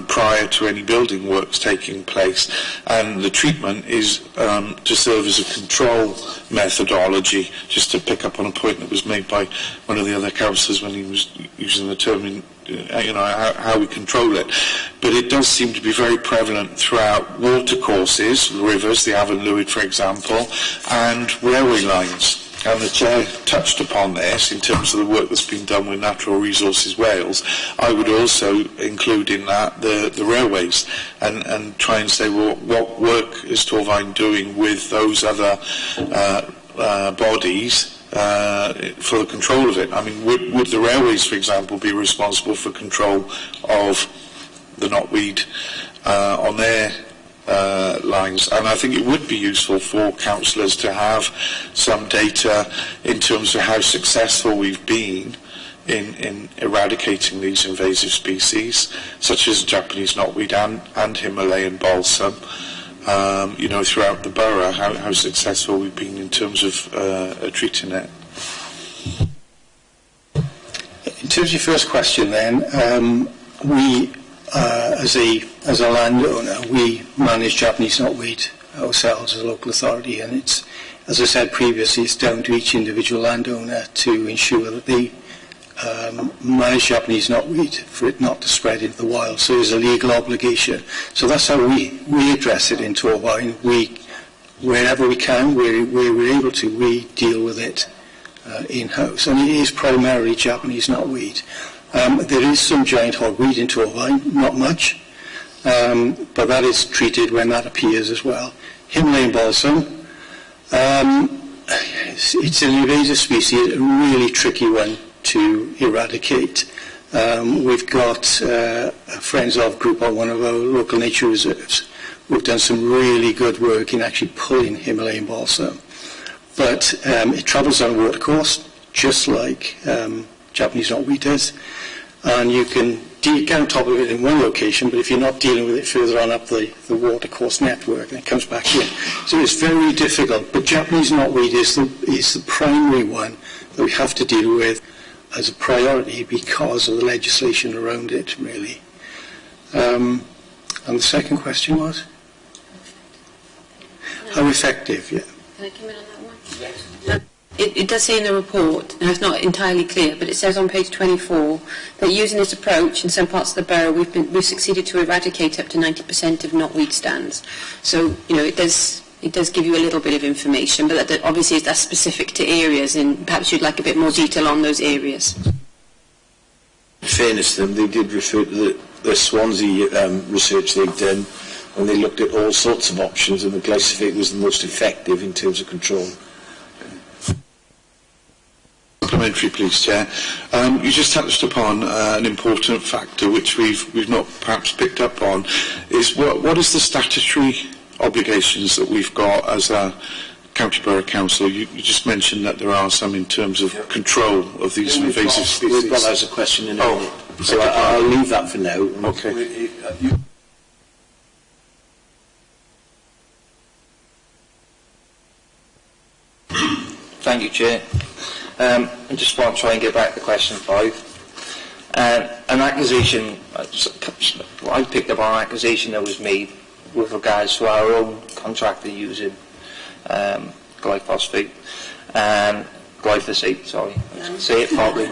prior to any building works taking place, and the treatment is to serve as a control methodology, just to pick up on a point that was made by one of the other councillors when he was using the term in, you know, how we control it. But it does seem to be very prevalent throughout watercourses, rivers, the Avon Lwyd, for example, and railway lines. And the Chair touched upon this in terms of the work that's been done with Natural Resources Wales. I would also include in that the railways and try and say, well, what work is Torfaen doing with those other bodies for the control of it? I mean, would the railways, for example, be responsible for control of the knotweed on their lines? And I think it would be useful for councillors to have some data in terms of how successful we've been in eradicating these invasive species, such as Japanese knotweed and Himalayan balsam, you know, throughout the borough, how successful we've been in terms of treating it. In terms of your first question then, we as a landowner, we manage Japanese knotweed ourselves as a local authority, and it's, as I said previously, it's down to each individual landowner to ensure that they manage Japanese knotweed for it not to spread into the wild. So there's a legal obligation. So that's how we address it in Torfaen. Wherever we can, where we're able to, we deal with it in-house. And it is primarily Japanese knotweed. There is some giant hogweed in Torfaen, not much, but that is treated when that appears as well. Himalayan balsam, it's an invasive species, a really tricky one to eradicate. We've got a Friends of group on one of our local nature reserves. We've done some really good work in actually pulling Himalayan balsam, but it travels on a watercourse, just like Japanese knotweed does, and you can get on top of it in one location, but if you're not dealing with it further on up the watercourse network, then it comes back in. So it's very difficult, but Japanese knotweed is the primary one that we have to deal with as a priority because of the legislation around it, really. And the second question was? How effective, yeah. Can I come in on that one? Yes. It does say in the report, and it's not entirely clear, but it says on page 24 that using this approach in some parts of the borough, we've succeeded to eradicate up to 90% of knotweed stands. So, you know, it does give you a little bit of information, but that obviously that's specific to areas, and perhaps you'd like a bit more detail on those areas. In fairness to them, they did refer to the Swansea research they'd done, and they looked at all sorts of options, and the glyphosate was the most effective in terms of control. Supplementary, please, Chair. You just touched upon an important factor which we've not perhaps picked up on, is what is the statutory obligations that we've got as a County Borough Council? You just mentioned that there are some in terms of control of these invasive species. We've got that as a question in a minute, so I'll leave that for now. Okay. Thank you, Chair. I just want to try and get back to question 5. An accusation, I picked up on an accusation that was made with regards to our own contractor using glyphosate, sorry, say it properly.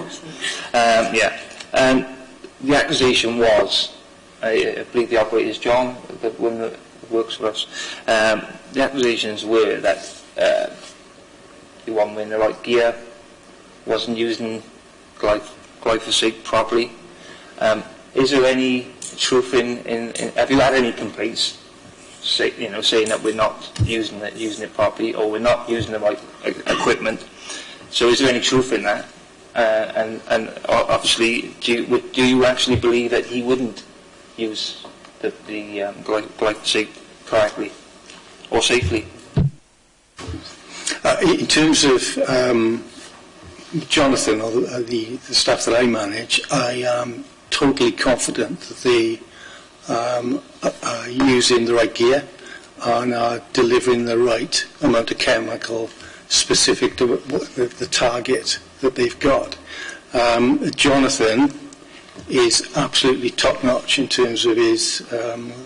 The accusation was, I believe the operator is John, the one that works for us. The accusations were that the one wearing the right gear wasn't using glyphosate properly. Is there any truth in have you had any complaints saying that we're not using it properly, or we're not using the right equipment? So is there any truth in that? And obviously, do you actually believe that he wouldn't use the glyphosate correctly or safely? In terms of Jonathan, or the staff that I manage, I am totally confident that they are using the right gear and are delivering the right amount of chemical specific to the target that they've got. Jonathan is absolutely top-notch in terms of his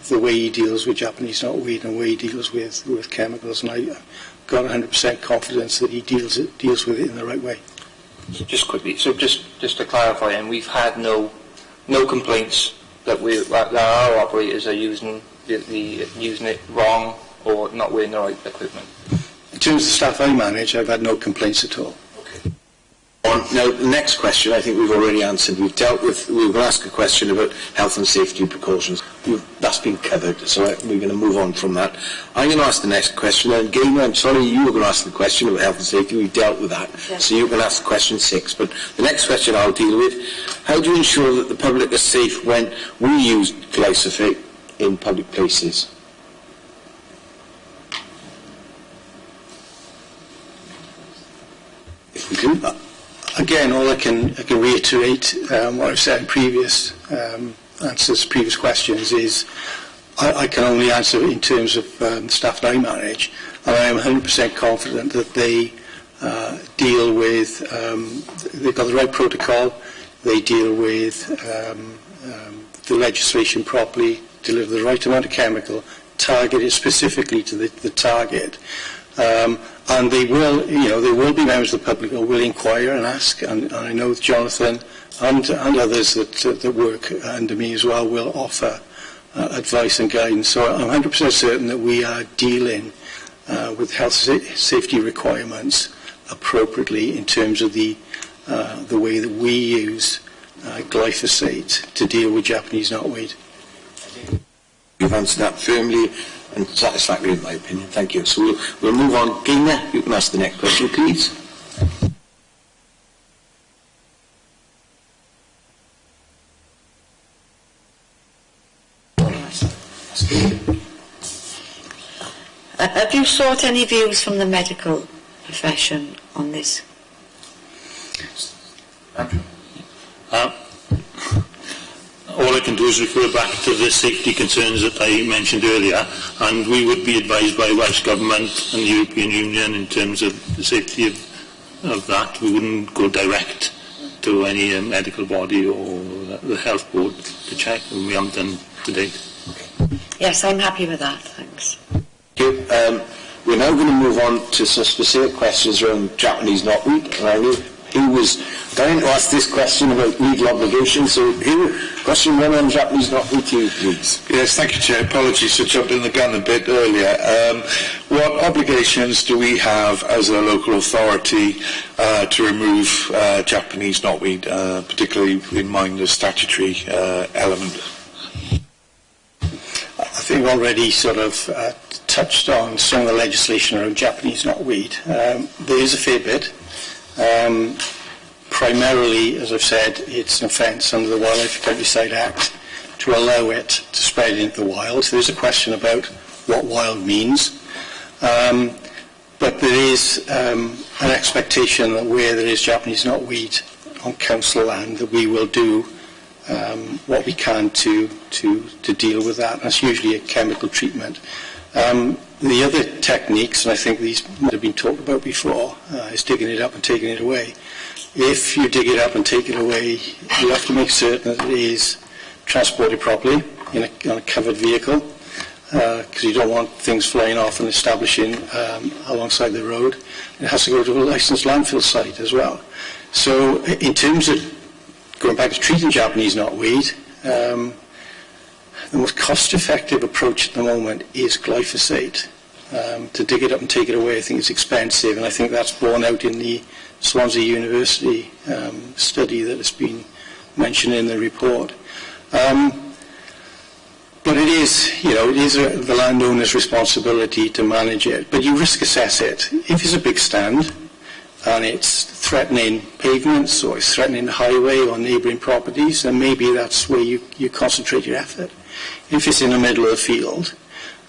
the way he deals with Japanese knotweed and the way he deals with chemicals, and I've got 100% confidence that he deals with it in the right way. So just quickly, so just to clarify, and we've had no complaints that our operators are using using it wrong or not wearing the right equipment. In terms of the staff I manage, I've had no complaints at all. Now, the next question I think we've already answered. We've dealt with, we were going to ask a question about health and safety precautions. That's been covered, so we're going to move on from that. I'm going to ask the next question, and Gaynor, I'm sorry, you were going to ask the question about health and safety. We've dealt with that, so you're going to ask question 6. But the next question I'll deal with, how do you ensure that the public are safe when we use glyphosate in public places? If we do that. Again, all I can reiterate what I've said in previous answers, previous questions, is I can only answer in terms of the staff that I manage, and I am 100% confident that they deal with, they've got the right protocol, they deal with the legislation properly, deliver the right amount of chemical, targeted specifically to the target. And they will, there will be members of the public who will inquire and ask, and I know Jonathan and others that work under me as well will offer advice and guidance. So I'm 100% certain that we are dealing with health safety requirements appropriately in terms of the way that we use glyphosate to deal with Japanese knotweed. You've answered that firmly and satisfactorily, in my opinion. Thank you. So we'll move on. Gaynor, you can ask the next question, please. Have you sought any views from the medical profession on this? Andrew? All I can do is refer back to the safety concerns that I mentioned earlier, and we would be advised by Welsh Government and the European Union in terms of the safety of that. We wouldn't go direct to any medical body or the health board to check, and we haven't done to date. Yes, I'm happy with that, thanks. Thank you. We're now going to move on to some specific questions around Japanese knotweed. Who was dying to ask this question about legal obligations? So here, question 1 on Japanese knotweed to you, please. Yes, thank you, Chair. Apologies for jumping the gun a bit earlier. What obligations do we have as a local authority to remove Japanese knotweed, particularly in mind the statutory element? I think we've already sort of touched on some of the legislation around Japanese knotweed. There is a fair bit. Primarily, as I've said, it's an offence under the Wildlife Countryside Act to allow it to spread into the wild. So there's a question about what wild means. But there is an expectation that where there is Japanese knotweed on council land, that we will do what we can to deal with that. That's usually a chemical treatment. The other techniques, and I think these might have been talked about before, is digging it up and taking it away. If you dig it up and take it away, you have to make certain that it is transported properly on a covered vehicle, because you don't want things flying off and establishing alongside the road. It has to go to a licensed landfill site as well. So in terms of going back to treating Japanese knotweed, the most cost-effective approach at the moment is glyphosate. To dig it up and take it away, I think it's expensive, and I think that's borne out in the Swansea University study that has been mentioned in the report. But it is, the landowner's responsibility to manage it. But you risk assess it. If it's a big stand and it's threatening pavements or it's threatening the highway or neighbouring properties, then maybe that's where you concentrate your effort. If it's in the middle of the field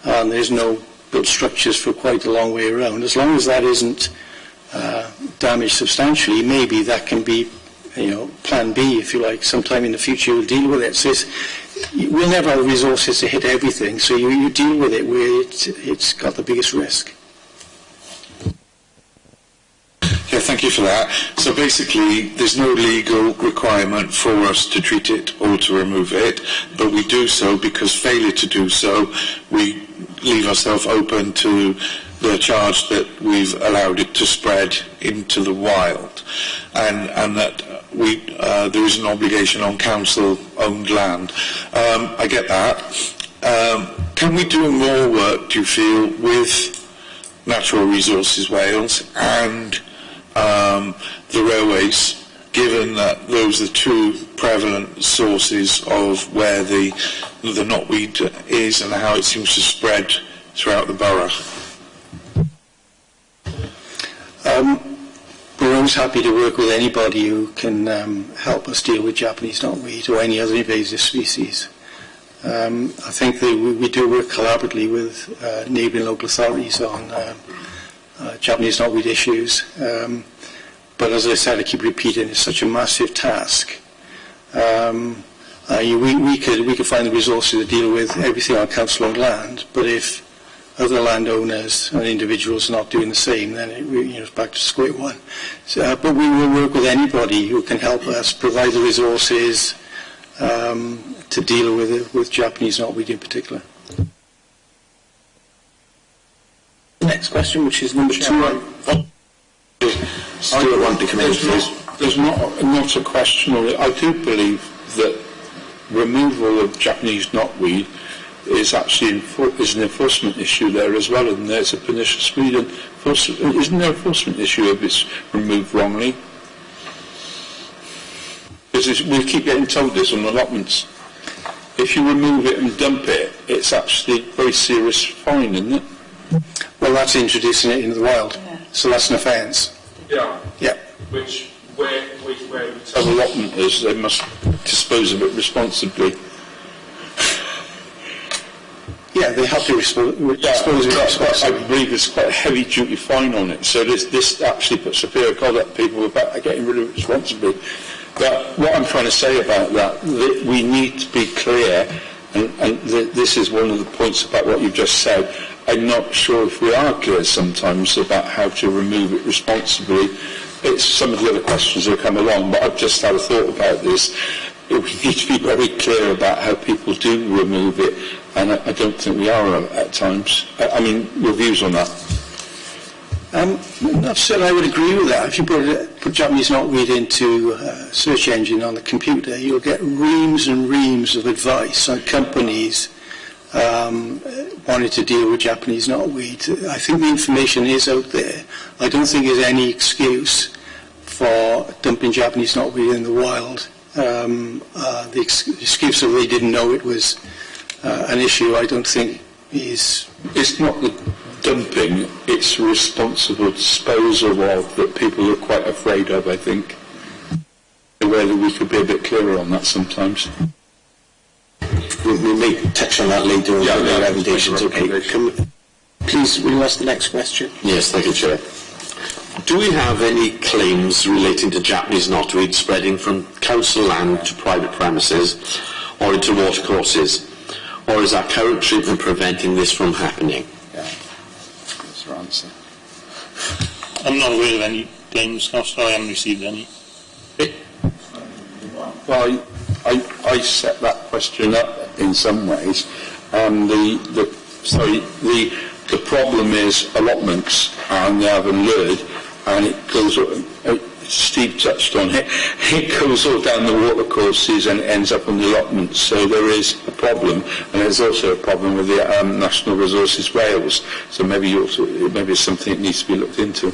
and there's no built structures for quite a long way around, as long as that isn't damaged substantially, maybe that can be, plan B, if you like. Sometime in the future you'll deal with it. So we'll never have the resources to hit everything, so you deal with it where it's got the biggest risk. Yeah, thank you for that. So basically, there's no legal requirement for us to treat it or to remove it, but we do so because failure to do so, we leave ourselves open to the charge that we've allowed it to spread into the wild, and that there is an obligation on council-owned land. I get that. Can we do more work, do you feel, with Natural Resources Wales and the railways, given that those are two prevalent sources of where the knotweed is and how it seems to spread throughout the borough? We're always happy to work with anybody who can help us deal with Japanese knotweed or any other invasive species. I think that we do work collaboratively with neighbouring local authorities on Japanese knotweed issues. But as I said, I keep repeating, it's such a massive task. We could find the resources to deal with everything on council-owned land, but if other landowners and individuals are not doing the same, then it's back to square one. So, but we will work with anybody who can help us provide the resources to deal with Japanese knotweed in particular. The next question, which is number 2. There's not a question on it. I do believe that removal of Japanese knotweed is actually an enforcement issue there as well, and there's a pernicious weed. Isn't there an enforcement issue if it's removed wrongly? Because we keep getting told this on allotments. If you remove it and dump it, it's actually a very serious fine, isn't it? Well, that's introducing it into the wild, so that's an offence. Yeah. Yeah. Where we tell allotmenters they must dispose of it responsibly. Yeah, they have to dispose of it responsibly. I believe there's quite a heavy duty fine on it, so this actually puts a fear of God at people about getting rid of it responsibly. But what I'm trying to say about that we need to be clear, and this is one of the points about what you've just said. I'm not sure if we are clear sometimes about how to remove it responsibly. It's some of the other questions that come along, but I've just had a thought about this. We need to be very clear about how people do remove it, and I don't think we are at times. I mean, your views on that? Not certain I would agree with that. If you put Japanese knotweed into a search engine on the computer, you'll get reams and reams of advice on companies wanting to deal with Japanese knotweed. I think the information is out there. I don't think there's any excuse for dumping Japanese knotweed in the wild. The excuse that they didn't know it was an issue, I don't think is... It's not the dumping, it's responsible disposal of that people are quite afraid of, I think. Whether we could be a bit clearer on that sometimes. We may touch on that later in the recommendations. Okay. Please, will you ask the next question? Yes, thank you, Chair. Do we have any claims relating to Japanese knotweed spreading from council land to private premises or into watercourses? Or is our current treatment preventing this from happening? Yeah, that's your answer. I'm not aware of any claims, no, sorry, I haven't received any. Well, I set that question up in some ways. The problem is allotments, and they haven't lured, and it goes. Steve touched on it. It goes all down the water courses and it ends up on the allotments. So there is a problem, and there's also a problem with the National Resources Wales. So maybe it's something that needs to be looked into.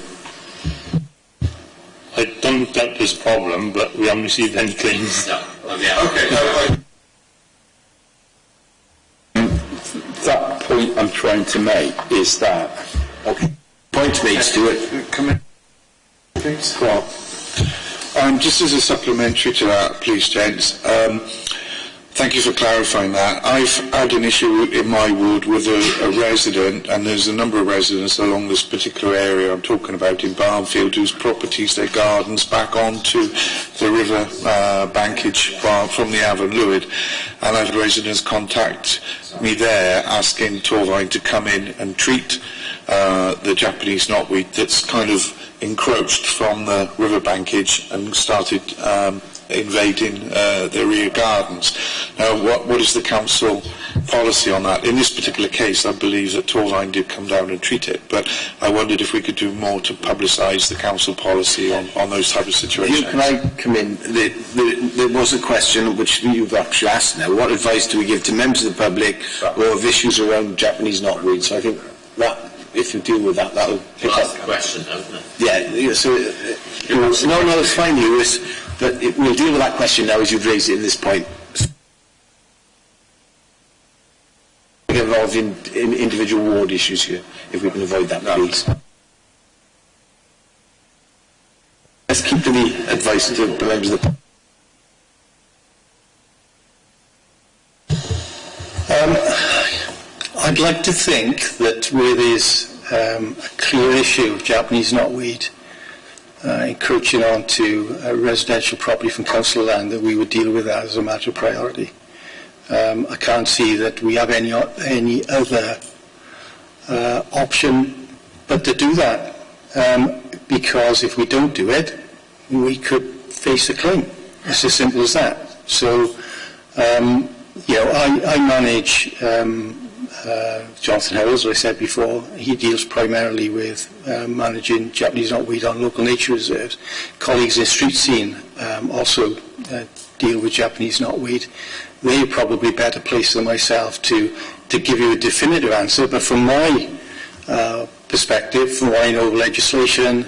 I don't doubt this problem, but we haven't received any claims. No. Okay. That point I'm trying to make is that... Okay. Point made, Stuart. Come in, please. Well, Just as a supplementary to that, please, gents, thank you for clarifying that. I've had an issue in my ward with a resident, and there's a number of residents along this particular area I'm talking about in Barnfield whose properties, their gardens, back onto the river bankage from the Avon Lwyd, and I've had residents contact me there asking Torfaen to come in and treat the Japanese knotweed that's kind of encroached from the river bankage and started invading their rear gardens. Now, what is the council policy on that? In this particular case, I believe that Torfaen did come down and treat it, but I wondered if we could do more to publicise the council policy on those type of situations. Can I come in? There was a question which you've actually asked now. What advice do we give to members of the public who have issues around Japanese knotweed? So I think that, if you deal with that, that will pick up. That's the question, isn't it? Yeah, so no, it's fine, Lewis, but we'll deal with that question now as you've raised it at this point. Involved in individual ward issues here, if we can avoid that, please. Let's keep to the advice to the members of the... I'd like to think that where there's a clear issue of Japanese knotweed encroaching onto a residential property from council land, that we would deal with that as a matter of priority. I can't see that we have any other option but to do that, because if we don't do it, we could face a claim. It's as simple as that. So, I manage Jonathan Howells, as I said before. He deals primarily with managing Japanese knotweed on local nature reserves. Colleagues in street scene also deal with Japanese knotweed. They're probably better placed than myself to give you a definitive answer, but from my perspective, from what I know of legislation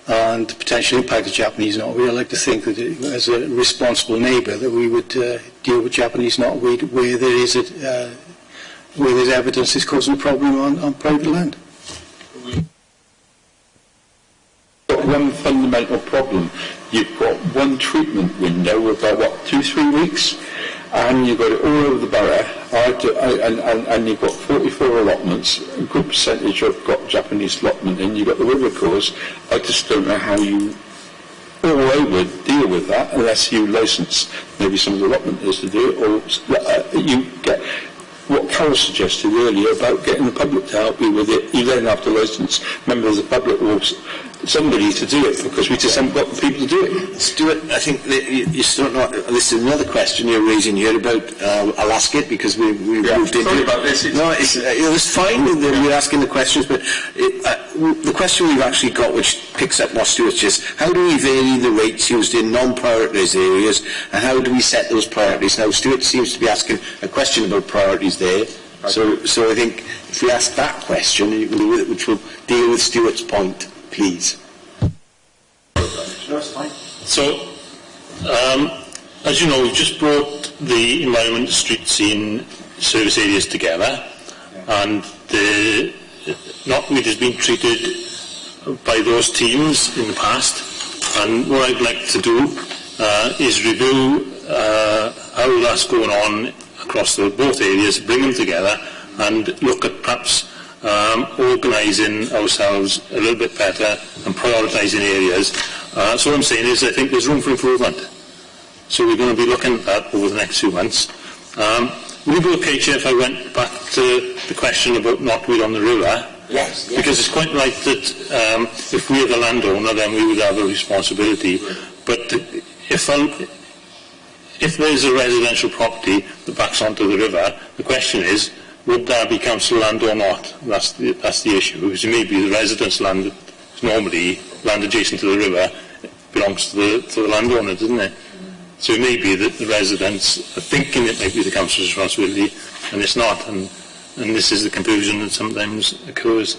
and the potential impact of Japanese knotweed, I'd like to think that as a responsible neighbour that we would deal with Japanese knotweed where there is where there's evidence it's causing a problem on private land. One fundamental problem. You've got one treatment window of about 2-3 weeks, and you've got it all over the borough, and you've got 44 allotments. A good percentage have got Japanese allotment in. You've got the river course. I just don't know how you all over deal with that unless you license maybe some of the allotment is to do it, or you get what Carol suggested earlier about getting the public to help you with it. You then have to license members of the public or somebody to do it, because we just haven't got the people to do it. Stuart, I think that you still not. This is another question you're raising here about. I'll ask it because we moved into. Sorry about this. No, it's fine. We're asking the questions, but the question we've actually got, which picks up what Stuart just, how do we vary the rates used in non-prioritised areas, and how do we set those priorities? Now, Stuart seems to be asking a question about priorities there. So I think if we ask that question, which will deal with Stuart's point. Please. So, as you know, we've just brought the environment street scene service areas together, and the knotweed has been treated by those teams in the past, and what I'd like to do is review how that's going on across both areas, bring them together and look at perhaps organising ourselves a little bit better and prioritising areas. So what I'm saying is I think there's room for improvement. So we're going to be looking at that over the next few months. Would it be okay, Chair, if I went back to the question about knotweed on the river? Yes. Because it's quite right that if we are the landowner, then we would have a responsibility. But if there's a residential property that backs onto the river, the question is, would that be council land or not? That's the issue, because it may be the residents' land that's normally land adjacent to the river belongs to the landowner, doesn't it? So it may be that the residents are thinking it might be the council's responsibility, and it's not, and this is the confusion that sometimes occurs.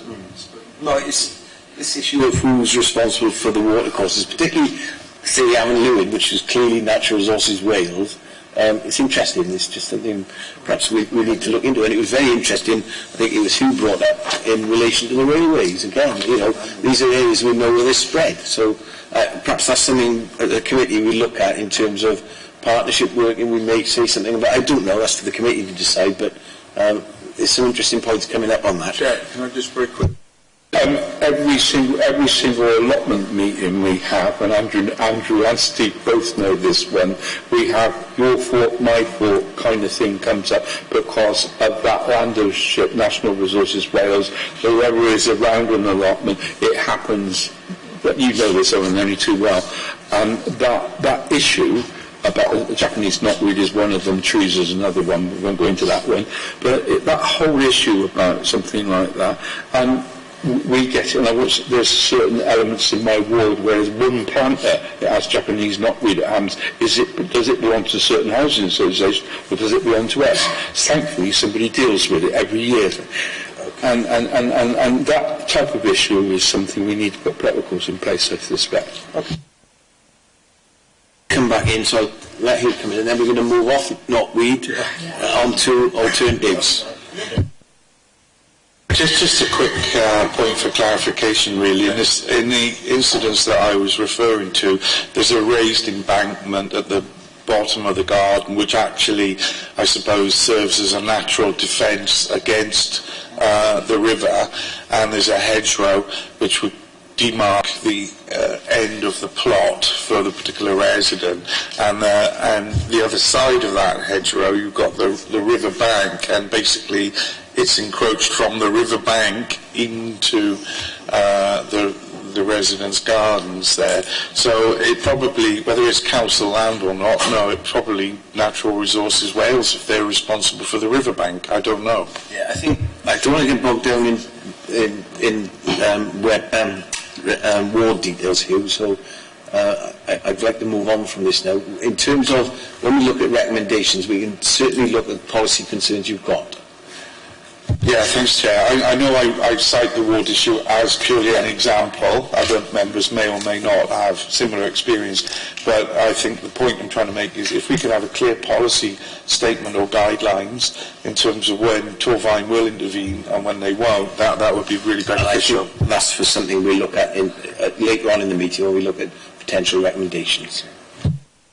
No, it's this issue of who's responsible for the watercourses, particularly, say, Avon Lwyd, which is clearly Natural Resources Wales, it's interesting. It's just something perhaps we need to look into. And it was very interesting. I think it was Hugh brought up in relation to the railways. Again, these are areas we know where they're spread. So perhaps that's something that the committee will look at in terms of partnership working. We may say something about. I don't know. That's for the committee to decide. But there's some interesting points coming up on that. Chair, can I just very quick? Every single allotment meeting we have, and Andrew and Steve both know this one, we have your fault, my fault kind of thing comes up because of that land ownership, National Resources Wales, whoever is around an allotment, it happens, but you know this, Owen, only too well, that issue about the Japanese knotweed is one of them, trees is another one, we won't go into that one, but that whole issue about something like that, we get it, and there's certain elements in my ward where there's one planter that has Japanese knotweed at Hams. Does it belong to a certain housing association, or does it belong to us? Thankfully, somebody deals with it every year. And that type of issue is something we need to put protocols in place, I suspect. Okay. Come back in, so I'll let him come in, and then we're going to move off knotweed onto alternatives. Just a quick point for clarification, really. In the incidents that I was referring to, there's a raised embankment at the bottom of the garden, which actually, I suppose, serves as a natural defence against the river, and there's a hedgerow which would demark the end of the plot for the particular resident, and the other side of that hedgerow you've got the river bank, and basically it's encroached from the river bank into the residents' gardens there. So it probably, whether it's council land or not, no, it probably Natural Resources Wales if they're responsible for the river bank. I don't know. Yeah, I think I don't want to get bogged down in ward details, Hugh. So I'd like to move on from this now. In terms of when we look at recommendations, we can certainly look at policy concerns you've got. Yeah, thanks, Chair. I know I cite the ward issue as purely an example. Other members may or may not have similar experience, but I think the point I'm trying to make is if we could have a clear policy statement or guidelines in terms of when Torfaen will intervene and when they won't, that would be really beneficial. That's for something we look at later on in the meeting when we look at potential recommendations.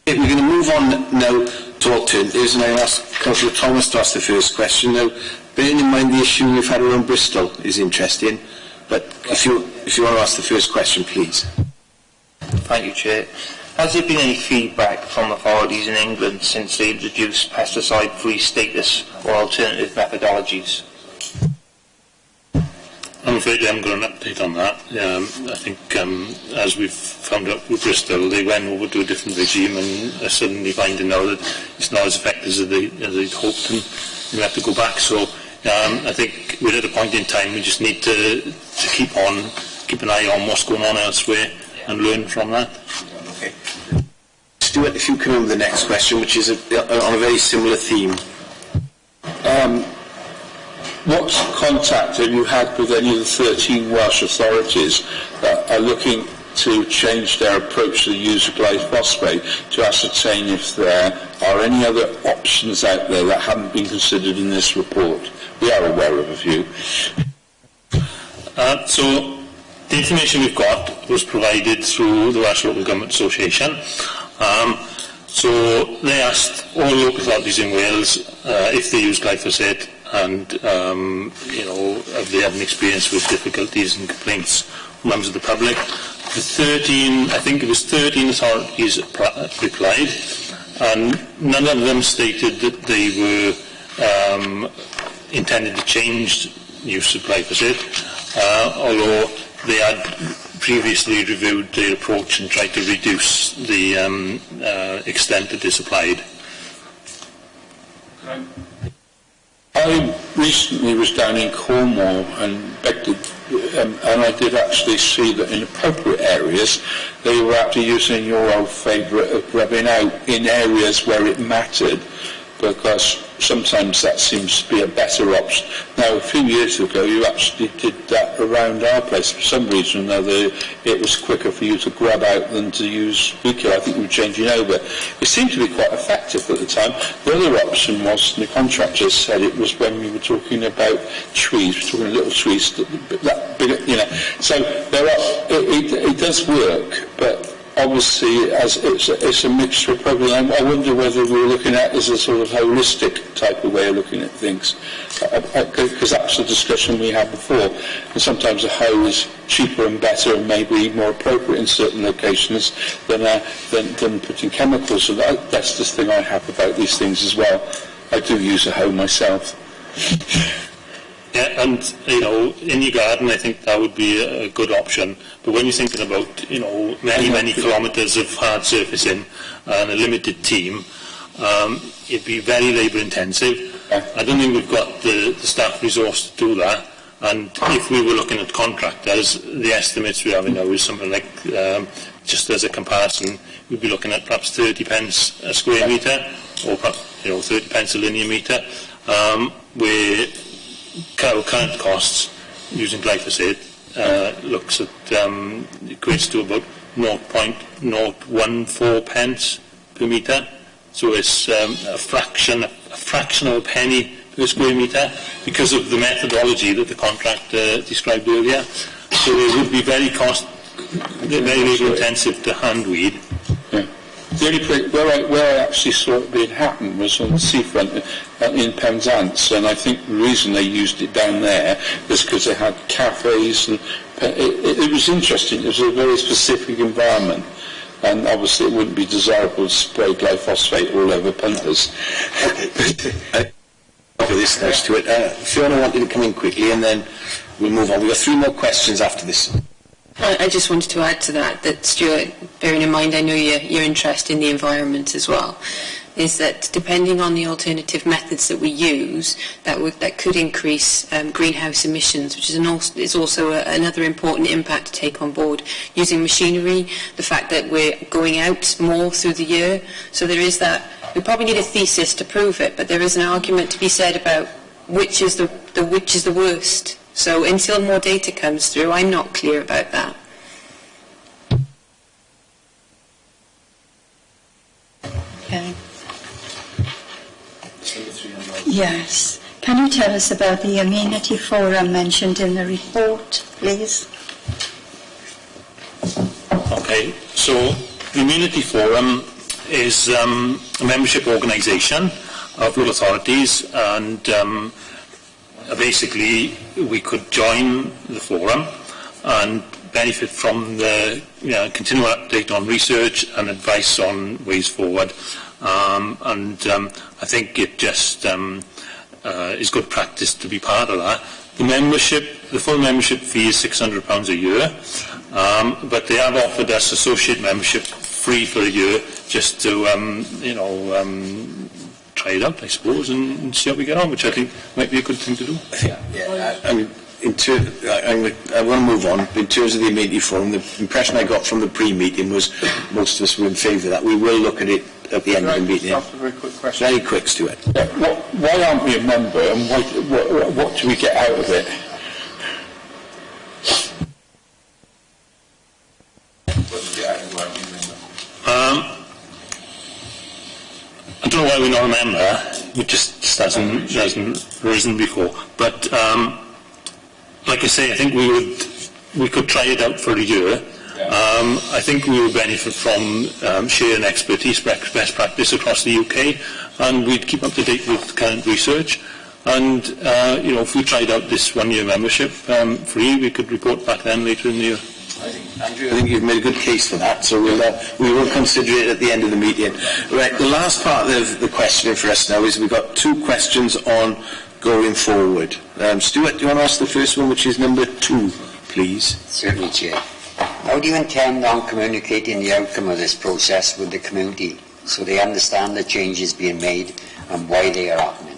We're going to move on now to alternatives, and I ask Councillor Thomas to ask the first question. Now, bearing in mind the issue we've had around Bristol is interesting, but if you want to ask the first question, please. Thank you, Chair. Has there been any feedback from authorities in England since they introduced pesticide-free status or alternative methodologies? I'm afraid I haven't got an update on that. I think, as we've found out with Bristol, they went over to a different regime and are suddenly finding out that it's not as effective as they'd hoped, and we have to go back. So I think we're at a point in time we just need to keep an eye on what's going on elsewhere and learn from that. Okay. Stuart, if you come in with the next question, which is on a very similar theme. What contact have you had with any of the 13 Welsh authorities that are looking to change their approach to the use of glyphosate to ascertain if there are any other options out there that haven't been considered in this report? We are aware of a few. So the information we've got was provided through the Welsh Local Government Association. So they asked all local authorities in Wales if they use glyphosate, and have they had an experience with difficulties and complaints from members of the public. The 13 authorities replied, and none of them stated that they were intended to change use of glyphosate, although they had previously reviewed their approach and tried to reduce the extent that is applied. I recently was down in Cornwall and I did actually see that in appropriate areas they were actually using your old favourite of rubbing out in areas where it mattered, because sometimes that seems to be a better option. Now, a few years ago, you actually did that around our place. For some reason or another, it was quicker for you to grab out than to use Eco. I think you were changing over. It seemed to be quite effective at the time. The other option was, and the contractors said it was when we were talking about trees, we were talking little trees, that big, you know. So there are, it does work, but obviously, as it's a mixture of programs. I wonder whether we're looking at it as a sort of holistic type of way of looking at things, because that's the discussion we had before. And sometimes a hoe is cheaper and better and maybe more appropriate in certain locations than putting chemicals. So that's the thing I have about these things as well. I do use a hoe myself. Yeah, and, you know, in your garden, I think that would be a good option. But when you're thinking about, you know, many kilometres of hard surfacing and a limited team, it'd be very labour intensive. I don't think we've got the staff resource to do that. And if we were looking at contractors, the estimates we have now is something like, just as a comparison, we'd be looking at perhaps 30 pence a square metre, or perhaps, you know, 30 pence a linear metre, where current costs using glyphosate looks at equates to about 0.014 pence per metre. So it's a fraction of a penny per square metre because of the methodology that the contractor described earlier. So it would be very labour intensive to hand weed. Yeah. The only place where I actually saw it being happen was on the seafront in Penzance, and I think the reason they used it down there was because they had cafes, and it was interesting. It was a very specific environment, and obviously it wouldn't be desirable to spray glyphosate all over punters. For this next to it, Fiona wanted to come in quickly, and then we'll move on. We've got 3 more questions after this. I just wanted to add to that, Stuart, bearing in mind I know your interest in the environment as well, is that depending on the alternative methods that we use, that could increase greenhouse emissions, which is also another important impact to take on board. Using machinery, the fact that we're going out more through the year, so there is that. We probably need a thesis to prove it, but there is an argument to be said about which is the worst. So until more data comes through, I'm not clear about that. Okay. Yes. Can you tell us about the amenity forum mentioned in the report, please? Okay, so the amenity forum is a membership organisation of local authorities, and basically we could join the forum and benefit from the continual update on research and advice on ways forward. I think it just is good practice to be part of that. The full membership fee is £600 a year, but they have offered us associate membership free for a year just to try it out, I suppose, and see how we get on, which I think might be a good thing to do. Yeah. I mean, I want to move on. In terms of the amenity forum, the impression I got from the pre-meeting was most of us were in favour of that. We will look at it at the end of the meeting. Ask a very quick question. Very quick, Stuart. Yeah, why aren't we a member, and what do we get out of it? I don't know why we're not a member. It just hasn't risen before. But like I say, I think we could try it out for a year. I think we would benefit from sharing expertise, best practice across the UK, and we'd keep up to date with current research. And if we tried out this 1-year membership free, we could report back then later in the year. Andrew, I think you've made a good case for that, so we will consider it at the end of the meeting. Right, the last part of the questioning for us now is we've got 2 questions on going forward. Stuart, do you want to ask the first one, which is number 2, please? Certainly, Chair. How do you intend on communicating the outcome of this process with the community so they understand the changes being made and why they are happening?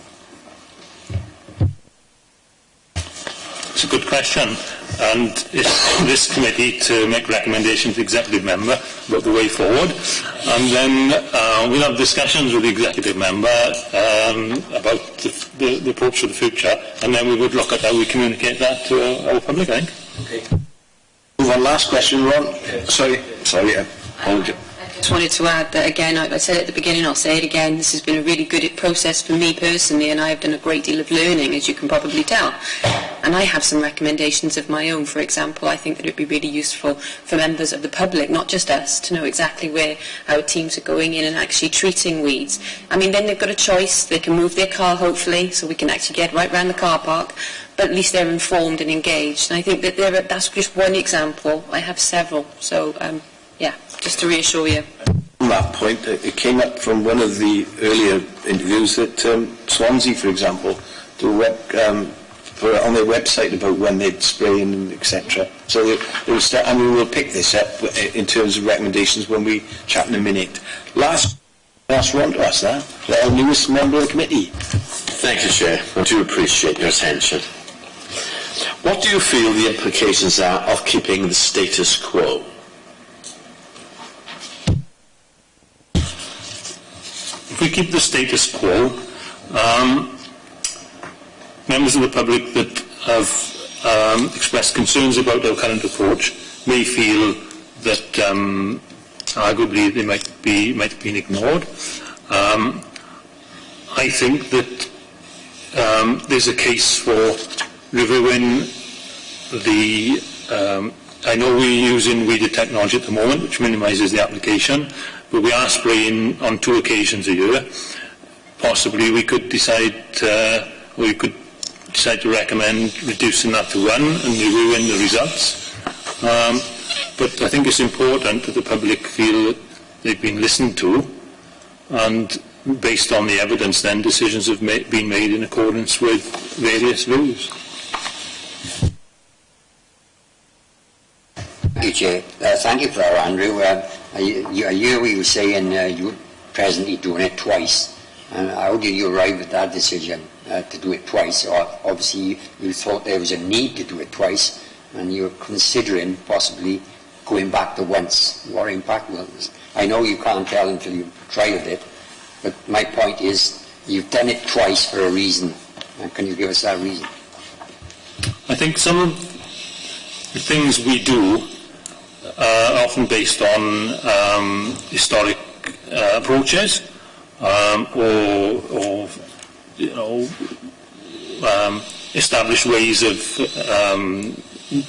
It's a good question. and it's this committee to make recommendations to the executive member about the way forward, and then we'll have discussions with the executive member about the approach for the future, and then we would look at how we communicate that to our public, I think. Okay. Move on, last question, Ron. Sorry, apologies. I just wanted to add that again, I said it at the beginning, I'll say it again, this has been a really good process for me personally, and I have done a great deal of learning, as you can probably tell. And I have some recommendations of my own. For example, I think that it would be really useful for members of the public, not just us, to know exactly where our teams are going in and actually treating weeds. I mean, then they've got a choice, they can move their car hopefully, so we can actually get right round the car park, but at least they're informed and engaged. And I think that that's just one example. I have several, so yeah, just to reassure you. On that point, it came up from one of the earlier interviews that Swansea, for example, do on their website about when they'd spray and etc. So they will start, and we will pick this up in terms of recommendations when we chat in a minute. Last Ron to ask that, our newest member of the committee. Thank you, Chair. I do appreciate your attention. What do you feel the implications are of keeping the status quo? If we keep the status quo, members of the public that have expressed concerns about our current approach may feel that arguably they might have been ignored. I think that there's a case for reviewing the I know we're using weeded technology at the moment, which minimises the application, but we are spraying on 2 occasions a year. Possibly we could decide to recommend reducing that to 1 and reviewing the results. But I think it's important that the public feel that they've been listened to, and based on the evidence then decisions have been made in accordance with various views. Thank you, Chair. Thank you for that, Andrew. A year we were saying you're presently doing it twice. And how did you arrive at that decision to do it twice? Or obviously you thought there was a need to do it twice, and you're considering possibly going back to once. What impact will this? I know you can't tell until you've tried it, but my point is you've done it twice for a reason. Can you give us that reason? I think some of the things we do are often based on historic approaches, or established ways of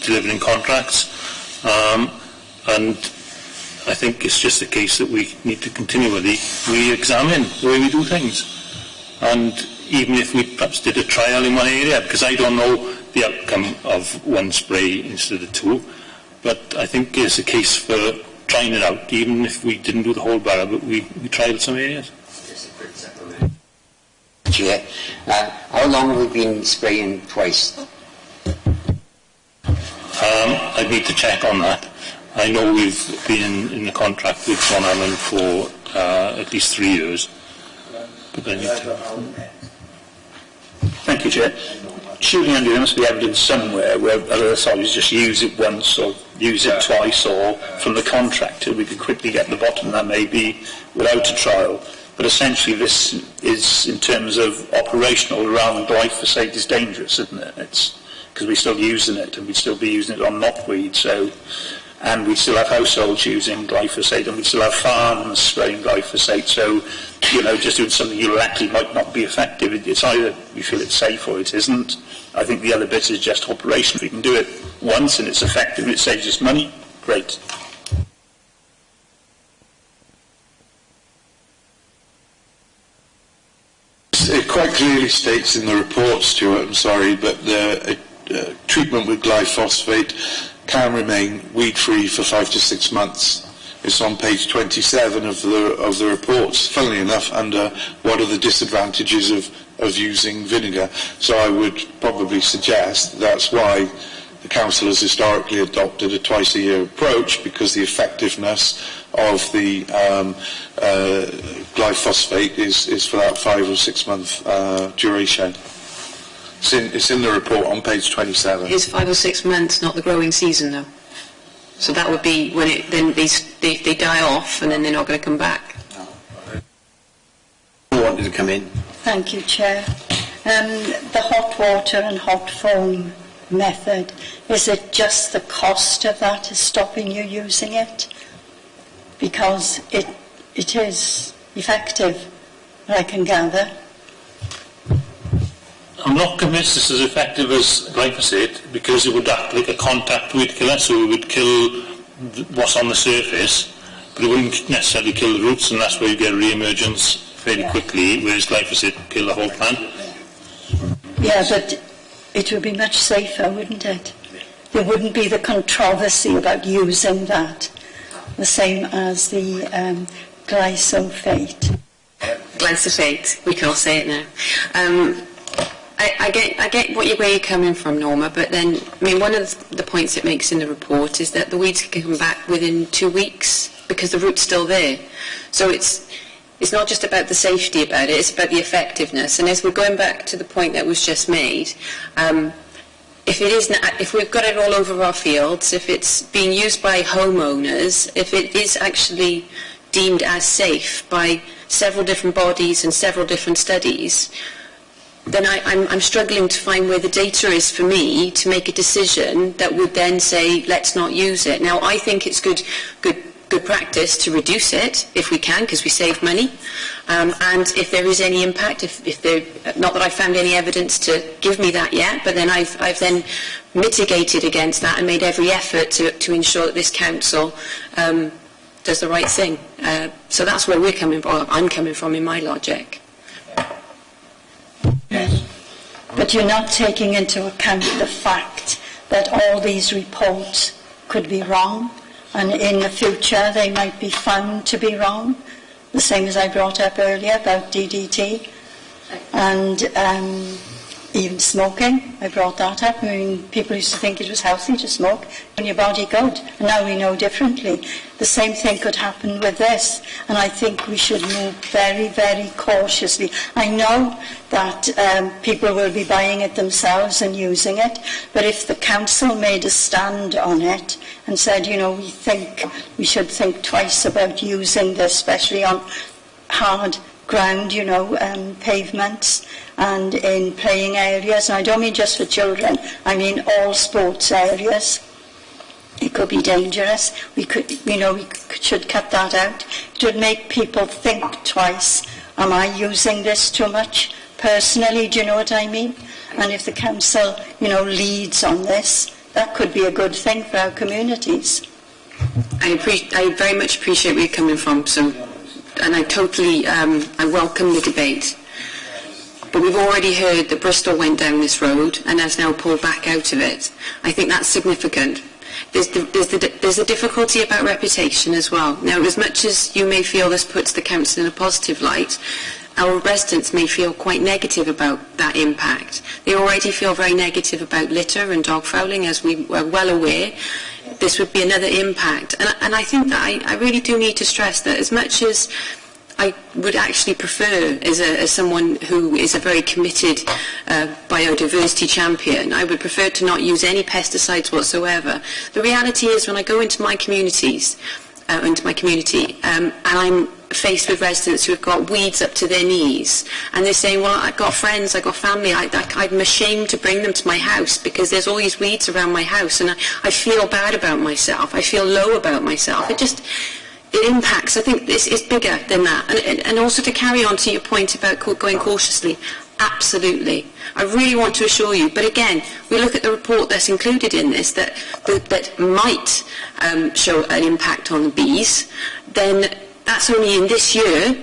delivering contracts, and I think it's just a case that we need to continually re-examine the way we do things, and even if we perhaps did a trial in one area, because I don't know the outcome of 1 spray instead of 2, but I think it's a case for trying it out, even if we didn't do the whole borough, but we tried some areas. Just a quick supplement. Chair, how long have we been spraying twice? I need to check on that. I know we've been in the contract with John Allen for at least 3 years. But I need to... Thank you, Chair. Surely, Andy, there must be evidence somewhere where other authorities just use it once or use it twice, or from the contractor we could quickly get to the bottom of that, maybe without a trial. But essentially this is, in terms of operational, rather than glyphosate is dangerous, isn't it? It's because we're still using it, and we'd still be using it on knotweed, so, and we still have households using glyphosate, and we still have farms spraying glyphosate, so, just doing something unilaterally might not be effective. It's either we feel it's safe or it isn't. I think the other bit is just operation. If we can do it once and it's effective and it saves us money, great. It quite clearly states in the report, Stuart, I'm sorry, but the treatment with glyphosate can remain weed-free for 5 to 6 months. It's on page 27 of the reports, funnily enough, under what are the disadvantages of using vinegar. So I would probably suggest that's why the Council has historically adopted a twice-a-year approach, because the effectiveness of the glyphosate is for that 5 or 6 month duration. It's in the report on page 27. It's 5 or 6 months, not the growing season, though. So that would be when they die off, and then they're not going to come back. Who wanted to come in? Thank you, Chair. The hot water and hot foam method, is it just the cost of that is stopping you using it? Because it is effective, I can gather. I'm not convinced it's as effective as glyphosate because it would act like a contact weed killer, so it would kill what's on the surface, but it wouldn't necessarily kill the roots, and that's where you get re-emergence fairly quickly, whereas glyphosate would kill the whole plant. Yeah, but it would be much safer, wouldn't it? There wouldn't be the controversy about using that, the same as the glyphosate. Glyphosate, we can all say it now. I get where you're coming from, Norma, but then, I mean, one of the points it makes in the report is that the weeds can come back within 2 weeks because the root's still there. So it's not just about the safety about it, it's about the effectiveness. And as we're going back to the point that was just made, if we've got it all over our fields, if it's being used by homeowners, if it is actually deemed as safe by several different bodies and several different studies, then I'm struggling to find where the data is for me to make a decision that would then say, let's not use it. Now, I think it's good practice to reduce it if we can, because we save money. And if there is any impact, not that I've found any evidence to give me that yet, but then I've then mitigated against that and made every effort to ensure that this council does the right thing. So that's where we're coming from. I'm coming from in my logic. Yes. But you're not taking into account the fact that all these reports could be wrong, and in the future they might be found to be wrong, the same as I brought up earlier about DDT and even smoking. I brought that up. I mean, people used to think it was healthy to smoke when your body good, and now we know differently. The same thing could happen with this, and I think we should move very, very cautiously. I know that people will be buying it themselves and using it, but if the council made a stand on it and said, you know, we think we should think twice about using this, especially on hard ground, you know, pavements and in playing areas, and I don't mean just for children, I mean all sports areas. It could be dangerous. We should cut that out. It would make people think twice. Am I using this too much? Personally, do you know what I mean? And if the council, leads on this, that could be a good thing for our communities. I very much appreciate where you're coming from, and I totally, I welcome the debate. But we've already heard that Bristol went down this road and has now pulled back out of it. I think that's significant. There's a difficulty about reputation as well. Now, as much as you may feel this puts the council in a positive light, our residents may feel quite negative about that impact. They already feel very negative about litter and dog fouling, as we are well aware. This would be another impact. And I think that I really do need to stress that as much as I would actually prefer, as someone who is a very committed biodiversity champion, I would prefer to not use any pesticides whatsoever. The reality is when I go into my communities, and I'm faced with residents who have got weeds up to their knees, and they're saying, well, I've got friends, I've got family, I'm ashamed to bring them to my house because there's all these weeds around my house, and I feel bad about myself, I feel low about myself. It impacts. I think it's bigger than that. And also to carry on to your point about going cautiously, absolutely. I really want to assure you. But again, we look at the report that's included in this that might show an impact on the bees. Then that's only in this year.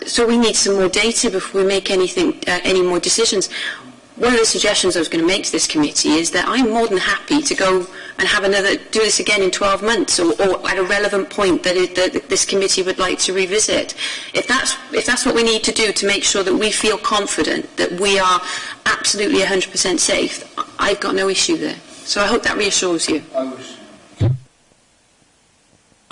So we need some more data before we make any more decisions. One of the suggestions I was going to make to this committee is that I'm more than happy to go and do this again in 12 months or at a relevant point that this committee would like to revisit. If that's what we need to do to make sure that we feel confident that we are absolutely 100% safe, I've got no issue there. So I hope that reassures you.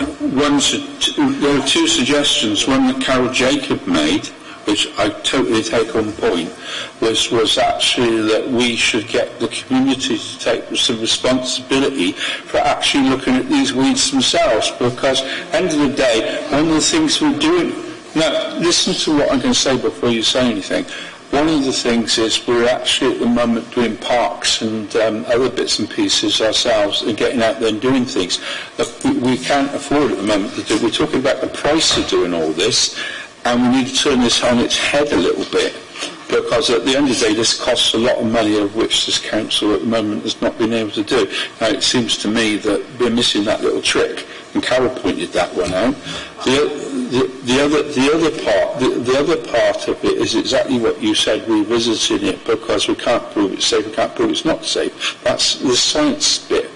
There are two suggestions. One that Carol Jacob made, which I totally take on point, was actually that we should get the community to take some responsibility for actually looking at these weeds themselves, because at the end of the day, one of the things we're doing... Now, listen to what I'm going to say before you say anything. One of the things is we're actually at the moment doing parks and other bits and pieces ourselves and getting out there and doing things that we can't afford at the moment to do. We're talking about the price of doing all this, and we need to turn this on its head a little bit, because at the end of the day this costs a lot of money, of which this council at the moment has not been able to do. Now, it seems to me that we're missing that little trick, and Carol pointed that one out. The other part of it is exactly what you said, revisiting it because we can't prove it's safe, we can't prove it's not safe. That's the science bit.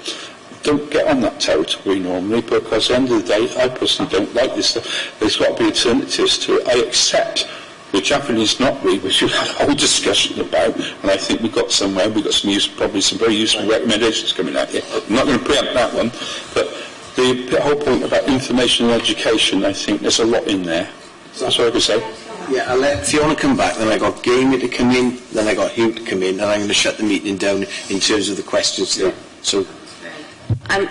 Don't get on that territory normally, because at the end of the day, I personally don't like this stuff. There's got to be alternatives to it. I accept the Japanese knotweed, which we've had a whole discussion about, and I think we got somewhere. We got probably some very useful recommendations coming out here. I'm not going to preempt that one, but the whole point about information and education, I think there's a lot in there. That's what I could say. Yeah, I'll let Fiona come back, then I got Gamey to come in, then I got Hugh to come in, and I'm going to shut the meeting down in terms of the questions there. So, I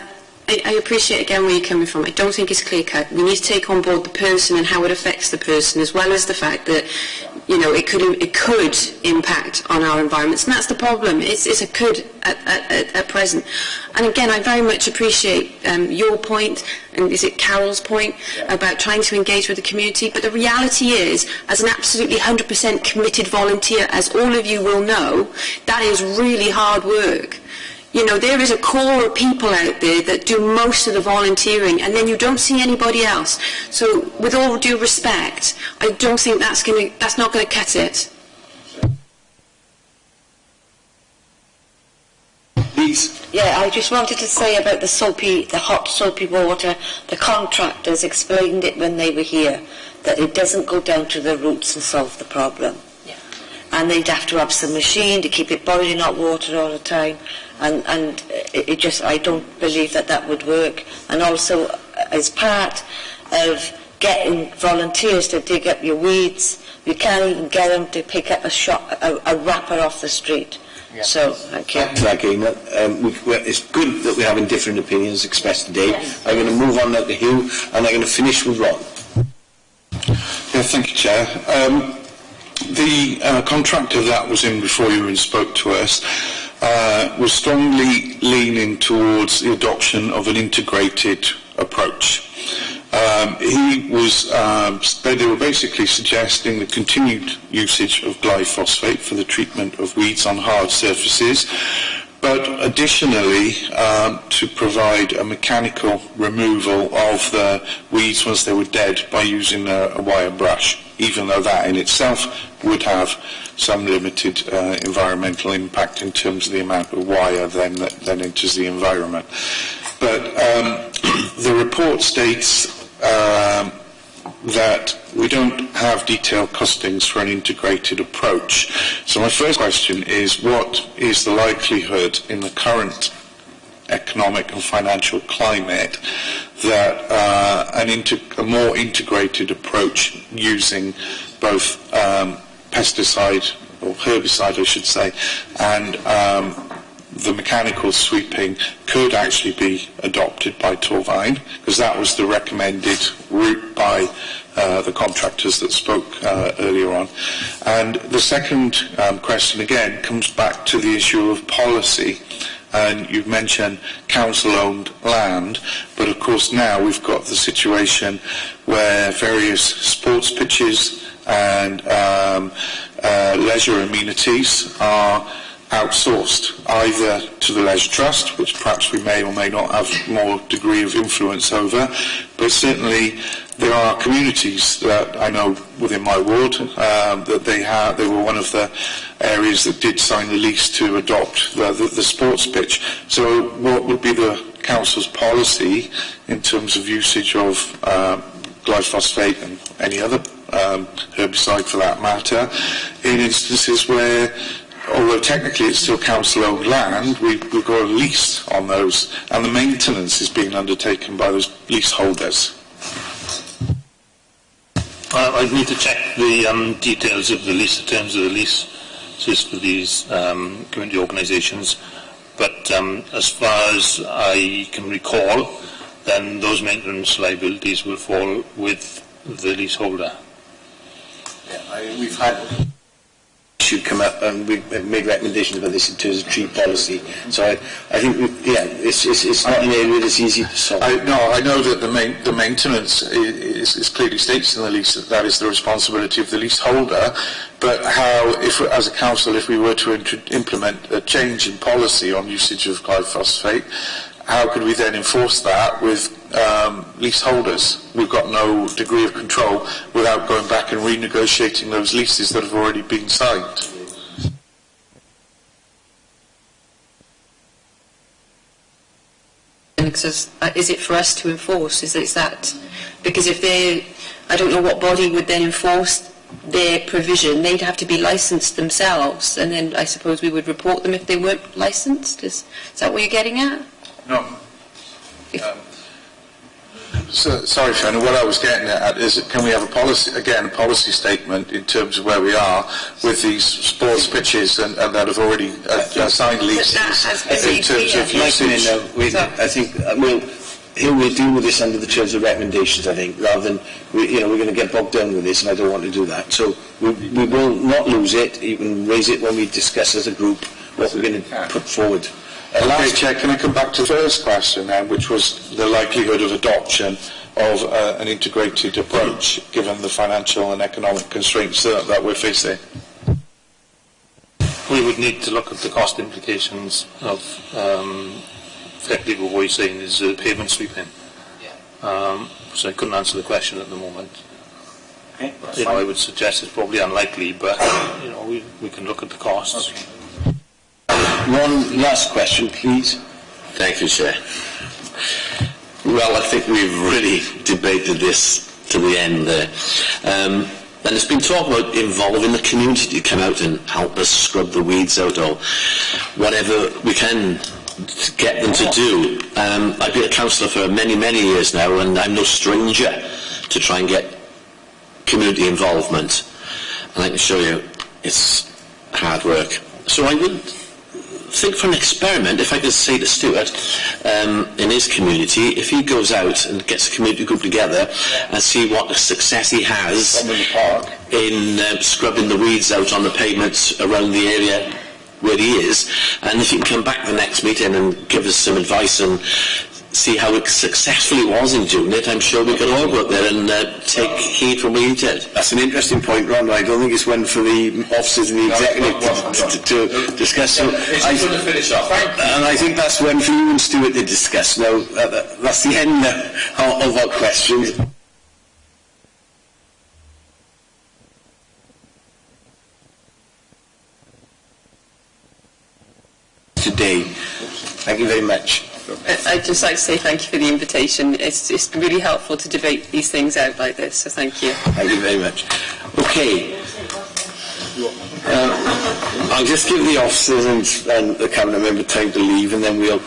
appreciate again where you're coming from. I don't think it's clear cut. We need to take on board the person and how it affects the person, as well as the fact that, you know, it could impact on our environments, and that's the problem. It's a could at present. And again, I very much appreciate your point, and is it Carol's point, about trying to engage with the community. But the reality is, as an absolutely 100% committed volunteer, as all of you will know, that is really hard work. You know, there is a core of people out there that do most of the volunteering, and then you don't see anybody else. So, with all due respect, I don't think that's not going to cut it. Please. Yeah, I just wanted to say about the hot soapy water. The contractors explained it when they were here, that it doesn't go down to the roots and solve the problem. Yeah. And they'd have to have some machine to keep it boiling hot water all the time. And it just, I don't believe that would work. And also, as part of getting volunteers to dig up your weeds, you can't even get them to pick up a wrapper off the street. Yeah. So, thank you. It's good that we're having different opinions expressed today. Yes. I'm going to move on now to Hugh, and I'm going to finish with Ron. Yeah, thank you, Chair. The contractor that was in before you and spoke to us was strongly leaning towards the adoption of an integrated approach. They were basically suggesting the continued usage of glyphosate for the treatment of weeds on hard surfaces, but additionally to provide a mechanical removal of the weeds once they were dead by using a wire brush, even though that in itself would have some limited environmental impact in terms of the amount of wire that then enters the environment. But the report states that we don't have detailed costings for an integrated approach. So my first question is, what is the likelihood in the current economic and financial climate that a more integrated approach using both pesticide, or herbicide I should say, and the mechanical sweeping could actually be adopted by Torvine, because that was the recommended route by the contractors that spoke earlier on. And the second question again comes back to the issue of policy. And you've mentioned council-owned land, but of course now we've got the situation where various sports pitches and leisure amenities are outsourced either to the Leisure Trust, which perhaps we may or may not have more degree of influence over, but certainly there are communities that I know within my ward that they were one of the areas that did sign the lease to adopt the sports pitch. So what would be the council's policy in terms of usage of glyphosate and any other herbicide for that matter in instances where, although technically it's still council-owned land, we've got a lease on those, and the maintenance is being undertaken by those leaseholders? I'd need to check the details of the lease, the terms of the lease for these community organisations, but as far as I can recall, then those maintenance liabilities will fall with the leaseholder. Yeah, we've had issue come up, and we've made recommendations about this in terms of tree policy. So I think, it's not an area that's easy to solve. I know that the maintenance is clearly states in the lease that is the responsibility of the leaseholder. But how, if as a council, if we were to implement a change in policy on usage of glyphosate, how could we then enforce that with leaseholders? We've got no degree of control without going back and renegotiating those leases that have already been signed. Is it for us to enforce? Is that because if I don't know what body would then enforce their provision. They'd have to be licensed themselves, and then I suppose we would report them if they weren't licensed. Is that what you're getting at? No. Sorry, Fiona, what I was getting at is, can we have a policy statement in terms of where we are with these sports pitches and that have already signed leases in terms of usage? I think we'll deal with this under the terms of recommendations, I think, rather than, we're going to get bogged down with this, and I don't want to do that. So we will not lose it. You can raise it when we discuss as a group what we're going to put forward. Last Chair, can I come back to the first question now, which was the likelihood of adoption of an integrated approach, given the financial and economic constraints that we're facing? We would need to look at the cost implications of effectively what you're saying is pavement sweeping. So I couldn't answer the question at the moment. Okay, I would suggest it's probably unlikely, but we can look at the costs. Okay. One last question, please. Thank you, Chair. Well, I think we've really debated this to the end there. And it's been talked about involving the community to come out and help us scrub the weeds out, or whatever we can to get them to do. I've been a councillor for many, many years now, and I'm no stranger to try and get community involvement. And I can show you it's hard work. So I would think for an experiment, if I could say to Stuart, in his community, if he goes out and gets a community group together and see what success he has in scrubbing the weeds out on the pavements around the area where he is, and if he can come back the next meeting and give us some advice and see how successful he was in doing it, I'm sure we can all go up there and take heed from what he did. That's an interesting point, Ron. I don't think it's one for the officers and the executive to discuss. So and I think that's one for you and Stuart to discuss. Now, that's the end of our questions. Today. Thank you very much. I'd just like to say thank you for the invitation. It's really helpful to debate these things out like this, so thank you. Thank you very much. Okay. I'll just give the officers and the cabinet member time to leave, and then we'll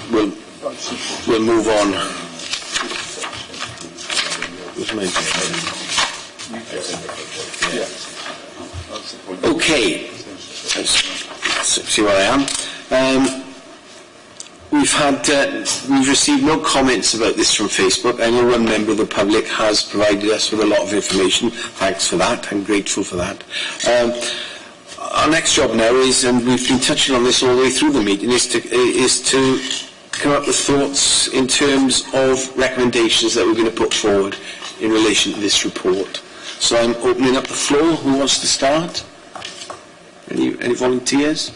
move on. Okay. Let's see where I am. We've received no comments about this from Facebook. I know one member of the public has provided us with a lot of information. Thanks for that. I'm grateful for that. Our next job now is, and we've been touching on this all the way through the meeting, is to come up with thoughts in terms of recommendations that we're going to put forward in relation to this report. So I'm opening up the floor. Who wants to start? Any volunteers?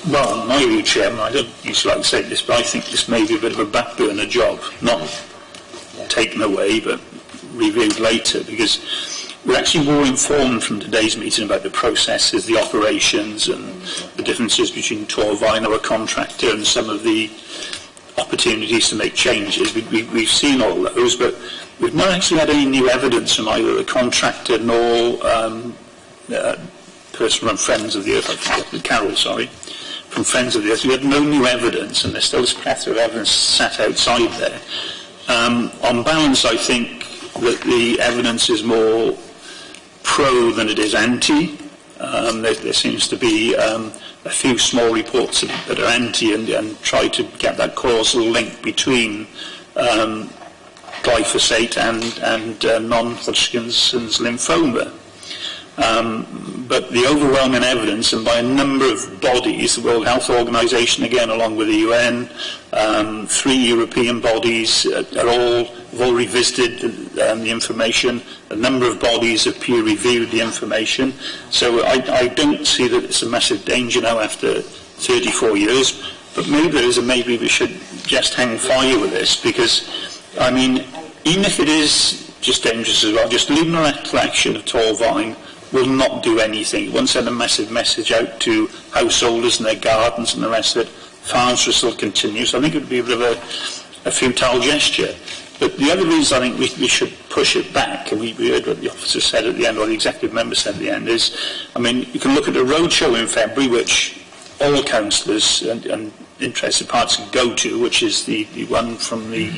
Well, my view, Chairman, I don't usually like to say this, but I think this may be a bit of a back burner job, not taken away, but reviewed later, because we're actually more informed from today's meeting about the processes, the operations, and the differences between Torvine, our contractor, and some of the opportunities to make changes. We've seen all those, but we've not actually had any new evidence from either the contractor nor person from Friends of the Earth, Carol, from Friends of the Earth, we had no new evidence, and there's still this plethora of evidence sat outside there. On balance, I think that the evidence is more pro than it is anti. There seems to be a few small reports that are anti and try to get that causal link between glyphosate and non-Hodgkin's lymphoma. But the overwhelming evidence, and by a number of bodies, the World Health Organization again, along with the UN, 3 European bodies have all revisited the information. A number of bodies have peer-reviewed the information. So I don't see that it's a massive danger now after 34 years. But maybe we should just hang fire with this, because, I mean, even if it is just dangerous as well, just leaving a collection of tall vine will not do anything. It won't send a massive message out to householders and their gardens and the rest of it. Farms will still continue. So I think it would be a bit of a futile gesture. But the other reason I think we should push it back, and we heard what the officer said at the end, or the executive member said at the end, is, I mean, you can look at a roadshow in February, which all councillors and interested parties can go to, which is the one from the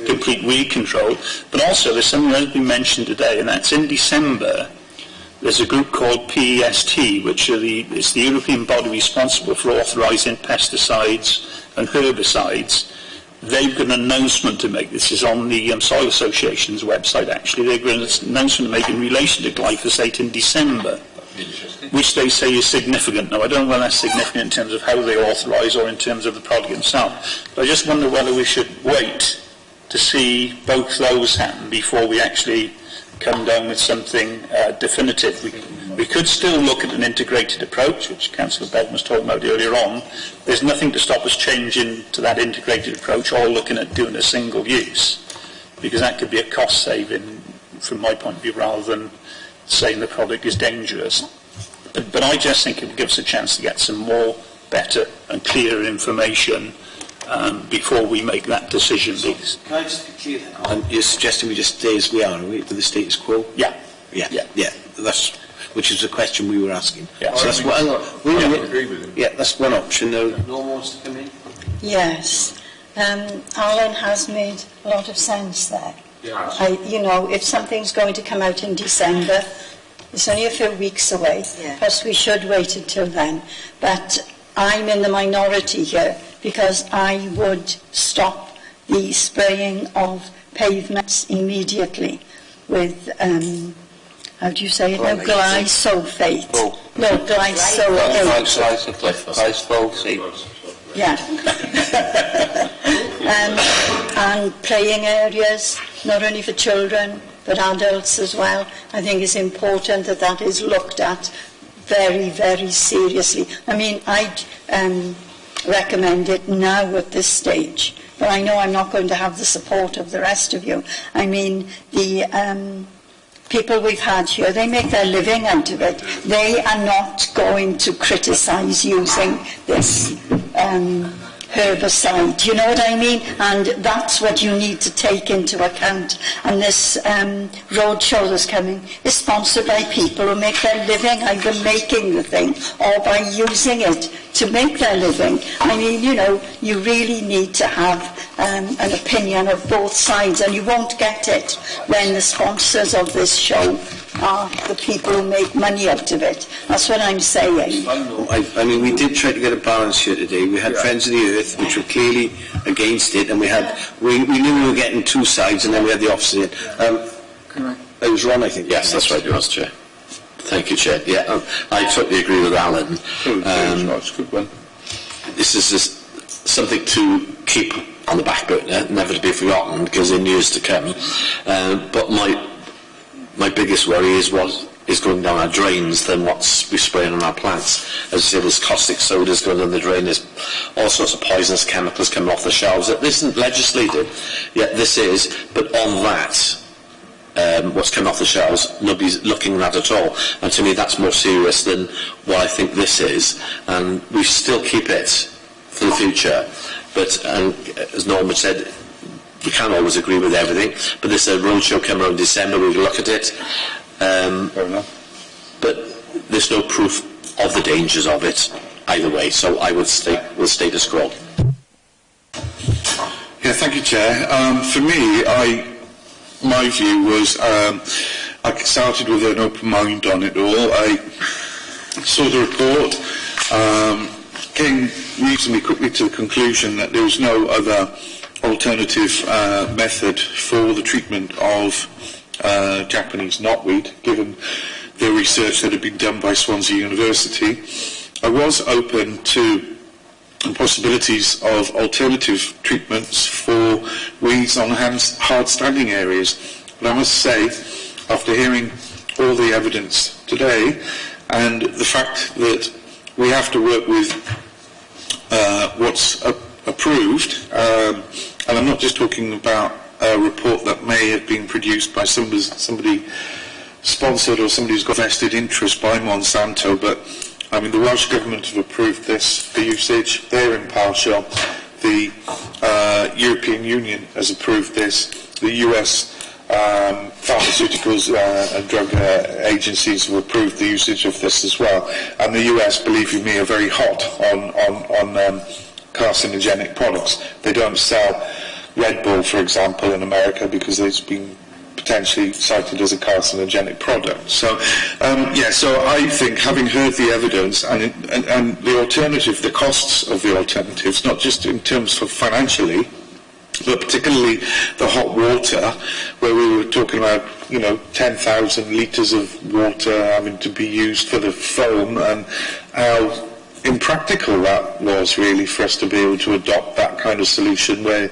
complete weed control. But also there's something that has been mentioned today, and that's in December. There's a group called PEST, which is the European body responsible for authorising pesticides and herbicides. They've got an announcement to make. This is on the Soil Association's website, actually. They've got an announcement to make in relation to glyphosate in December, which they say is significant. Now, I don't know whether that's significant in terms of how they authorise or in terms of the product itself. But I just wonder whether we should wait to see both those happen before we actually come down with something definitive. We could still look at an integrated approach, which Councillor Bedden was talking about earlier on. There's nothing to stop us changing to that integrated approach or looking at doing a single use, because that could be a cost saving from my point of view rather than saying the product is dangerous. But I just think it would give us a chance to get some more better and clearer information before we make that decision. Can I just be clear then? And you're suggesting we just stay as we are with the status quo? Yeah. That's which is the question we were asking. Yeah. So that's one. That's one option. No one wants to come in. Yes, Alan has made a lot of sense there. If something's going to come out in December, it's only a few weeks away. Plus, we should wait until then. But I'm in the minority here, because I would stop the spraying of pavements immediately with, how do you say it now? Glyphosate. No, glyphosate. Yeah. And playing areas, not only for children, but adults as well. I think it's important that that is looked at very, very seriously. I mean, I'd recommend it now at this stage, but I know I'm not going to have the support of the rest of you. I mean, the people we've had here, they make their living out of it. They are not going to criticise using this herbicide. Do you know what I mean? And that's what you need to take into account. And this roadshow that's coming is sponsored by people who make their living either making the thing or by using it to make their living. I mean, you really need to have an opinion of both sides, and you won't get it when the sponsors of this show are the people who make money out of it. That's what I'm saying. I mean, we did try to get a balance here today. We had Friends of the Earth, which were clearly against it, and we knew we were getting two sides, and then we had the opposite. It was Ron, I think. Yes, that's right, you was, Chair. Thank you, Chair. Yeah, I totally agree with Alan. That's a good one. This is just something to keep on the back burner, never to be forgotten, because in years to come. But my biggest worry is what is going down our drains than what's we're spraying on our plants. As I say, there's caustic sodas going down the drain, there's all sorts of poisonous chemicals coming off the shelves. This isn't legislated, yet this is, but on that, what's coming off the shelves, nobody's looking at at all. And to me, that's more serious than what I think this is. And we still keep it for the future. But, as Norman said, we can't always agree with everything, but there's a roadshow coming around in December, we'll look at it. Fair enough. But there's no proof of the dangers of it either way. So I would stay with status quo. Yeah, thank you, Chair. For me, my view was I started with an open mind on it all. I saw the report, came reasonably quickly to the conclusion that there was no other alternative method for the treatment of Japanese knotweed, given the research that had been done by Swansea University. I was open to possibilities of alternative treatments for weeds on hard standing areas. But I must say, after hearing all the evidence today and the fact that we have to work with what's approved, and I'm not just talking about a report that may have been produced by somebody sponsored or somebody who's got vested interest by Monsanto, but I mean, the Welsh Government have approved this for usage. They're impartial. The European Union has approved this. The US pharmaceuticals and drug agencies have approved the usage of this as well. And the US, believe you me, are very hot on carcinogenic products. They don't sell Red Bull, for example, in America because it's been potentially cited as a carcinogenic product. So, so I think, having heard the evidence and the alternative, the costs of the alternatives, not just in terms of financially, but particularly the hot water, where we were talking about, 10,000 litres of water having to be used for the foam, and how impractical that was really for us to be able to adopt that kind of solution where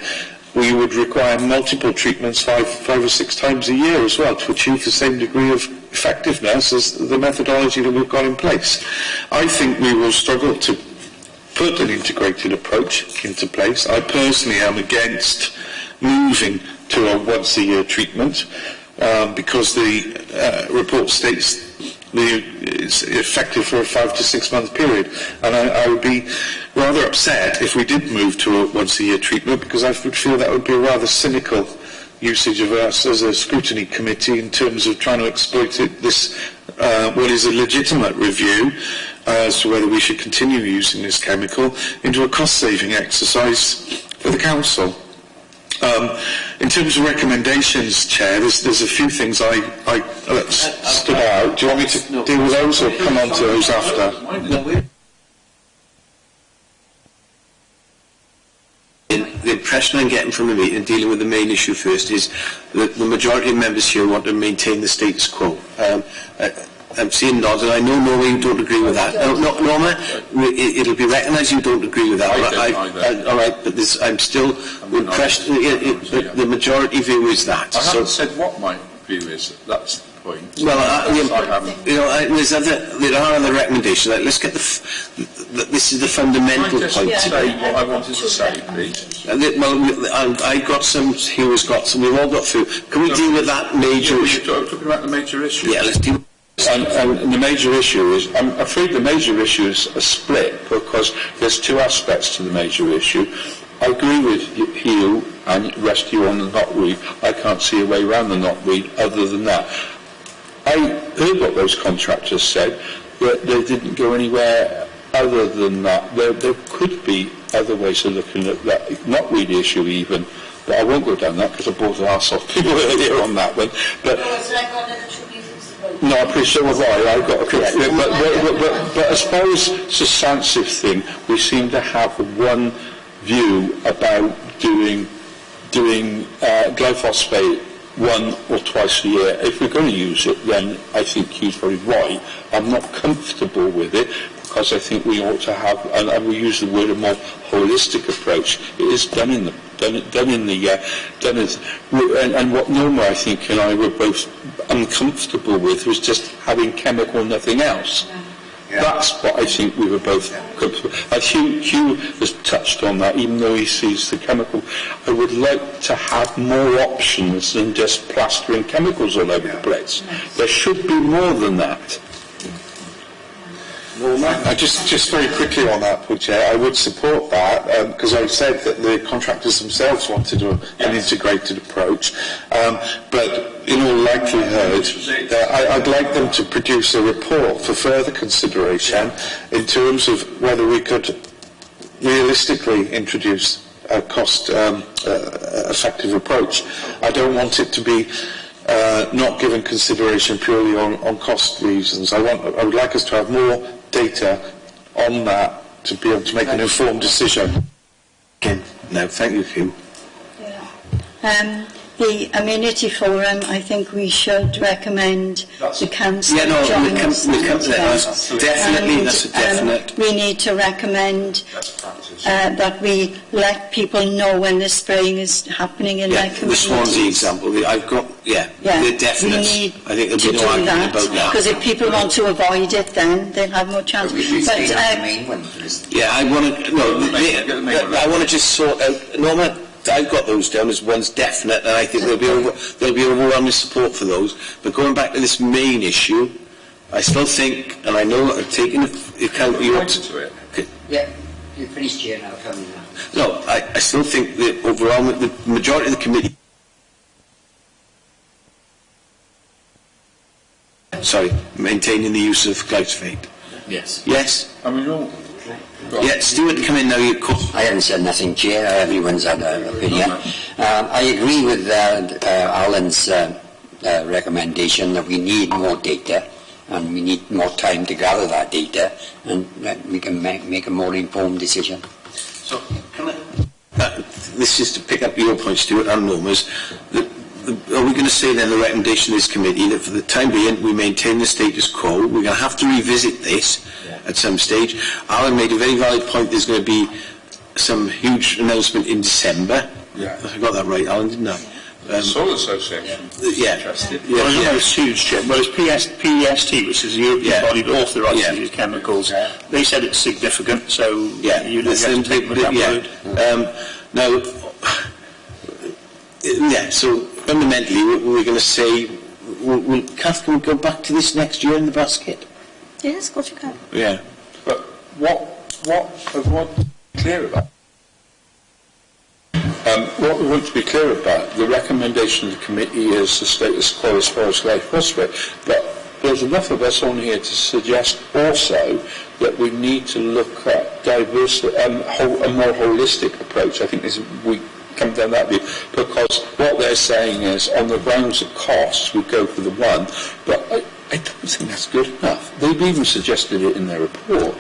we would require multiple treatments 5 or 6 times a year as well to achieve the same degree of effectiveness as the methodology that we've got in place. I think we will struggle to put an integrated approach into place. I personally am against moving to a once-a-year treatment because the report states it's effective for a 5 to 6 month period, and I would be rather upset if we did move to a once-a-year treatment, because I would feel that would be a rather cynical usage of us as a scrutiny committee in terms of trying to exploit this what is a legitimate review as to whether we should continue using this chemical into a cost-saving exercise for the council. In terms of recommendations, Chair, there's a few things I stood out. Do you want me to deal with those or come on to those after? The impression I'm getting from the meeting, dealing with the main issue first, is that the majority of members here want to maintain the status quo. I'm seeing nods, and I know, Norma, you don't agree with that. Norma, it'll be recognised you don't agree with that. All right, but I'm still impressed. The majority view is that. I haven't said what my view is. That's the point. Well, there are other recommendations. Like, let's get this is the fundamental point. Can I just say what I wanted to say, please? I got some. Hero's got some. We've all got through. Can we deal with that major issue? You're talking about the major issue. Yeah, let's deal. And the major issue is, I'm afraid the major issue is a split, because there's two aspects to the major issue. I agree with you and rescue on the knotweed. I can't see a way around the knotweed other than that. I heard what those contractors said, that they didn't go anywhere other than that. There could be other ways of looking at that knotweed issue even, but I won't go down that because I bought an arse off people earlier on that one. But no, I appreciate what I got. But as far as substantive thing, we seem to have one view about doing glyphosate 1 or twice a year. If we're going to use it, then I think he's very right. I'm not comfortable with it because I think we ought to have, and we use the word, a more holistic approach. It is done in and what Norma, I think, and I were both uncomfortable with was just having chemical, nothing else. Yeah. That's what I think we were both comfortable. And Hugh has touched on that, even though he sees the chemical. I would like to have more options than just plastering chemicals all over the place. There should be more than that. Just very quickly on that, Chair, I would support that because I said that the contractors themselves wanted an integrated approach. But in all likelihood, I'd like them to produce a report for further consideration in terms of whether we could realistically introduce a cost-effective approach. I don't want it to be not given consideration purely on cost reasons. I would like us to have more data on that to be able to make an informed decision. No, thank you, Hugh. The amenity forum, I think we should recommend the council join us. Definitely, that's a definite. We need to recommend that we let people know when the spraying is happening in their community. The Swansea example, I've got, they're definite. We need I think there'll be no argument about that. Because if people want to avoid it, then they'll have more chance. I want to just sort out, Norma, I've got those down as one's definite, and I think there'll be overwhelming support for those. But going back to this main issue, I still think, and I know I've taken account of your... Yeah, you finished here now, coming now. No, I still think the overwhelming, the majority of the committee... maintaining the use of glyphosate. Yes. Yes? I mean, Stuart, come in now. I haven't said nothing, Chair. Everyone's had an opinion. I agree with Alan's recommendation that we need more data and we need more time to gather that data and that we can make a more informed decision. So, this is to pick up your point, Stuart, and Norma's. Are we going to say then the recommendation of this committee that for the time being we maintain the status quo? We're going to have to revisit this at some stage. Alan made a very valid point. There's going to be some huge announcement in December. I got that right, Alan, didn't I? Soil Association. It's huge, Jim. Well, it's PEST, which is the European body that authorises these chemicals. They said it's significant, so you have to take them at that word. So fundamentally, we're going to say, Kath, can we go back to this next year in the basket? Yes, of course you can. Yeah. But what we want to be clear about? What we want to be clear about, the recommendation of the committee is the status quo as far as glyphosate, but there's enough of us on here to suggest also that we need to look at a more holistic approach. I think we come down that view, because what they're saying is, on the grounds of costs, we go for the one, but I don't think that's good enough. They've even suggested it in their report.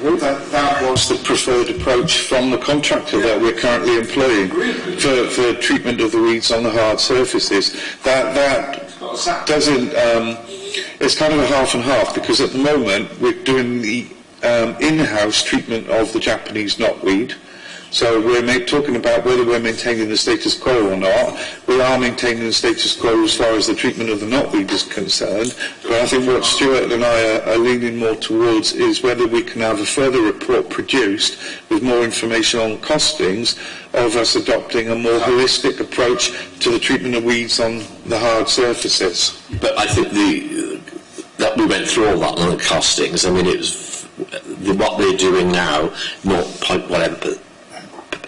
Well, that was the preferred approach from the contractor that we're currently employing for treatment of the weeds on the hard surfaces. That doesn't, it's kind of a half and half, because at the moment we're doing the in-house treatment of the Japanese knotweed. So we're talking about whether we're maintaining the status quo or not. We are maintaining the status quo as far as the treatment of the knotweed is concerned. But I think what Stuart and I are leaning more towards is whether we can have a further report produced with more information on costings of us adopting a more holistic approach to the treatment of weeds on the hard surfaces. But I think that we went through all that on the costings. I mean, it was what they're doing now,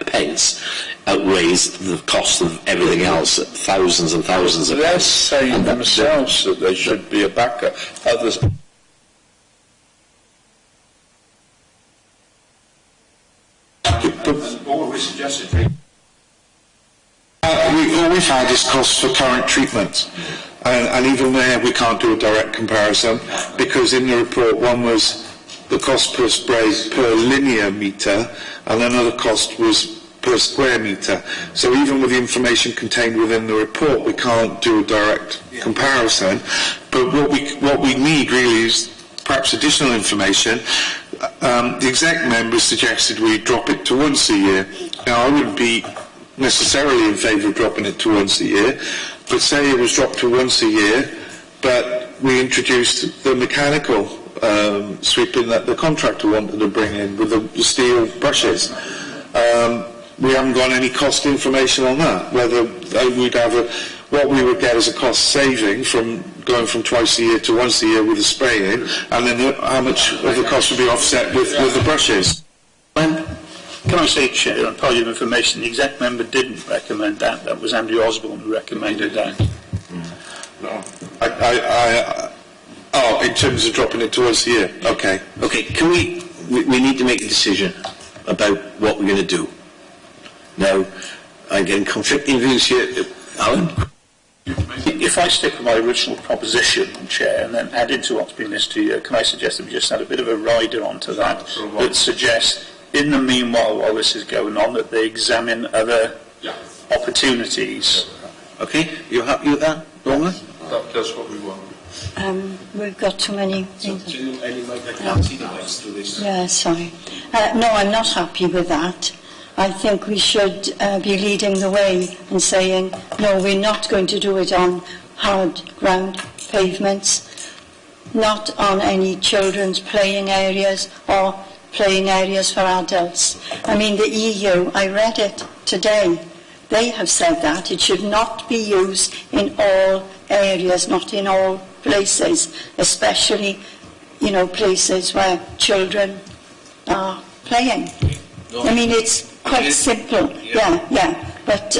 pence outweighs the cost of everything else at thousands and thousands of pence. They're saying themselves that there should be a backup. Others. All we suggested. All we've had is costs for current treatments, and even there we can't do a direct comparison, because in the report one was the cost per spray per linear metre, and another cost was per square metre. So even with the information contained within the report, we can't do a direct comparison. But what we need really is perhaps additional information. The exec members suggested we drop it to once a year. Now, I wouldn't be necessarily in favour of dropping it to once a year, but say it was dropped to once a year, but we introduced the mechanical sweeping that the contractor wanted to bring in with the steel brushes. We haven't got any cost information on that, whether we'd have what we would get as a cost saving from going from twice a year to once a year with the spraying, and then how much of the cost would be offset with the brushes. Can I say, Chair, on point of information, the exec member didn't recommend that. That was Andrew Osborne who recommended that. No. Oh, in terms of dropping it to once a year. Okay. Okay, can we need to make a decision about what we're going to do. Now, I'm getting conflicting views here. Alan? If I stick with my original proposition, Chair, and then add into what's been listed here, can I suggest that we just add a bit of a rider onto that that suggests, in the meanwhile, while this is going on, that they examine other opportunities. Okay, you happy with that, Norma? That's what we want. We've got too many things. Yeah, sorry. No, I'm not happy with that. I think we should be leading the way and saying, no, we're not going to do it on hard ground pavements, not on any children's playing areas or playing areas for adults. I mean, the EU, I read it today, they have said that it should not be used in all areas, not in all places, especially, places where children are playing. I mean, it's quite simple. Yeah. But,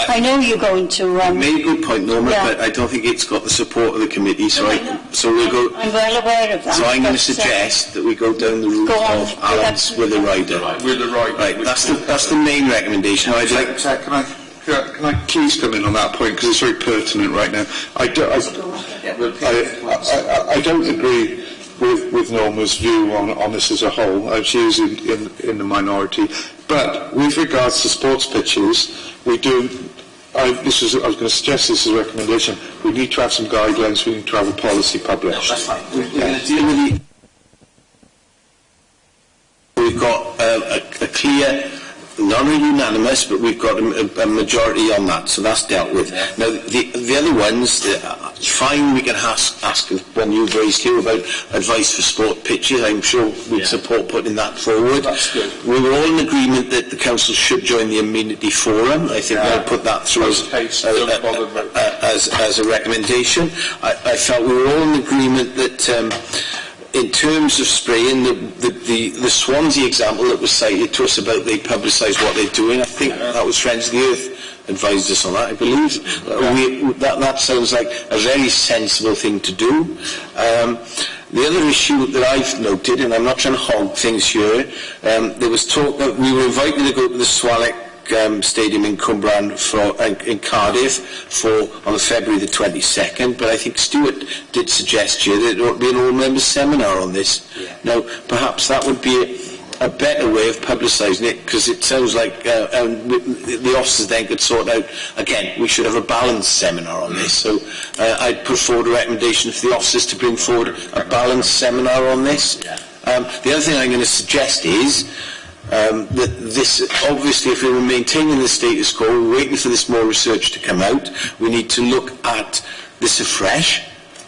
I know you're going to... You made a good point, Norma, but I don't think it's got the support of the committee, so we'll go... I'm well aware of that. So I'm going to suggest that we go down the route of Alan's with a rider. With a rider. Right, that's the main recommendation. I'd like... Can I please come in on that point, because it's very pertinent right now. I don't agree with Norma's view on this as a whole. She is in the minority. But with regards to sports pitches, we do... I was going to suggest this as a recommendation. We need to have some guidelines. We need to have a policy published. That's fine. We're going to deal with the... We've got a clear... Not really unanimous, but we've got a majority on that, so that's dealt with. Now, the other ones, fine, we can ask one you've raised here about advice for sport pitches. I'm sure we'd support putting that forward. That's good. We were all in agreement that the Council should join the Amenity Forum. I think I'll put that through as a recommendation. I felt we were all in agreement that in terms of spraying, the Swansea example that was cited to us about they publicise what they're doing, I think that was Friends of the Earth advised us on that, I believe. That sounds like a very sensible thing to do. The other issue that I've noted, and I'm not trying to hog things here, there was talk that we were invited to go to the Swallow Stadium in Cwmbran in Cardiff on February the 22nd, but I think Stuart did suggest here that there ought to be an all-member seminar on this. Now, perhaps that would be a better way of publicising it, because it sounds like the officers then could sort out, again, we should have a balanced seminar on this. So I'd put forward a recommendation for the officers to bring forward a balanced seminar on this. The other thing I'm going to suggest is that this, obviously, if we were maintaining the status quo, we're waiting for this more research to come out, we need to look at this afresh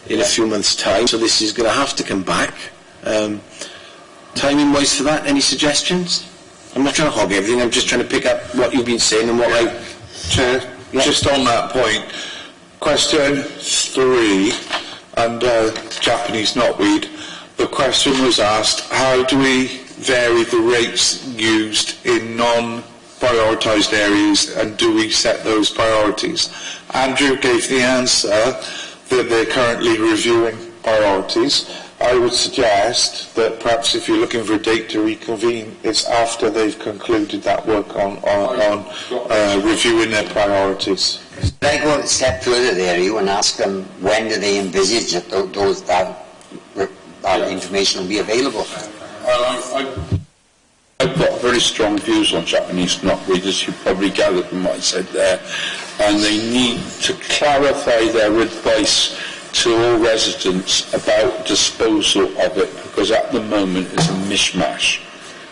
in a few months' time, so this is going to have to come back. Timing-wise for that, any suggestions? I'm not trying to hog everything, I'm just trying to pick up what you've been saying and what Chair, just on that point, question 3, under Japanese knotweed, the question was asked, how do we vary the rates used in non-prioritised areas, and do we set those priorities? Andrew gave the answer that they're currently reviewing priorities. I would suggest that perhaps if you're looking for a date to reconvene, it's after they've concluded that work on reviewing their priorities. Can I go a step further there, you, and ask them when do they envisage that information will be available? I've got very strong views on Japanese knotweed, as you probably gathered from what I said there, and they need to clarify their advice to all residents about disposal of it, because at the moment it's a mishmash.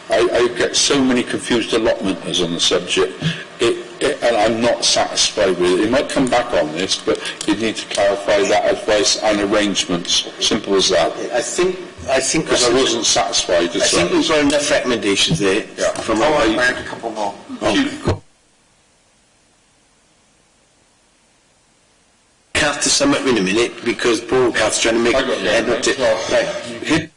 I get so many confused allotmenters on the subject, and I'm not satisfied with it. It might come back on this, but you need to clarify that advice and arrangements. Simple as that. I think because I wasn't satisfied. I think we've got enough recommendations there. From I had a couple more. sum up in a minute because Paul Cath's trying to make right.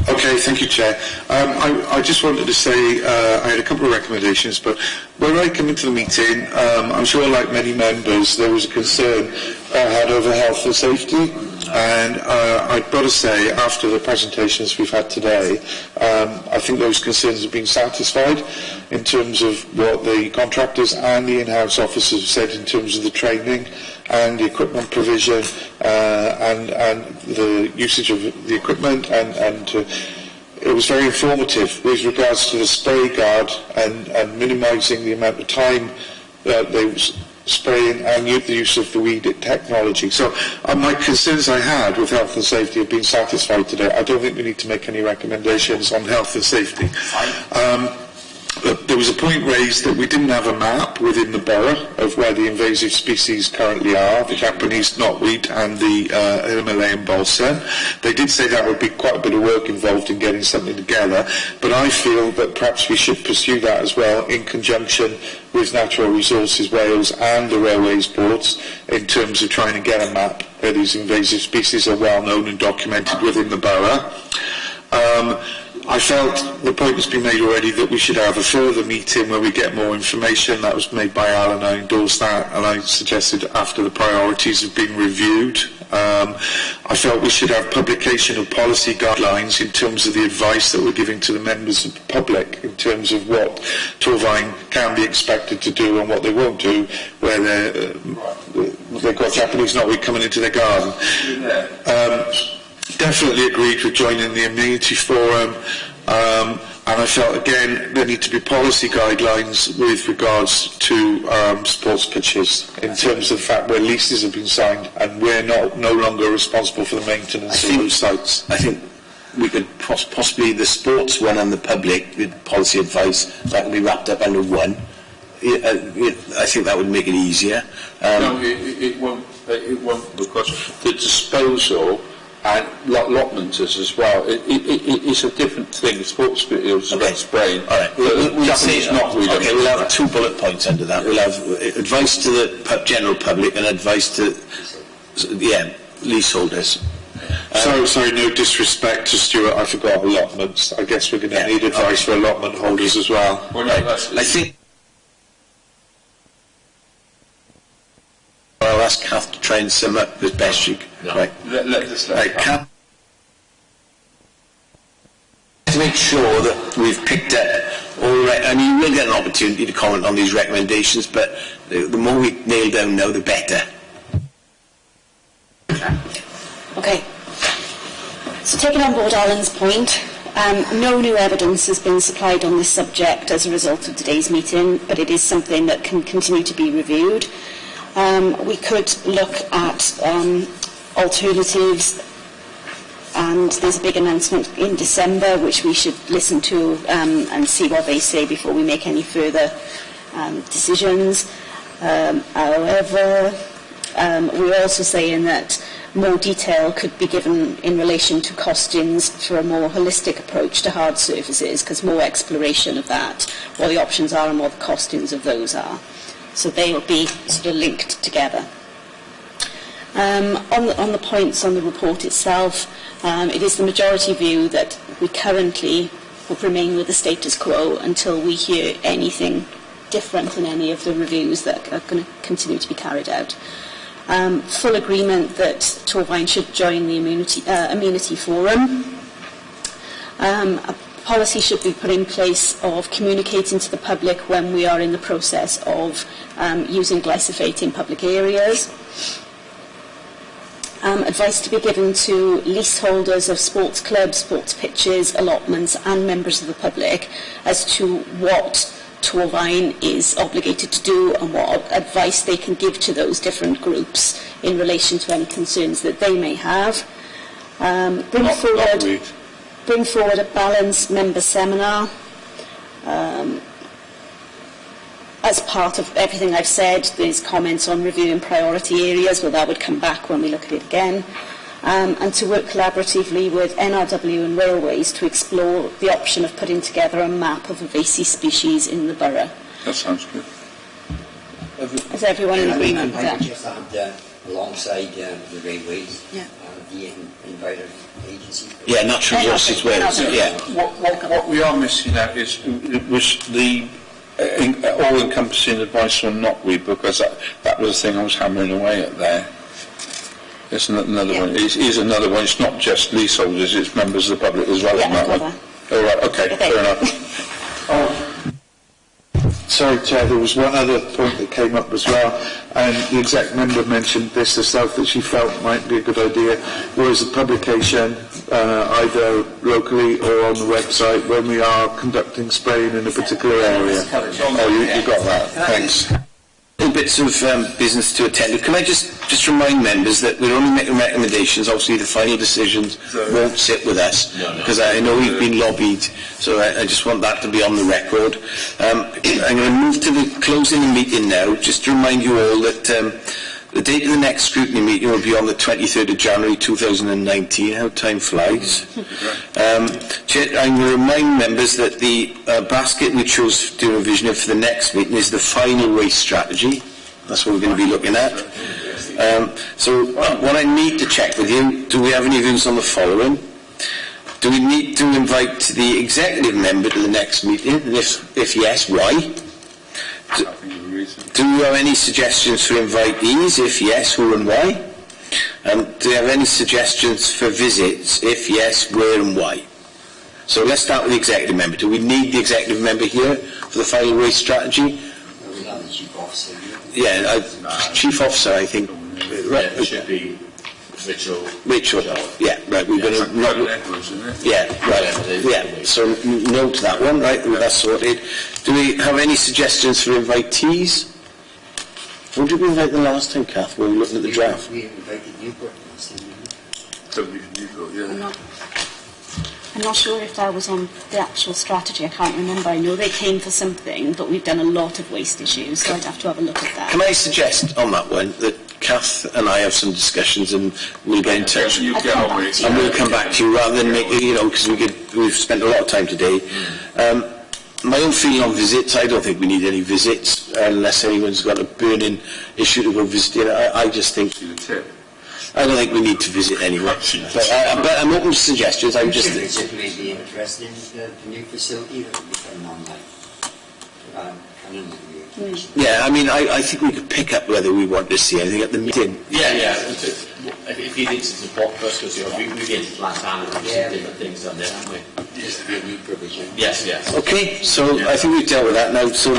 Okay, thank you, Chair. I just wanted to say I had a couple of recommendations, but when I come into the meeting, I'm sure like many members, there was a concern I had over health and safety, and I've got to say, after the presentations we've had today, I think those concerns have been satisfied in terms of what the contractors and the in-house officers have said in terms of the training and the equipment provision and the usage of the equipment, and it was very informative with regards to the spray guard and minimising the amount of time that they was spraying and the use of the weed technology. So my concerns I had with health and safety have been satisfied today. I don't think we need to make any recommendations on health and safety. There was a point raised that we didn't have a map within the borough of where the invasive species currently are, the Japanese knotweed and the Himalayan balsam. They did say that would be quite a bit of work involved in getting something together, but I feel that perhaps we should pursue that as well in conjunction with Natural Resources Wales and the Railways Boards in terms of trying to get a map where these invasive species are well known and documented within the borough. I felt the point has been made already that we should have a further meeting where we get more information. That was made by Alan, I endorsed that, and I suggested after the priorities have been reviewed. I felt we should have publication of policy guidelines in terms of the advice that we're giving to the members of the public in terms of what Torvine can be expected to do and what they won't do where they've got Japanese knotweed coming into their garden. Definitely agreed with joining the Amenity Forum, and I felt again there need to be policy guidelines with regards to sports pitches in terms of the fact where leases have been signed and we're no longer responsible for the maintenance of those sites. I think we could possibly the sports one and the public, the policy advice, that can be wrapped up under one. I think that would make it easier. No, it won't. It won't, because the disposal and allotments as well. It's a different thing. Sports fields about spraying. All right. We'll have 2 bullet points under that. We'll have advice to the general public and advice to leaseholders. Sorry, no disrespect to Stuart, I forgot allotments. I guess we're going to need advice for allotment holders as well. Well, no, I think I'll ask Kath to try and sum up as best she can. No. Right. Let Kath, to make sure that we've picked up all right. I mean, we'll get an opportunity to comment on these recommendations, but the more we nail down now, the better. Okay. So taking on board Alan's point, no new evidence has been supplied on this subject as a result of today's meeting, but it is something that can continue to be reviewed. We could look at alternatives, and there's a big announcement in December which we should listen to and see what they say before we make any further decisions. However, we're also saying that more detail could be given in relation to costings for a more holistic approach to hard surfaces, because more exploration of that, what the options are and what the costings of those are. So they will be sort of linked together. On the points on the report itself, it is the majority view that we currently will remain with the status quo until we hear anything different in any of the reviews that are going to continue to be carried out. Full agreement that Torvine should join the Amenity Forum. A policy should be put in place of communicating to the public when we are in the process of using glyphosate in public areas. Advice to be given to leaseholders of sports clubs, sports pitches, allotments and members of the public as to what Torvine is obligated to do and what advice they can give to those different groups in relation to any concerns that they may have. Bring forward a balanced member seminar. As part of everything I've said, there's comments on reviewing priority areas, well, that would come back when we look at it again. And to work collaboratively with NRW and Railways to explore the option of putting together a map of invasive species in the borough. That sounds good. Is everyone in agreement with I that? would just add, alongside the railways, Yeah. the environment agency. Yeah, Natural Resources Wales, yeah. What we are missing out is was the all-encompassing advice on knotweed, because that was the thing I was hammering away at there. It's another one. It is another one. It's not just leaseholders, it's members of the public as well. Yeah, All right, okay, fair enough. Sorry, Chair, there was one other point that came up as well, and the exec member mentioned this herself, that she felt might be a good idea, was a publication either locally or on the website when we are conducting spraying in a particular area. Oh, you got that. Thanks. Little bits of business to attend to. Can I just remind members that we're only making recommendations. Obviously, the final decisions won't sit with us, because I know we've been lobbied, so I just want that to be on the record. I'm going to move to the closing the meeting now, just to remind you all that the date of the next scrutiny meeting will be on the 23rd of January 2019. How time flies. I'm going to remind members that the basket we chose to envision for the next meeting is the final waste strategy. That's what we're going to be looking at. So what I need to check with you, do we have any views on the following? Do we need to invite the executive member to the next meeting? And if yes, why? Do you have any suggestions for invitees? If yes, who and why? Do you have any suggestions for visits? If yes, where and why? So let's start with the executive member. Do we need the executive member here for the final waste strategy? Yeah, chief officer, I think. Right, it should be Rachel. Yeah, right. We're going to not. Yeah, right. Yeah. So no to that one. Right, that's sorted. Do we have any suggestions for invitees? What did we invite the last time, Kath? When we were looking at the draft. We invited Newport last time. I'm not sure if that was on the actual strategy. I can't remember. I know they came for something, but we've done a lot of waste issues, so I'd have to have a look at that. Can I suggest on that one that Kath and I have some discussions and we'll get in touch and we'll come back to you rather than make, because we've spent a lot of time today. My own feeling on visits, I don't think we need any visits unless anyone's got a burning issue to go visiting. I just think I don't think we need to visit anyone. But I'm open to suggestions. I'm just. It may be interested in the new facility that will be coming online. Yeah, I mean, I think we could pick up whether we want to see anything at the meeting. Yeah. If he thinks it's important for us, because we did it last time and we've seen different things on there, haven't we? Just to be a new provision. Yes. Okay, so I think we've dealt with that now. So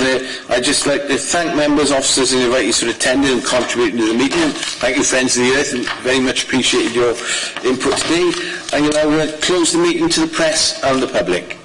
I'd just like to thank members, officers and invitees for attending and contributing to the meeting. Thank you, Friends of the Earth, and very much appreciated your input today. And now we're going to close the meeting to the press and the public.